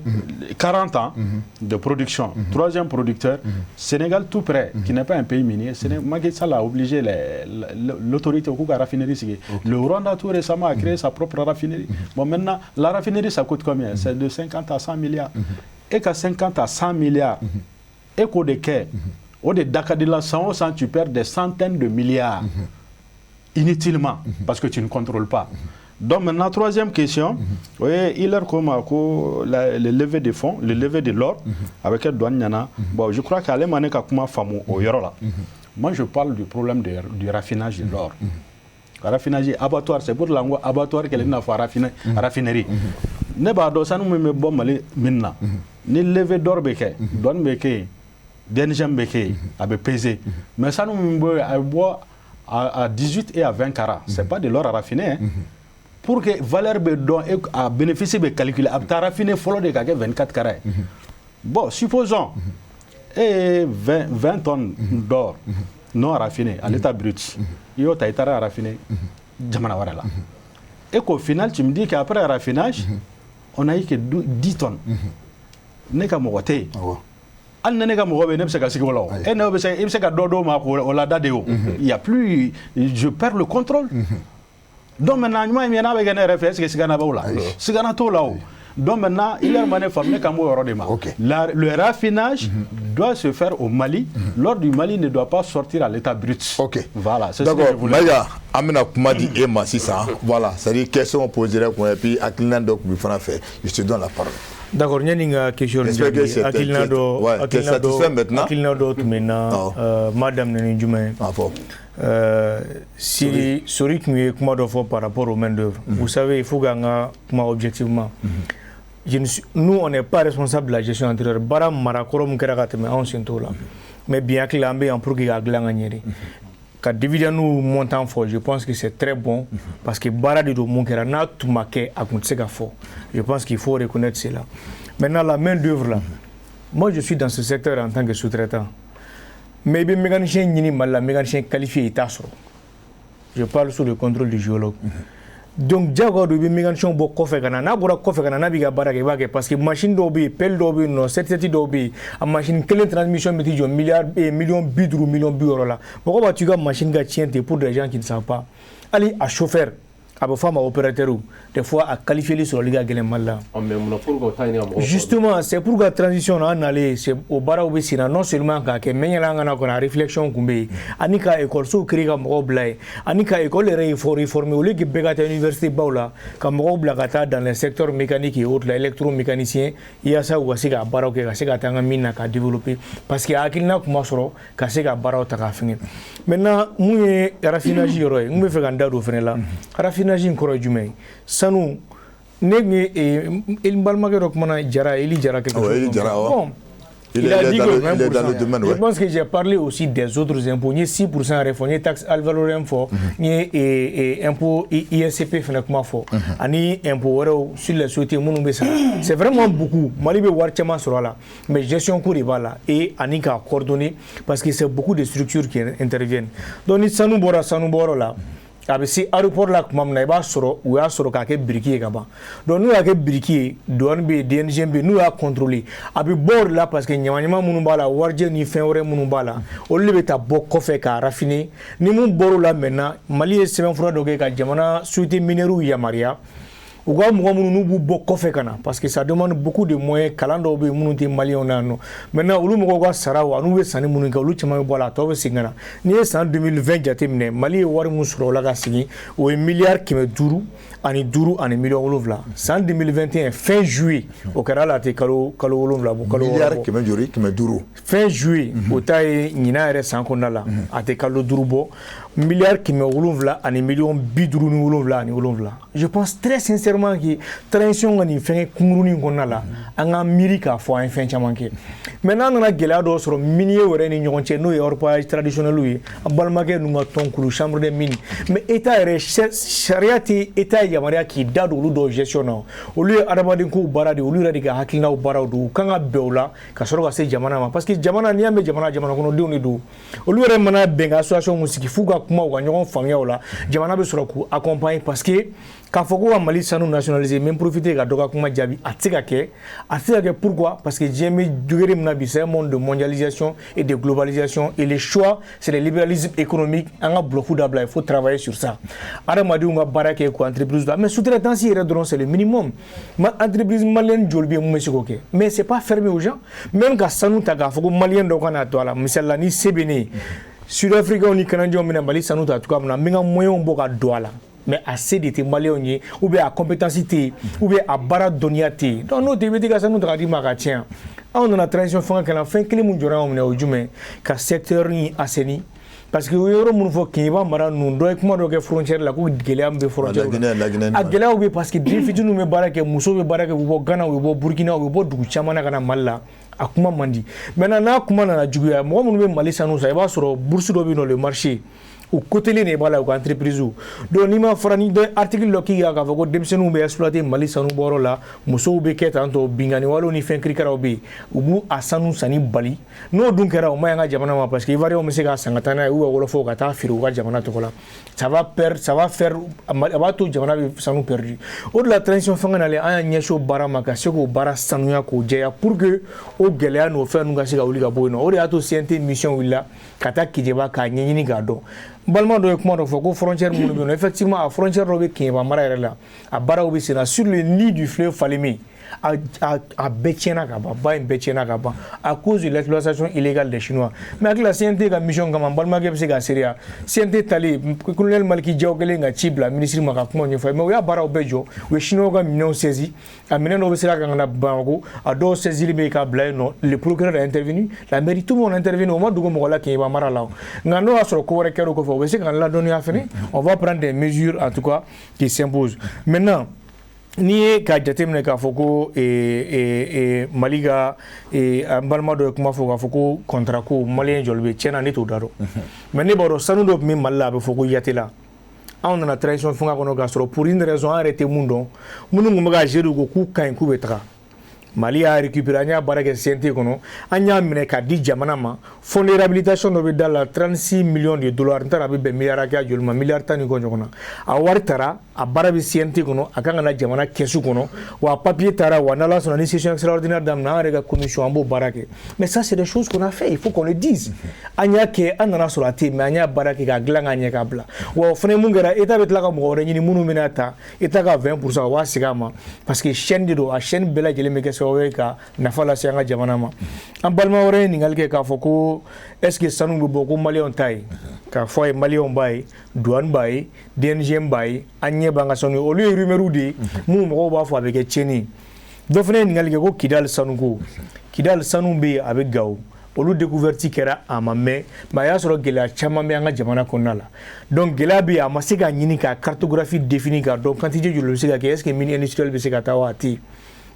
40 ans de production troisième producteur Sénégal tout près qui n'est pas un pays minier Macky Sall a obligé l'autorité au coup à raffinerie sigi le Rwanda tout récemment a créé sa propre raffinerie bon maintenant la raffinerie ça coûte combien c'est de 50 à 100 milliards et qu'à 50 à 100 milliards et qu'au déquet, au de Dakadila, 100 tu perds des centaines de milliards inutilement parce que tu ne contrôles pas. Donc maintenant, troisième question, il est comme le lever des fonds, le lever de l'or avec le douane Yana. Bon, je crois qu'à l'Emané Kakuma Famou au Yorola. Moi, je parle du problème du raffinage de l'or. Raffinage, abattoir, c'est pour l'angle abattoir qu'elle n'a pas raffinerie. Ne pas d'osan me bon malé minna. Ni lever d'or beke, douane beke. DNGM Beke avait pesé. Mais ça nous boit à 18 et à 20 carats. Ce n'est pas de l'or à raffiner. Pour que valeur bedon a bénéficié de calculer, à raffiner, il faut de 24 carats. Bon, supposons 20 tonnes d'or non raffiné à l'état brut. Il y a été raffiné. Et qu'au final, tu me dis qu'après le raffinage, on a eu que 10 tonnes. N'est qu'à Moroté. Il n'y a plus, je perds le contrôle. Donc maintenant, il y a un réflexe que c'est un donc maintenant, il y a le raffinage doit se faire au Mali. L'or du Mali ne doit pas sortir à l'état brut. Voilà, c'est ce que je voulais dire. Voilà, c'est-à-dire question posée et puis je te donne la parole. D'accord, il y a une question. J'espère que c'est satisfait maintenant. Madame Nenidjoumen. Si Sorik nous comment par rapport aux main d'œuvre. Vous savez, il faut gagner objectivement. Nous, on n'est pas responsable de la gestion antérieure. Bara Marakorom Kerakateme, on s'en là. Mais bien que l'ambé en progrès à Glanganyeri. Quand dividende nous montant fort, je pense que c'est très bon parce que Bara de Monkera n'a tout marqué à Kunsega fort. Je pense qu'il faut reconnaître cela. Maintenant, la main d'œuvre là. Moi, je suis dans ce secteur en tant que sous-traitant. Mais les mécaniciens mécaniciens qualifiés, je parle sous le contrôle du géologue. Donc, Diago de mécanicien bo kofe kana na bora kofe kana na biga baraka ibake parce que machine dobi, pelle dobi, no certificat dobi, a machine quelle transmission métier milliard et millions bidrou millions euro là. Pourquoi tu as machine ga tiente pour des gens qui ne savent pas. Allez à chauffeur a bɛ fɔ a ma opérateur des fois a qualifié sur liga gɛlɛn Mali la. Justement c'est pour que transition na nale c'est au baraw bɛ senna non seulement k'a kɛ mais ɲɛna an kana kɔnɔ réflexion kun bɛ yen ani ka écolesow créer ka mɔgɔw bila yen ani ka école yɛrɛ réformer au lieu que bɛɛ ka taa université baw la ka mɔgɔw bila ka taa dans les secteurs mécaniques et autres la électromécanicien yaasa u ka se ka baaraw kɛ ka se ka taa an ka min na ka développer parce que hakilina kun ma sɔrɔ ka se ka baaraw ta k'a fɛngɛ maintenant mun ye raffinage yɔrɔ ye n bɛ fɛ ka n da don o fɛnɛ la raffinage in kɔrɔ ye jumɛn ye sanu ne n balimakɛ dɔ kumana Jara Eli Jara quelque chose bon il a dit que 20%. Je pense que j'ai parlé aussi des autres impôts. Il y a 6% réforme, il y a taxe alvalorem fort, il y a impôt ISCP finalement fort, il y a impôt sur les sociétés. C'est vraiment beaucoup. Mali be warchama sur là, mais gestion court là et anika coordonné parce que c'est beaucoup de structures qui interviennent. Donc ni sanu bora là. A bɛ se aéroport la tuma min na i b'a sɔrɔ u y'a sɔrɔ k'a kɛ biriki ye ka ban donc n'u y'a kɛ biriki ye douane bɛ yen DNG bɛ yen n'u y'a contrôler a bɛ bɔ o de la parce que ɲamanɲaman minnu b'a la warijɛ ni fɛn wɛrɛ minnu b'a la olu de bɛ taa bɔ kɔfɛ k'a raffiner ni mun bɔr'o la maintenant Mali ye sɛbɛnfura dɔ kɛ ka jamana société minière yamaruya u ka mɔgɔ minnu n'u b'u bɔ kɔfɛ ka na parce que ça demande beaucoup de moyens kalan dɔw bɛ yen minnu tɛ maliyɛnw na yan nɔ maintenant olu mɔgɔw ka saraw an'u bɛ sanni minnu kɛ olu caman bɛ bɔ a la a tɔ bɛ segin ka na n'i ye san 2020 jateminɛ Mali ye wari min sɔrɔ o la ka segin o ye miliyari 505 ani 7 san 2021 fin juillet o kɛra la ten kalo 7 bɔ kalo miliyari 505 fin juillet o ta ye ɲinan yɛrɛ san kɔnɔna la a tɛ kalo 5 bɔ miliyari 707 ani miliyɔn 57 ani 7 je pense très sincèrement que transition ka nin fɛn kunkurunin kɔnɔna la an ka miiri k'a fɔ an ye fɛn caman kɛ maintenant an nana gɛlɛya dɔw sɔrɔ minier wɛrɛ ni ɲɔgɔn cɛ n'o ye orpaillage traditionnel ye an balimakɛ ninnu ka tɔnkulu chambre des mines mais état yɛrɛ sariya tɛ état yamaruya k'i da don olu dɔw gestion na olu ye adamaden kow baara de olu yɛrɛ de ka hakilinaw baaraw don u kan ka bɛn o la ka sɔrɔ ka se jamana ma parce que jamana n'i y'a mɛn jamana kɔnɔdenw de don olu yɛrɛ mana bɛn ka association mun sigi f'u ka kuma u ka ɲɔgɔn faamuya o la jamana bɛ sɔrɔ k'u accompagner parce que k'a fɔ ko ka Mali sanu nationaliser même profiter ka dɔ ka kuma jaabi a tɛ se ka kɛ pourquoi parce que diɲɛ bɛ degré min na bi c'est un monde de mondialisation et de globalisation et le choix c'est le libéralisme économique an ka bloc dabila il faut travailler sur ça adamadenw ka baara kɛ ko entreprise la mais sous-traitance yɛrɛ dɔrɔn c'est le minimum entreprise malienne joli bɛ yen mun bɛ se k'o kɛ mais c'est pas fermé aux gens même ka sanu ta k'a fɔ ko maliyɛn dɔ ka na to a la misali la ni se bɛ ne ye sud-africains ni canadiens bɛna Mali sanu ta cogoya min na n bɛ n ka moyens bɔ ka don a la mais assez de maliyɛnw ye ou bien a compétence tɛ yen ou bien a baara dɔnniya tɛ yen donc n'o tɛ i bɛ taa ka sanu ta ka d'i ma a ka tiɲɛ anw nana transition fanga kɛ la fɛn kelen min jɔra anw minɛ o ye jumɛn ka secteur in assainir parce que o ye yɔrɔ minnu fɔ Keɲeba mara ninnu dɔ ye kuma dɔ kɛ frontière la ko gɛlɛya min bɛ frontière la a gɛlɛyaw bɛ parce que den fitininw bɛ baara kɛ musow bɛ baara kɛ u bɛ bɔ Ghana u bɛ bɔ Burkina u bɛ bɔ dugu caman na ka na Mali la a kuma man di maintenant n'a kuma nana juguya mɔgɔ minnu bɛ Mali sanu san i b'a sɔrɔ bourse dɔ bɛ yen nɔ le marché u côté-len de b'a la u ka entreprise donc n'i ma fara ni dɔ article dɔ k'i kan k'a fɔ ko denmisɛnninw bɛ exploiter Mali sanu bɔyɔrɔ la musow bɛ kɛ tan tɔ binkani walew ni fɛn kirikaraw bɛ yen u b'u a sanu sanni bali n'o dun kɛra o ma ɲi an ka jamana ma parce que ivoiriyɛnw bɛ se k'a san ka taa n'a ye ou bien wɔlɔfɔw ka taa feere u ka jamana tɔgɔ la ça va faire a b'a to jamana bɛ sanu perdu o de la transition fanga nalen an y'a ɲɛsin o baara ma ka se k'o baara sanuya k'o jɛya pour que o gɛlɛya n'o fɛn ninnu ka se ka wuli ka bɔ yen nɔ o de y'a to CNT mission wulila ka taa Keɲeba k'a ɲɛɲini k'a dɔn balima dɔ ye kuma dɔ fɔ ko frontière minnu bɛ yen nɔ effectivement a frontière dɔ bɛ Keɲeba mara yɛrɛ la a baaraw bɛ sen na sur le nid du fleuve Falémé a bɛɛ tiɲɛna ka ban ba in bɛɛ tiɲɛna ka ban à cause de l'exploitation illégale des Chinois mais hakili la CNT ka mission kama balimakɛ bɛ se ka seereya CNT talen colonel Maliki Diaw kɛlen ka ci bila ministre ma ka kuma ɲɛfɔ mais u y'a baaraw bɛɛ jɔ u ye Chinois ka minɛnw saisi a minɛn dɔw bɛ se ka na Bamako a dɔw saisili bɛ k'a bila yen nɔ le procureur a intervenu la mairie tout le monde a intervenu o ma dogo mɔgɔ la Keɲeba mara la nka n'o y'a sɔrɔ ko wɛrɛ kɛra o kɔfɛ o bɛ se ka ladɔnniya fɛnɛ on va prendre des mesures en tout cas qui s'imposent maintenant n'i ye k'a jateminɛ k'a fɔ ko Mali ka an balima dɔ ye kuma fɔ k'a fɔ ko contrat ko maliyɛn jɔli bɛ tiɲɛna ne t'o da dɔn mais ne b'a dɔn sanu dɔ tun bɛ Mali la a bɛ fɔ ko Yatela anw nana transition fanga kɔnɔ k'a sɔrɔ pour une raison an yɛrɛ tɛ mun dɔn minnu tun bɛ ka gérer ko k'u ka ɲi k'u bɛ taga Mali a récupéré anya barake CNT kono anya mine ka di jamana ma fonds de réhabilitation no be dala 36 millions de dollars ntara be milliard ka jolma milliard tani ko jona a wari tara a barabi CNT kono akanga na jamana kesu kono wa papier tara wa nala son ni session extraordinaire d'amna rega commission ambo barake. Mais ça c'est des choses qu'on a fait, il faut qu'on le dise. Anya ke anana sur la team mais anya barake ka glanga anya ka bla wa fone mungera eta betla ka mo ni munu minata eta ka 20% wa sigama parce que chaîne de do a chaîne bela jele me keso ka na fala sianga jamana ma an balma wore ni ngalke ka foko est-ce que sanu be boko malion tay ka foy malion bay douane bay DNG bay anye banga sonu o lieu rumerudi mu mo ba fo avec cheni do fene ni ngalke ko kidal sanu be avec gaw olu découverte kera amame ma ya soro gela chama me anga jamana konala donc gela bi amasika nyini ka cartographie définie ka donc quantité de logistique est-ce que mini industriel be se ka tawati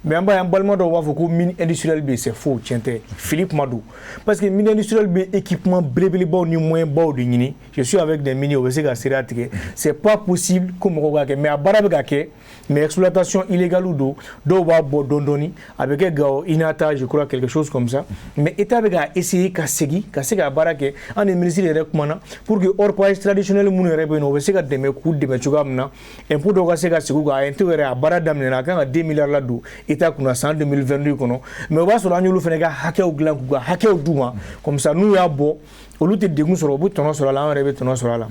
mais en bas un ballement de voir que mine industriel B c'est faux tiens Philippe Madou parce que mine industriel B équipement blébli bon ni moins bon de nini je suis avec des mini au c'est pas possible comme regarder mais à barabegake mais exploitation illégale ou do va dondoni avec gao inata je crois quelque chose comme ça mais état a essayé kasegi barake en ministre de recommanda pour que hors pays traditionnel mun rebe no se ka deme ku de chugamna et pour do kasega sigu ga intérêt à baradam na kan 2 milliards là do état kuna 2022 kono mais on va sur l'année fenega haké au glan ku haké au duma comme ça nous ya bo au lieu de dégoût sur but tono sur la rebe tono sur la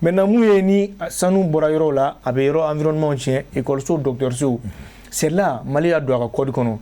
maintenant nous ni sanu borayoro la abero environnement chien école so docteur so c'est là Mali a doit code kono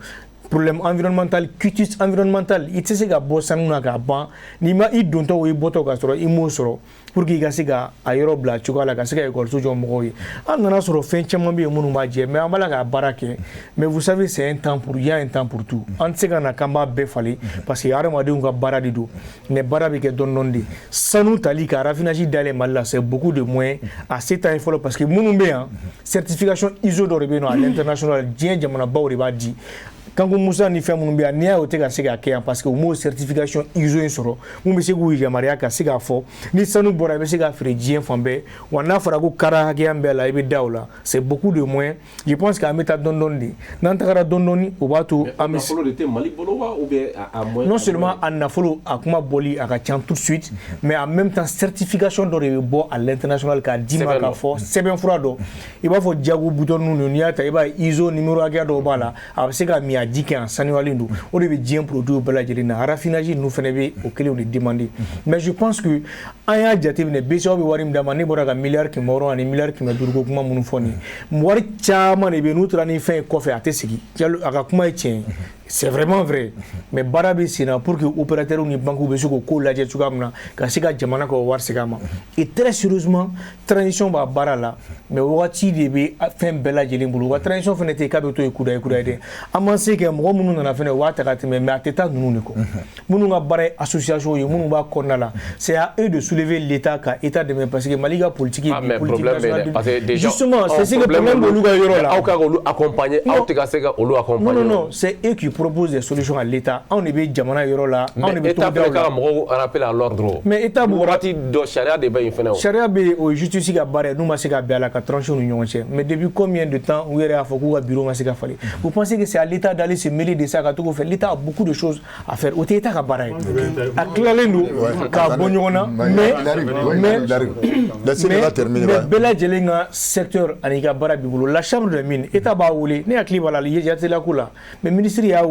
problème environnemental cutis environnemental itse ga bo sanu na ga ban ni ma i donto we boto ga soro imo soro pour que ga siga ayoro bla chukala ga siga école so jomo yi anana soro fin chama bi munu ma je mais amala ga barake mais vous savez c'est un temps pour il y a un temps pour tout en sega na kamba be fali parce que yare ma de nga baradi do ne barabi ke donnondi sanu tali ka raffinage d'aller mal c'est beaucoup de moins à cet temps il faut parce que munu be certification ISO do rebe no à l'international dien jamana bawri ba di quand Moussa ni fait mon bien nia ote ka sega ke parce que au mot certification ISO soro mu be segu ya maria ka sega fo ni sanu bora be sega fredien fambe wana fara ko kara ha ke ambela ibe daula c'est beaucoup de moins je pense qu'à meta dondondi nan takara dondoni o batu amis Mali bolowa ou bien à moins non seulement en afolo akuma boli aka tian tout de suite mais en même temps certification do rebo à l'international ka dima ka fo c'est bien frado il va faut diago bouton nous ni ata iba ISO numéro aga do bala a sega mi a dit qu'en sanualindu on devait bien produire bela jelina raffinage nous fenebe au kele on est demandé mais je pense que aya jate ne beso be warim damane boraga milliard ki moro ani milliard ki madurgo kuma munu foni wari chama ne be nutra ni fin kofe atesigi aka kuma tien c'est vraiment vrai mais barabi sina pour que opérateur ni banque be suko ko laje tugamna ka siga jamana ko war sigama et très sérieusement transition ba barala mais wati de be fin bela jelimbulu wa transition fenete ka be to ekuda de amanse ke mo munu na fene wata ka mais ateta nunu ne ko munu nga bare association yo munu ba konala c'est à eux de soulever l'état ka état de parce que maliga politique et politique justement c'est le problème de luga yoro là au ka accompagner au te ka sega olu accompagner non c'est eux qui propose des solutions à l'État. On est bien jamana yoro là. On est bien tout le rappel à l'ordre. Mais État bourati do charia de bain fena. Charia be au justice ga bare nous masika be à la 40 union entière. Mais depuis combien de temps où est à Fokou à bureau masika fallait. Vous pensez que c'est à l'État d'aller se mêler de ça quand on fait l'État a beaucoup de choses à faire. Au État ga bare. À claler nous ka bonyona mais bela jelenga secteur anika bara bibulu la chambre de mines État ba wuli ne akli bala li yati la kula. Mais ministre ya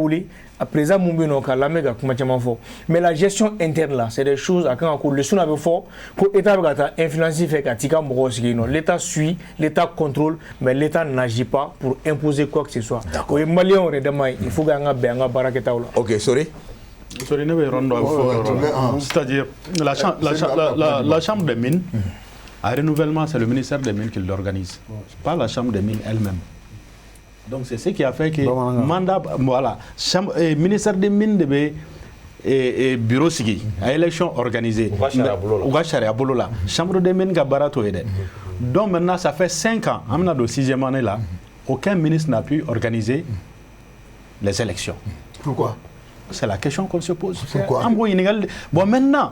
à présent Mumbino ka la mega kuma chama fo mais la gestion interne là c'est des choses à quand le suna be fort ko état ba influencer fait ka tika mo non l'état suit l'état contrôle mais l'état n'agit pas pour imposer quoi que ce soit ko malien on demande il faut nga be nga baraketa là OK sorry ne be rondo c'est-à-dire la chambre des mines à renouvellement c'est le ministère des mines qui l'organise pas la chambre des mines elle-même. Donc c'est ce qui a fait que mandat voilà ministère des mines de bureau sigi à élection organisée Ougacharia Bolola chambre des mines Gabarato aidé. Donc maintenant ça fait 5 ans amna do 6e année là aucun ministre n'a pu organiser les élections. Pourquoi? C'est la question qu'on se pose. Pourquoi? Bon maintenant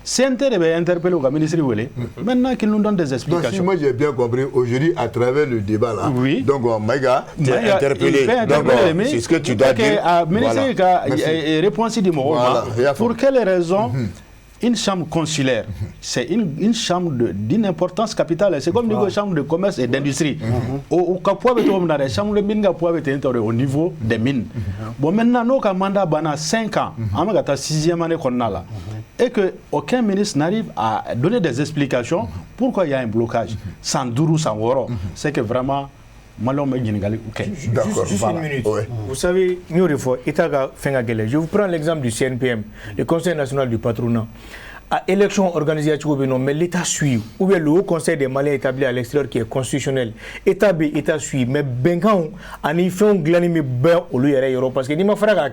CNT devait interpeller le ministre Wele. Maintenant qu'il nous donne des explications. Donc, si moi j'ai bien compris, aujourd'hui, à travers le débat là, donc Maïga, tu es interpellé. Donc, c'est ce que tu dois dire. Le ministre a répondu du mot. Pour quelles raisons une chambre consulaire, c'est une chambre d'une importance capitale. C'est comme une chambre de commerce et d'industrie. Au chambre de mine au niveau des mines. Bon, maintenant, nous avons mandat pendant 5 ans. On a 6e année qu'on a là. Et qu'aucun ministre n'arrive à donner des explications pourquoi il y a un blocage. Sans dourou, sans woro. C'est que vraiment, D'accord. Juste une minute. Ouais. Vous savez, je vous prends l'exemple du CNPM, le Conseil national du patronat. À élection organisée à Tchoukoubino, mais l'État suit, ou bien le Haut Conseil des Maliens établi à l'extérieur qui est constitutionnel. État suit, mais Bengan, en y fait un glanimé ben au lieu de parce que ni ma frère,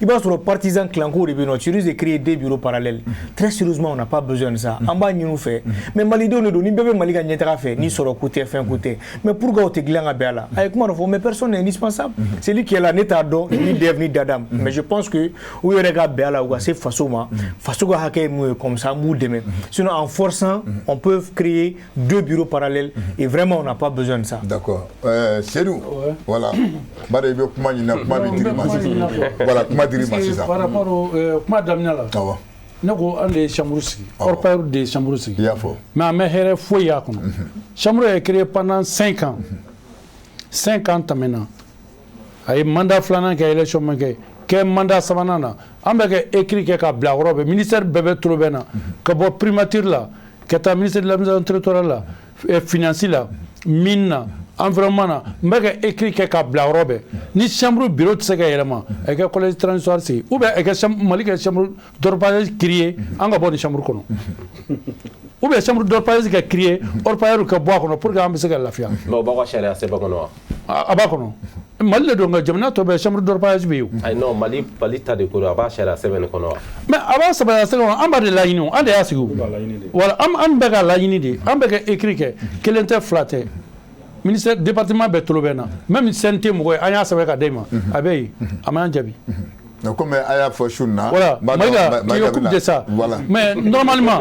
il va sur le partisan clanco de Bino, tu risques de créer des bureaux parallèles. Très sérieusement, on n'a pas besoin de ça. En bas, nous fait. Mais Malido ne donne ni bébé Maliga n'y a fait, ni sur le côté, fin côté. Mais pourquoi tu glan à Béala? Avec moi, mais personne n'est indispensable. C'est lui qui est là, Netado, ni Dev, ni Dadam. Mais je pense que, où il y a Béala, ou assez Fasoma, Fasoga Hake, comme ça, sinon en forçant, on peut créer 2 bureaux parallèles et vraiment on n'a pas besoin de ça. D'accord. C'est nous. Voilà. Voilà, par rapport au Madamnala. Nous avons des chambres, hors pair des chambres. Mais ma mère faut y aller. Chambre est créée pendant 5 ans. 50 maintenant. Il y a un mandat flanant qui a élection. Quel mandat savanana ambeke écrit que bla robe ministère bébé trobena que bo primature là que ta ministère de l'administration territoriale là et financier là mine environnement là mbeke écrit que bla robe ni chambre bureau de sega élément et que collège transitoire si ou bien que chambre malika chambre d'orpaillage créé anga bonne chambre kono ou bien chambre d'orpaillage qui créé orpaillage que bois kono pour que ambe sega la fia mais ba ko charia c'est pas kono abakono Mali donga jamna to be chambre d'orpaillage biu ay non Mali palita de ko ba charia c'est ben kono mais aba sabaya c'est amba de la yino ande asigu voilà am bega la yini de am bega écrit que kelente flatter ministère département betolobena même santé mo anya sabaya ka dema abey aman jabi. Comme Aya Foshuna, voilà, il occupe de ça. Voilà. Mais normalement,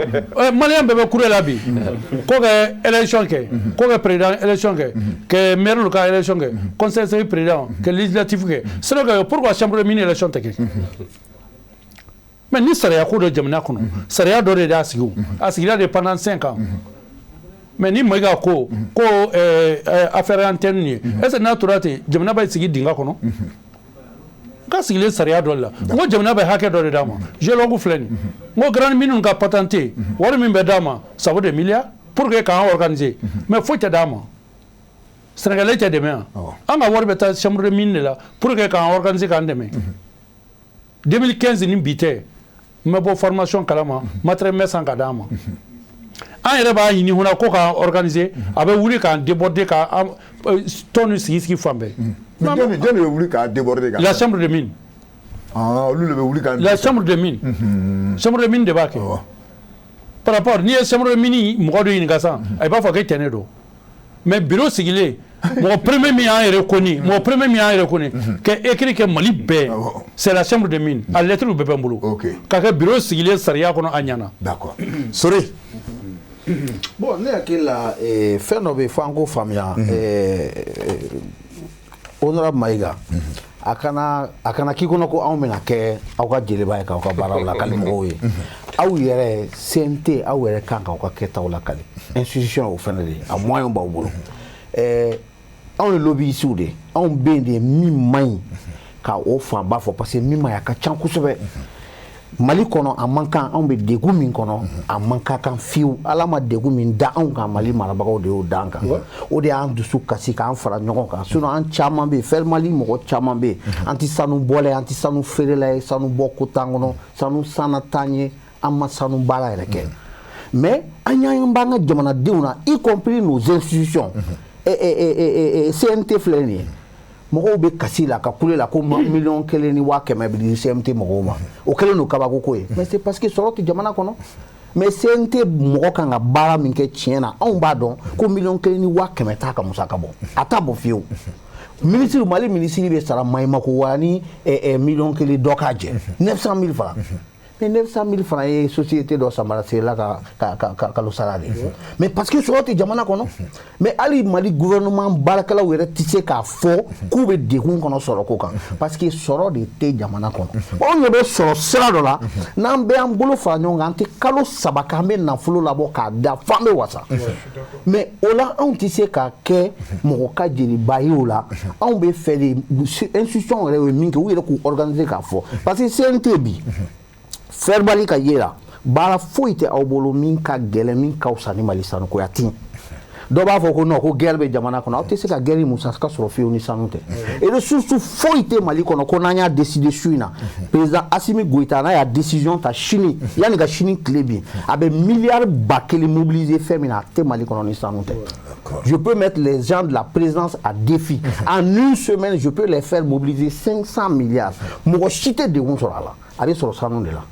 Malien bébé courir la vie. Quoi élection que président élection que maire local élection que conseil président que législatif que c'est le pourquoi chambre de mine élection technique. Mais ni serait à coup de Jamna kono, serait à doré d'asigu, asigira de pendant 5 ans. Mais ni moiga ko affaire antenne ni, est-ce naturel Jamna ba sigi dinga kono? Quand il est sérieux là, moi je n'ai pas hacké dans les dames. Je l'ai gonflé. Moi grand minimum qu'a patenté. What me bedama, ça vaut des milliards pour que quand organiser. Mais faut que dame. Sénégalais t'es demain. On va voir bêta chambre de mine là pour que quand organiser quand demain. 2015 ni bité. Mais pour formation kalama, matre messa kadama. An yɛrɛ b'a ɲini huna ko ka organiser a bɛ wuli k'an déborder ka tɔn ni sigi fan bɛɛ. Jɔn de bɛ wuli k'a déborder la chambre de mine. Olu de bɛ wuli k'a. La chambre de mine. Chambre de mine de b'a kɛ. Par rapport n'i ye chambre de mine mɔgɔ dɔ ɲininka sisan a b'a fɔ k'e tɛ ne don mais bureau sigilen mɔgɔ premier min y'an yɛrɛ kɔni ka écrit kɛ Mali bɛɛ c'est la chambre de mine a lettre bɛɛ bɛ n bolo k'a kɛ bureau sigilen sariya kɔnɔ a ɲɛna. D'accord. Sori. Bon, ne hakili la fɛn dɔ bɛ fɔ an k'o faamuya honorable Mayiga a kana k'i kɔnɔ ko anw bɛna kɛ aw ka jeliba ye k'aw ka baaraw lakali mɔgɔw ye aw yɛrɛ CNT aw yɛrɛ kan k'aw ka kɛtaw lakali institution o fɛnɛ de a moyen b'aw bolo anw ye lobbyistes de anw bɛ yen de min man ɲi ka o fanba fɔ parce que min man ɲi a ka ca kosɛbɛ. Mali kɔnɔ a man kan anw bɛ degun min kɔnɔ a man ka kan fiyewu ala ma degun min da anw kan Mali marabagaw de y'o da an kan o de y'an dusu kasi k'an fara ɲɔgɔn kan sinon an caman bɛ yen fɛn Mali mɔgɔ caman bɛ yen an tɛ sanu bɔla ye an tɛ sanu feerela ye sanu bɔ ko t'an kɔnɔ sanu sanna t'an ye an ma sanu baara yɛrɛ kɛ mais an y'an b'an ka jamanadenw na y compris nos institutions CNT filɛ nin ye. Mɔgɔw bɛ kasi la ka kule la ko miliyɔn 1 ni 500 bɛ di CNT mɔgɔw ma o kɛlen don kabako ko ye mais c'est parce que sɔrɔ tɛ jamana kɔnɔ mais CNT mɔgɔ kan ka baara min kɛ tiɲɛ na anw b'a dɔn ko miliyɔn 1 ni 500 t'a ka musaka bɔ a t'a bɔ fiyewu ministre Mali ministre bɛ sara Maɲumako wa ni miliyɔn 1 dɔ k'a jɛ 900 000 francs mais 900 000 francs et société dans Samara c'est là le salaire. Mais parce que sur autre jamana kono mais ali mali gouvernement barakala were tissé ka fo koube de kono soro ko kan parce que soro de te jamana kono on yebe soro sera do la nambe am bolo fa nyonga ante kalo sabaka me na fulo labo ka da fambe wasa mais ola on tissé ka ke mo ka jeli bayola on be faire des institutions mingi ou ko organiser ka fo parce que c'est un tebi faire bali ka yera bara foite au bolo min ka gele min ka usani mali sanu ko yatin do ba fo ko no ko gelbe jamana ko na te se ka geri musa ka soro fi oni sanute et le surtout foite mali ko no ko nanya décider suina président Assimi Goïta na ya décision ta chini yani ga chini klebi abe milliards bakeli mobiliser femina te mali ko no ni sanute. Je peux mettre les gens de la présidence à défi. En une semaine, je peux les faire mobiliser 500 milliards. Moi, chiter de on sera là. Allez sur le salon de là.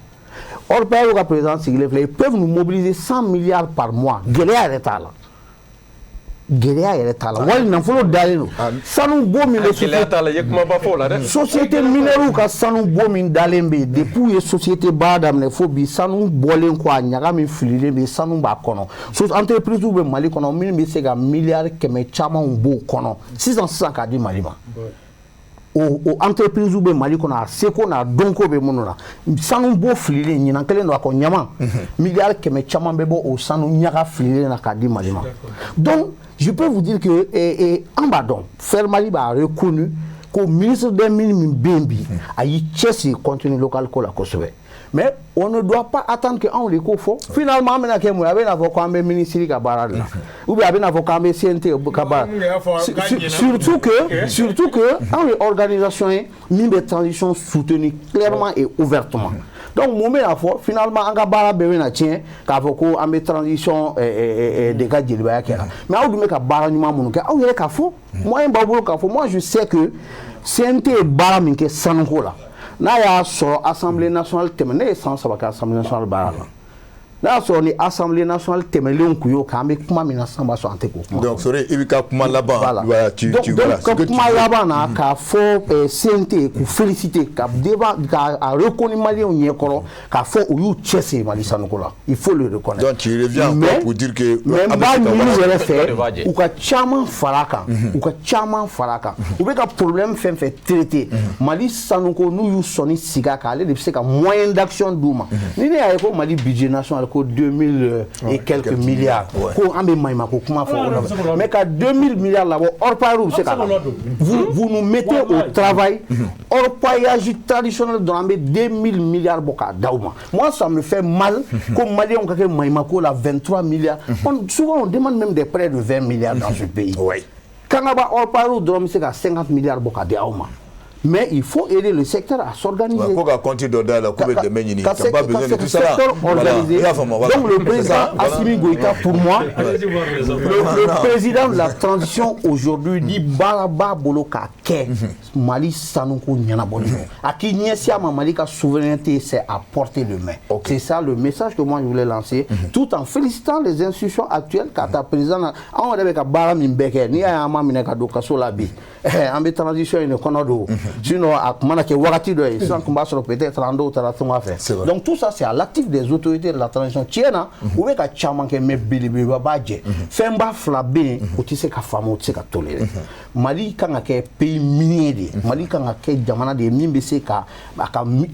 Or, par la présidence, ils peuvent nous mobiliser 100 milliards par mois. Guéléa est là. Guéléa est là. Moi, il n'en faut pas d'aller. Ça nous beau, mais société mineure, quand ça nous beau, mais d'aller, depuis les sociétés badam, les phobies, ça nous boile quoi, n'y a pas de filet, mais ça nous bat kono. Sur entreprise ou Mali kono, mais c'est un milliard que mes chaman beau kono. 600 qu'a dit Malima. Au entreprise ou Mali kono, c'est qu'on a donc au bémonona. Ça nous beau filet, n'y a qu'elle n'a qu'on yama. Milliard que mes chaman bebo au ça nous n'y a pas filet n'a qu'à dire Malima. Donc, je peux vous dire que en Badon, Fermali a reconnu qu'au ministre des Mines Bembi a eu chassé contenu local qu'on a consommé. Mais on ne doit pas attendre qu'on les coffre. Finalement, on a un avocat ministre qui a barré là. Ou bien un avocat CNT qui a barré. Surtout que dans les organisations, nous des transitions soutenues clairement et ouvertement. Donc, finalement, on a barré bébé tien qu'avocat a mis transition des gars de l'Ibaïa. Mais on doit mettre barré nous mon cas. On est cafo. Moi je sais que CNT est barré mais que sans nous là. Na ya so Assemblée nationale temene sans sabaka Assemblée nationale barala na so ni Assemblée nationale temele onkuyo kambe kuma mina samba so anteko donc sore ibika kuma là-bas voilà tu voilà ce que kuma là-bas na ka fo CNT ku féliciter ka débat ka reconnu Mali on yekoro ka fo ou chesse Mali sanokola il faut le reconnaître donc tu reviens encore pour dire que même ba ni le fait ou ka chama faraka ou ka chama faraka ou be ka problème fait traiter Mali sanoko nous soni siga ka aller de ka moyen d'action douma ni ne ay ko Mali budget national ko 2000 et quelques milliards ko ambe maima ko kuma fo mais qu'à 2000 milliards là hors parou c'est vous nous mettez au travail hors paillage traditionnel dans 2000 milliards boka dauma moi ça me fait mal comme Mali on ka maima ko la 23 milliards souvent on demande même des prêts de 20 milliards dans ce pays quand on va hors parou drum c'est à 50 milliards boka dauma. Mais il faut aider le secteur à s'organiser. Donc le président Assimi Goïta, pour moi, le président de la transition aujourd'hui dit Baraba Boloka Ke Mali Sanoko Nyanabolo. À qui Niesiama Mali ka souveraineté c'est à portée de main. C'est ça le message que moi je voulais lancer, tout en félicitant les institutions actuelles car ta président on avait ka Baram Mbeke ni ayama mineka dokaso labi. En transition une konodo. Sinon, peut-être en d'autres donc tout ça c'est à l'actif des autorités de la transition. Tiena, où est que Chamanke me bilibi babadje, Femba flabé, ou tu sais qu'à femme ou tu sais qu'à tolérer. Mali quand a pays minier, Mali quand a jamana de mimbese ka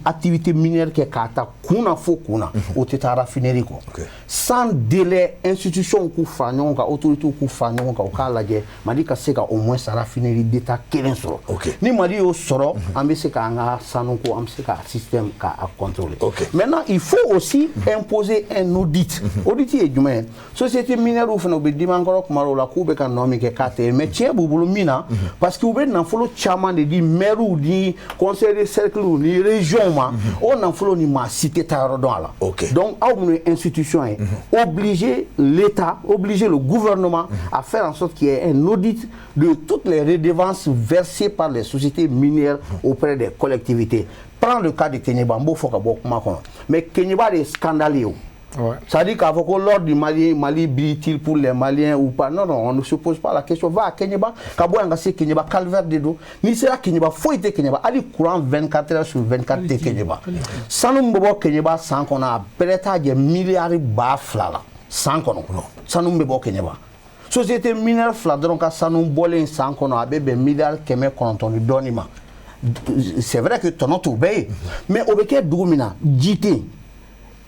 activité minière qui kata kuna fo kuna, ou tu t'as raffinerie quoi. Sans délai, institution ou fanyon, autorité ou fanyon, ou kalaje, Mali ka seka au moins sa raffinerie d'état qu'elle sort. Ni Mali au sort. C'est un système à contrôler. Maintenant, il faut aussi imposer un audit. Audit est humain. Société minière ou phénomène dimanche la cour est économique mais tiens boulot mina parce que vous êtes dans le chaman de dit maire ou dit conseil de cercle ou ni région on en follow ni ma cité tarodon là. Donc à une institution obliger l'État, obliger le gouvernement à faire en sorte qu'il y ait un audit de toutes les redevances versées par les sociétés minières auprès des collectivités. Prends le cas de Kenyeba, mais Kenyeba est scandaleux. Ça dit qu'à l'ordre du Mali brille-t-il pour les Maliens ou pas? Non, on ne se pose pas la question. Va à Kenyaba, Kabo Angasi Kenyaba, Calvaire de dos. Ni sera Kenyaba, faut être Kenyaba. Ali courant 24 heures sur 24 de Kenyaba. Sans nous bobo Kenyaba, sans qu'on a peut-être des milliards de bafla. Sans qu'on a. Sans nous bobo Kenyaba. Société minière fla, donc à sans nous bolé sans qu'on a bébé milliards Kemé quand on lui donne. C'est vrai que ton autre obéit. Mais au béquet Doumina, JT,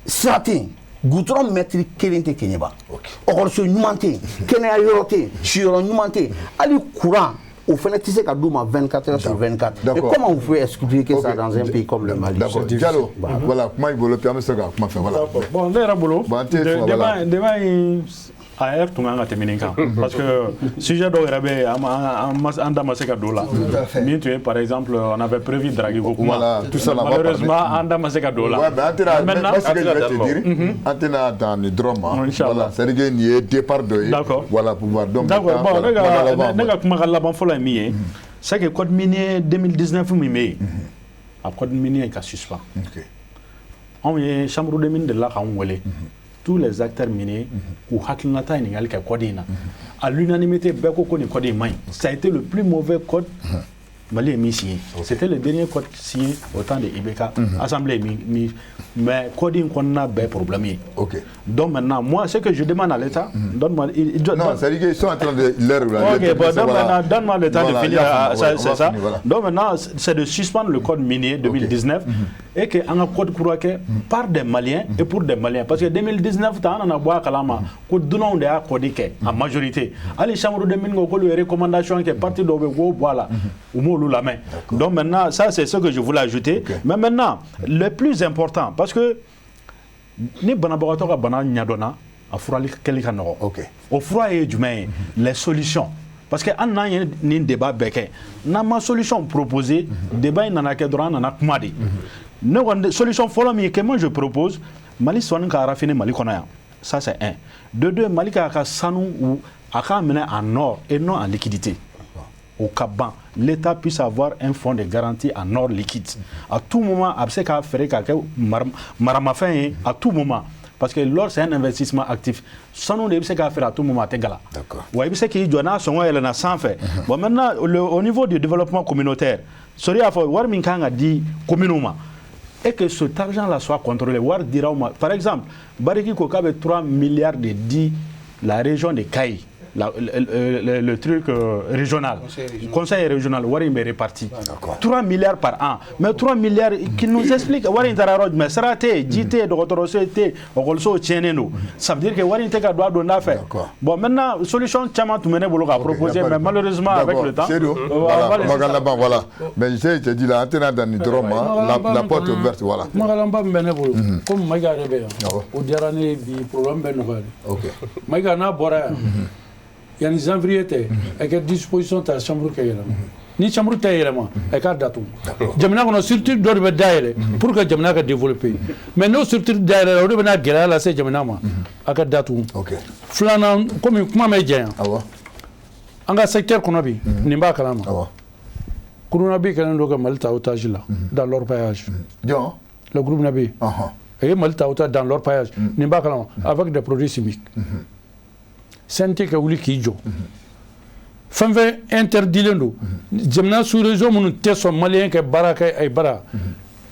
Satin. Goudron mettre kelente kenyaba okoroso nyumante kenaya yorote chiro nyumante ali courant au fenêtre c'est qu'à 24 heures sur 24. Et comment vous pouvez expliquer ça dans un pays comme le Mali? D'accord. Diallo, voilà, comment il veut le faire, comment faire, voilà. Bon, les rabolo, demain ailleurs tout le monde a terminé parce que si j'ai d'autres rabais anda maseka dola ni tu es par exemple on avait prévu Draghi voilà tout ça malheureusement anda maseka dola ouais mais maintenant ce que je vais te dire antena dans le drame voilà c'est que ni est départ de voilà pouvoir donc d'accord bon nega kuma kala ban fola mi c'est que code minier 2019 mi me a code minier ka suspend OK on est chambre de mine de la kan wele tous les acteurs miniers ou Haklinata Ningal Kodina. À l'unanimité, Beko Koni Kodi Main. Ça a été le plus mauvais code Mali est mis signé. C'était le dernier code signé au temps de Ibeka, Assemblée mais code qu'on a des problèmes. OK. Donc maintenant, moi, ce que je demande à l'État, donne-moi. Non, c'est-à-dire qu'ils sont en train de l'air. OK, bon, donne-moi le temps de finir. C'est ça. Donc maintenant, c'est de suspendre le code minier 2019 et qu'on a un code couraqué par des Maliens et pour des Maliens. Parce que 2019, on a bois Kalama, code de nom de la codique en majorité. Allez, chambre de mine, les recommandations qui est partie de voilà. La main. Donc maintenant, ça c'est ce que je voulais ajouter. Mais maintenant, le plus important, parce que ni banaborato ka bana nyadona a furali kelika no. Au froid et du main, les solutions. Parce que an nan ni débat beke. Na ma solution proposée, débat nana ke dran nana kumadi. Ne solution follow mi que moi je propose Mali son ka rafiner Mali konaya. Ça c'est un. De deux, Mali ka sanu ou aka mener en or et non en liquidité. Au Cap-Ban, l'État puisse avoir un fonds de garantie en or liquide. À tout moment, à tout moment. Parce que l'or, c'est un investissement actif. Sans nous, c'est qu'à faire à tout moment. D'accord. Oui, c'est qu'il y a un sans fait. Bon, maintenant, au niveau du développement communautaire, a dit communément. Et que cet argent-là soit contrôlé. Par exemple, Bariki Koka avait 3 milliards de dit la région de Kaï. Le truc régional, conseil régional, Warim est réparti. 3 milliards par an. Mais 3 milliards qui nous expliquent, Warim Tararod, mais Sarate, JT, Doctorosete, Okolso, Tieneno. Ça veut dire que Warim Teka doit donner affaire. Bon, maintenant, solution, Tchama, tu m'as proposé, mais malheureusement, avec le temps. Voilà. Mais je te dis, la antenne dans le drame, la porte ouverte, voilà. Magalamba Benevolo, comme Maga Rebea, au dernier problème Benevolo. Maga Nabora. Il y a des envriers avec des dispositions de la chambre qui est là. Ni chambre qui est là, elle a datum. Jamna on a surtout d'autres d'ailleurs pour que Jamna a développé. Mais nous surtout d'ailleurs on devait aller là c'est Jamna ma. Elle a datum. Flanan comme comment me dire. Anga secteur qu'on a vu. Nimba kalama. Qu'on a vu quand on a Malta otage là dans leur paillage. Le groupe Nabi. Et Malta otage dans leur paillage. Nimba kalama avec des produits chimiques. Santé ka wuli ki jo fanve interdilendo jamna sous réseau mon teso malien ke baraka ay bara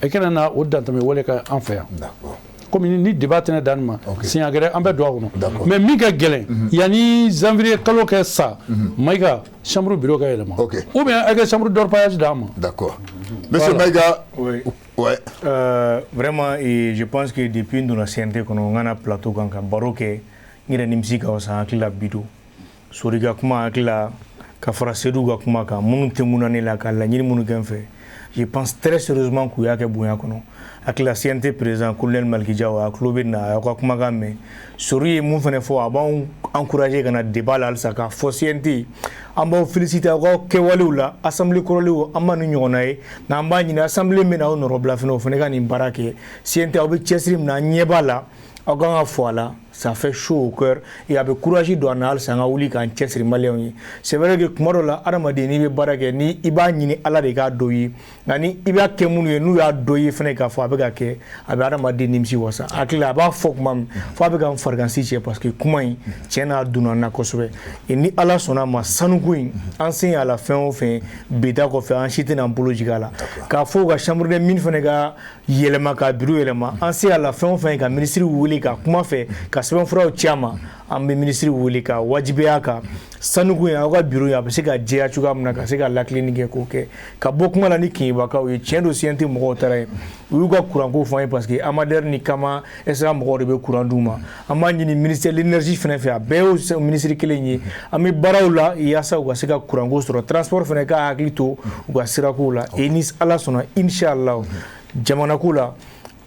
e kana na odanta me wole ka en faire d'accord comme ni débat na danma si agré ambe do wono mais mi ka gelen yani janvier kalo ka sa maiga chambre bureau ka elema ou bien avec chambre d'orpaillage dama d'accord monsieur Maiga ouais vraiment et je pense que depuis nous la CNT qu'on on a plateau quand baroque ngira nimsika wasa akila bidu soriga kuma akila ka farasedu ga kuma ka munu temuna ne la ka la nyini munu ganfe je pense très sérieusement ku yake buya kono akila CNT président colonel Malki Diawa klobe na ka kuma ga me sori mu fene fo abon encourager kana débat la saka fo CNT amba féliciter ko ke walula assemblée korole amanu nyonaye na amba nyina assemblée mena honorable fene fene ga ni barake CNT obi chesrim na nyebala aw kan ka fɔ a la ça fait chaud au cœur et a bɛ courage don an na halisa an ka wuli k'an cɛsiri maliyɛnw ye c'est vrai que kuma dɔ la adamaden n'i bɛ baara kɛ ni i b'a ɲini ala de k'a dɔ ye nka ni i b'a kɛ minnu ye n'u y'a dɔ ye fɛnɛ k'a fɔ a bɛ ka kɛ a bɛ adamaden nimisi wasa hakili la a b'a fɔ kuma min fo a bɛ ka n farigansi cɛ parce que kuma in tiɲɛ na a donna an na kosɛbɛ et ni ala sɔnna ma sanuko in an sen y'a la fɛn o fɛn bida kɔfɛ an si tɛna an bolo jigin a la k'a fɔ ka chambre des mines fɛnɛ ka yɛlɛma ka bureau yɛlɛma an sen y'a la fɛn o fɛn ka ministre wele ka kuma fɛ ka sɛbɛnfuraw ci a ma an bɛ ministre wele ka wajibiya kan sanuko in aw ka bureau a bɛ se ka jɛya cogoya min na ka se ka lakileni kɛ k'o kɛ ka bɔ kuma la ni kiɲɛbakaw ye tiɲɛ don CNT mɔgɔw taara yen u y'u ka kuranko fɔ an ye parce que Amadère ni Kama SDA mɔgɔw de bɛ kuran d'u ma an b'a ɲini ministère de l'énergie fɛnɛ fɛ a bɛɛ ye ministre kelen ye an bɛ baaraw la yaasa u ka se ka kuranko sɔrɔ transport fɛnɛ ka hakili to u ka sirakow la et ni ala sɔnna inchallah jamana ko la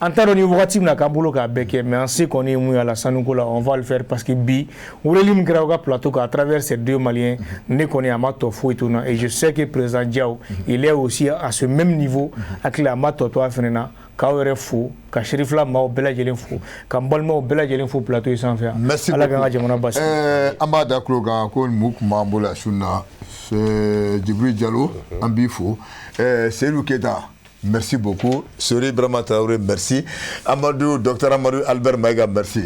an t'a dɔn ni wagati min na k'an bolo k'a bɛɛ kɛ mais an se kɔni ye mun ye a la sanuko la on va le faire parce que bi weleli min kɛra aw ka plateau kan à travers ces deux Maliens ne kɔni a ma tɔ foyi to na et je sais que président Diaw il est aussi à ce même niveau hakili a ma tɔ to a fɛnɛ na k'aw yɛrɛ fo ka Sherifula maaw bɛɛ lajɛlen fo ka n balimaw bɛɛ lajɛlen fo plateau in sanfɛ ala k'an ka jamana basi an b'a da tulo kan ko mun tun b'an bolo yan su in na Djibril Diallo an b'i fo Seydou Keita merci beaucoup. Sori Brahma Traoré, merci. Amadou, Dr Amadou Albert Maïga, merci.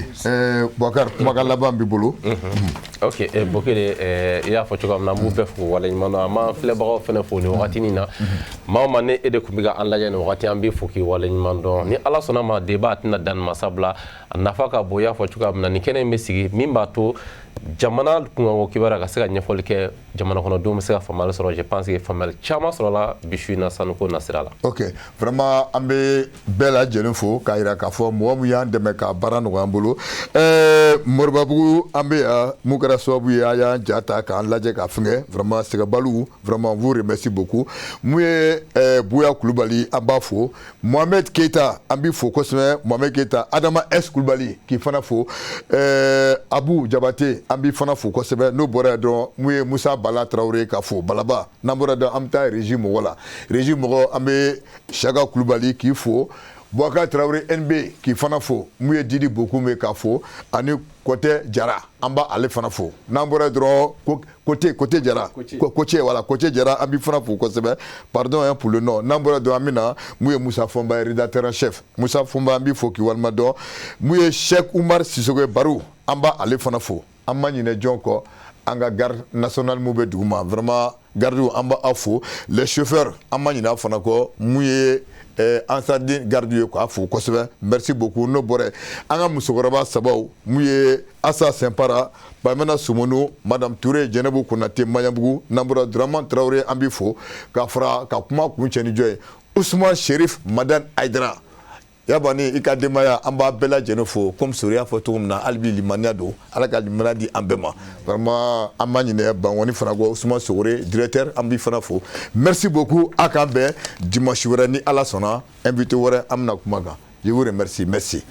Bouakar, kumakan laban b'i bolo. Ok, Bokele, i y'a fɔ cogoya min na n b'u bɛɛ fo waleɲuman dɔn an m'an filɛbagaw fɛnɛ fo nin wagatinin na maa o maa ne e de tun bɛ ka an lajɛ nin wagati an b'i fo k'i waleɲuman dɔn ni ala sɔnna ma débat a tɛna dan nin ma sabula a nafa ka bon i y'a fɔ cogoya min na nin kɛnɛ in bɛ sigi min b'a to jamana kunkanko kibaruya ka se ka ɲɛfɔli kɛ jamana kɔnɔdenw bɛ se ka faamuyali sɔrɔ je pense que faamuyali caman sɔrɔla bi su in na sanuko nasira la. Ok, vraiment an bɛ bɛɛ lajɛlen fo k'a jira k'a fɔ mɔgɔ min y'an dɛmɛ ka baara nɔgɔya an bolo Moribabugu an bɛ yan mun kɛra sababu ye a y'an ja ta k'an lajɛ ka fɛngɛ vraiment Sɛgɛbalu vraiment on vous remercie beaucoup mun ye Buya Kulubali an b'a fo Mohamed Keita an b'i fo kosɛbɛ Mohamed Keita Adama S Kulubali k'i fana fo Abu Jabate an b'i fana fo kosɛbɛ n'o bɔra yan dɔrɔn mun ye Musa Bala Traoré ka fo Balaba n'an bɔra dɔrɔn an bɛ taa régie mɔgɔ la régie mɔgɔ an bɛ Saka Kulubali k'i fo Bouakar Traoré NB k'i fana fo mun ye Didi Bokume k'a fo ani Kote Jara an b'a ale fana fo n'an bɔra dɔrɔn Kote Jara voilà Kote Jara an b'i fana fo kosɛbɛ pardon hein pour le nom n'an bɔra dɔrɔn an bɛ na mun ye Musa Fɔnba ye rédacteur en chef Musa Fɔnba an b'i fo k'i walima dɔn mun ye Cheikh Oumar Sissoko Barou an b'a ale fana fo an ma ɲinɛ jɔn kɔ an ka garde nationale mun bɛ dugu ma vraiment gardiw an b'a fo les chauffeurs an ma ɲinɛ a fana kɔ mun ye Ansardine garde ye k'a fo kosɛbɛ merci beaucoup n'o bɔra an ka musokɔrɔba sabaw mun ye Asa Sɛnpara Bamana Sumunu Madame Touré Jɛnɛbu Konate Maɲabugu n'an bɔra Dramane Traoré an b'i fo ka fara ka kuma kuncɛ ni jɔ ye Ousmane Cherif Madane Aïdara yabani i ka denbaya an b'a bɛɛ lajɛlen fo comme Sori y'a fɔ cogo min na hali bi limaniya don ala ka limaniya di an bɛɛ ma vraiment an ma ɲinɛ Bangoni fana kɔ Ousmane Sogore directeur an b'i fana fo merci beaucoup a k'an bɛn dimanche wɛrɛ ni ala sɔnna invité wɛrɛ an bɛna kuma kan je vous remercie merci.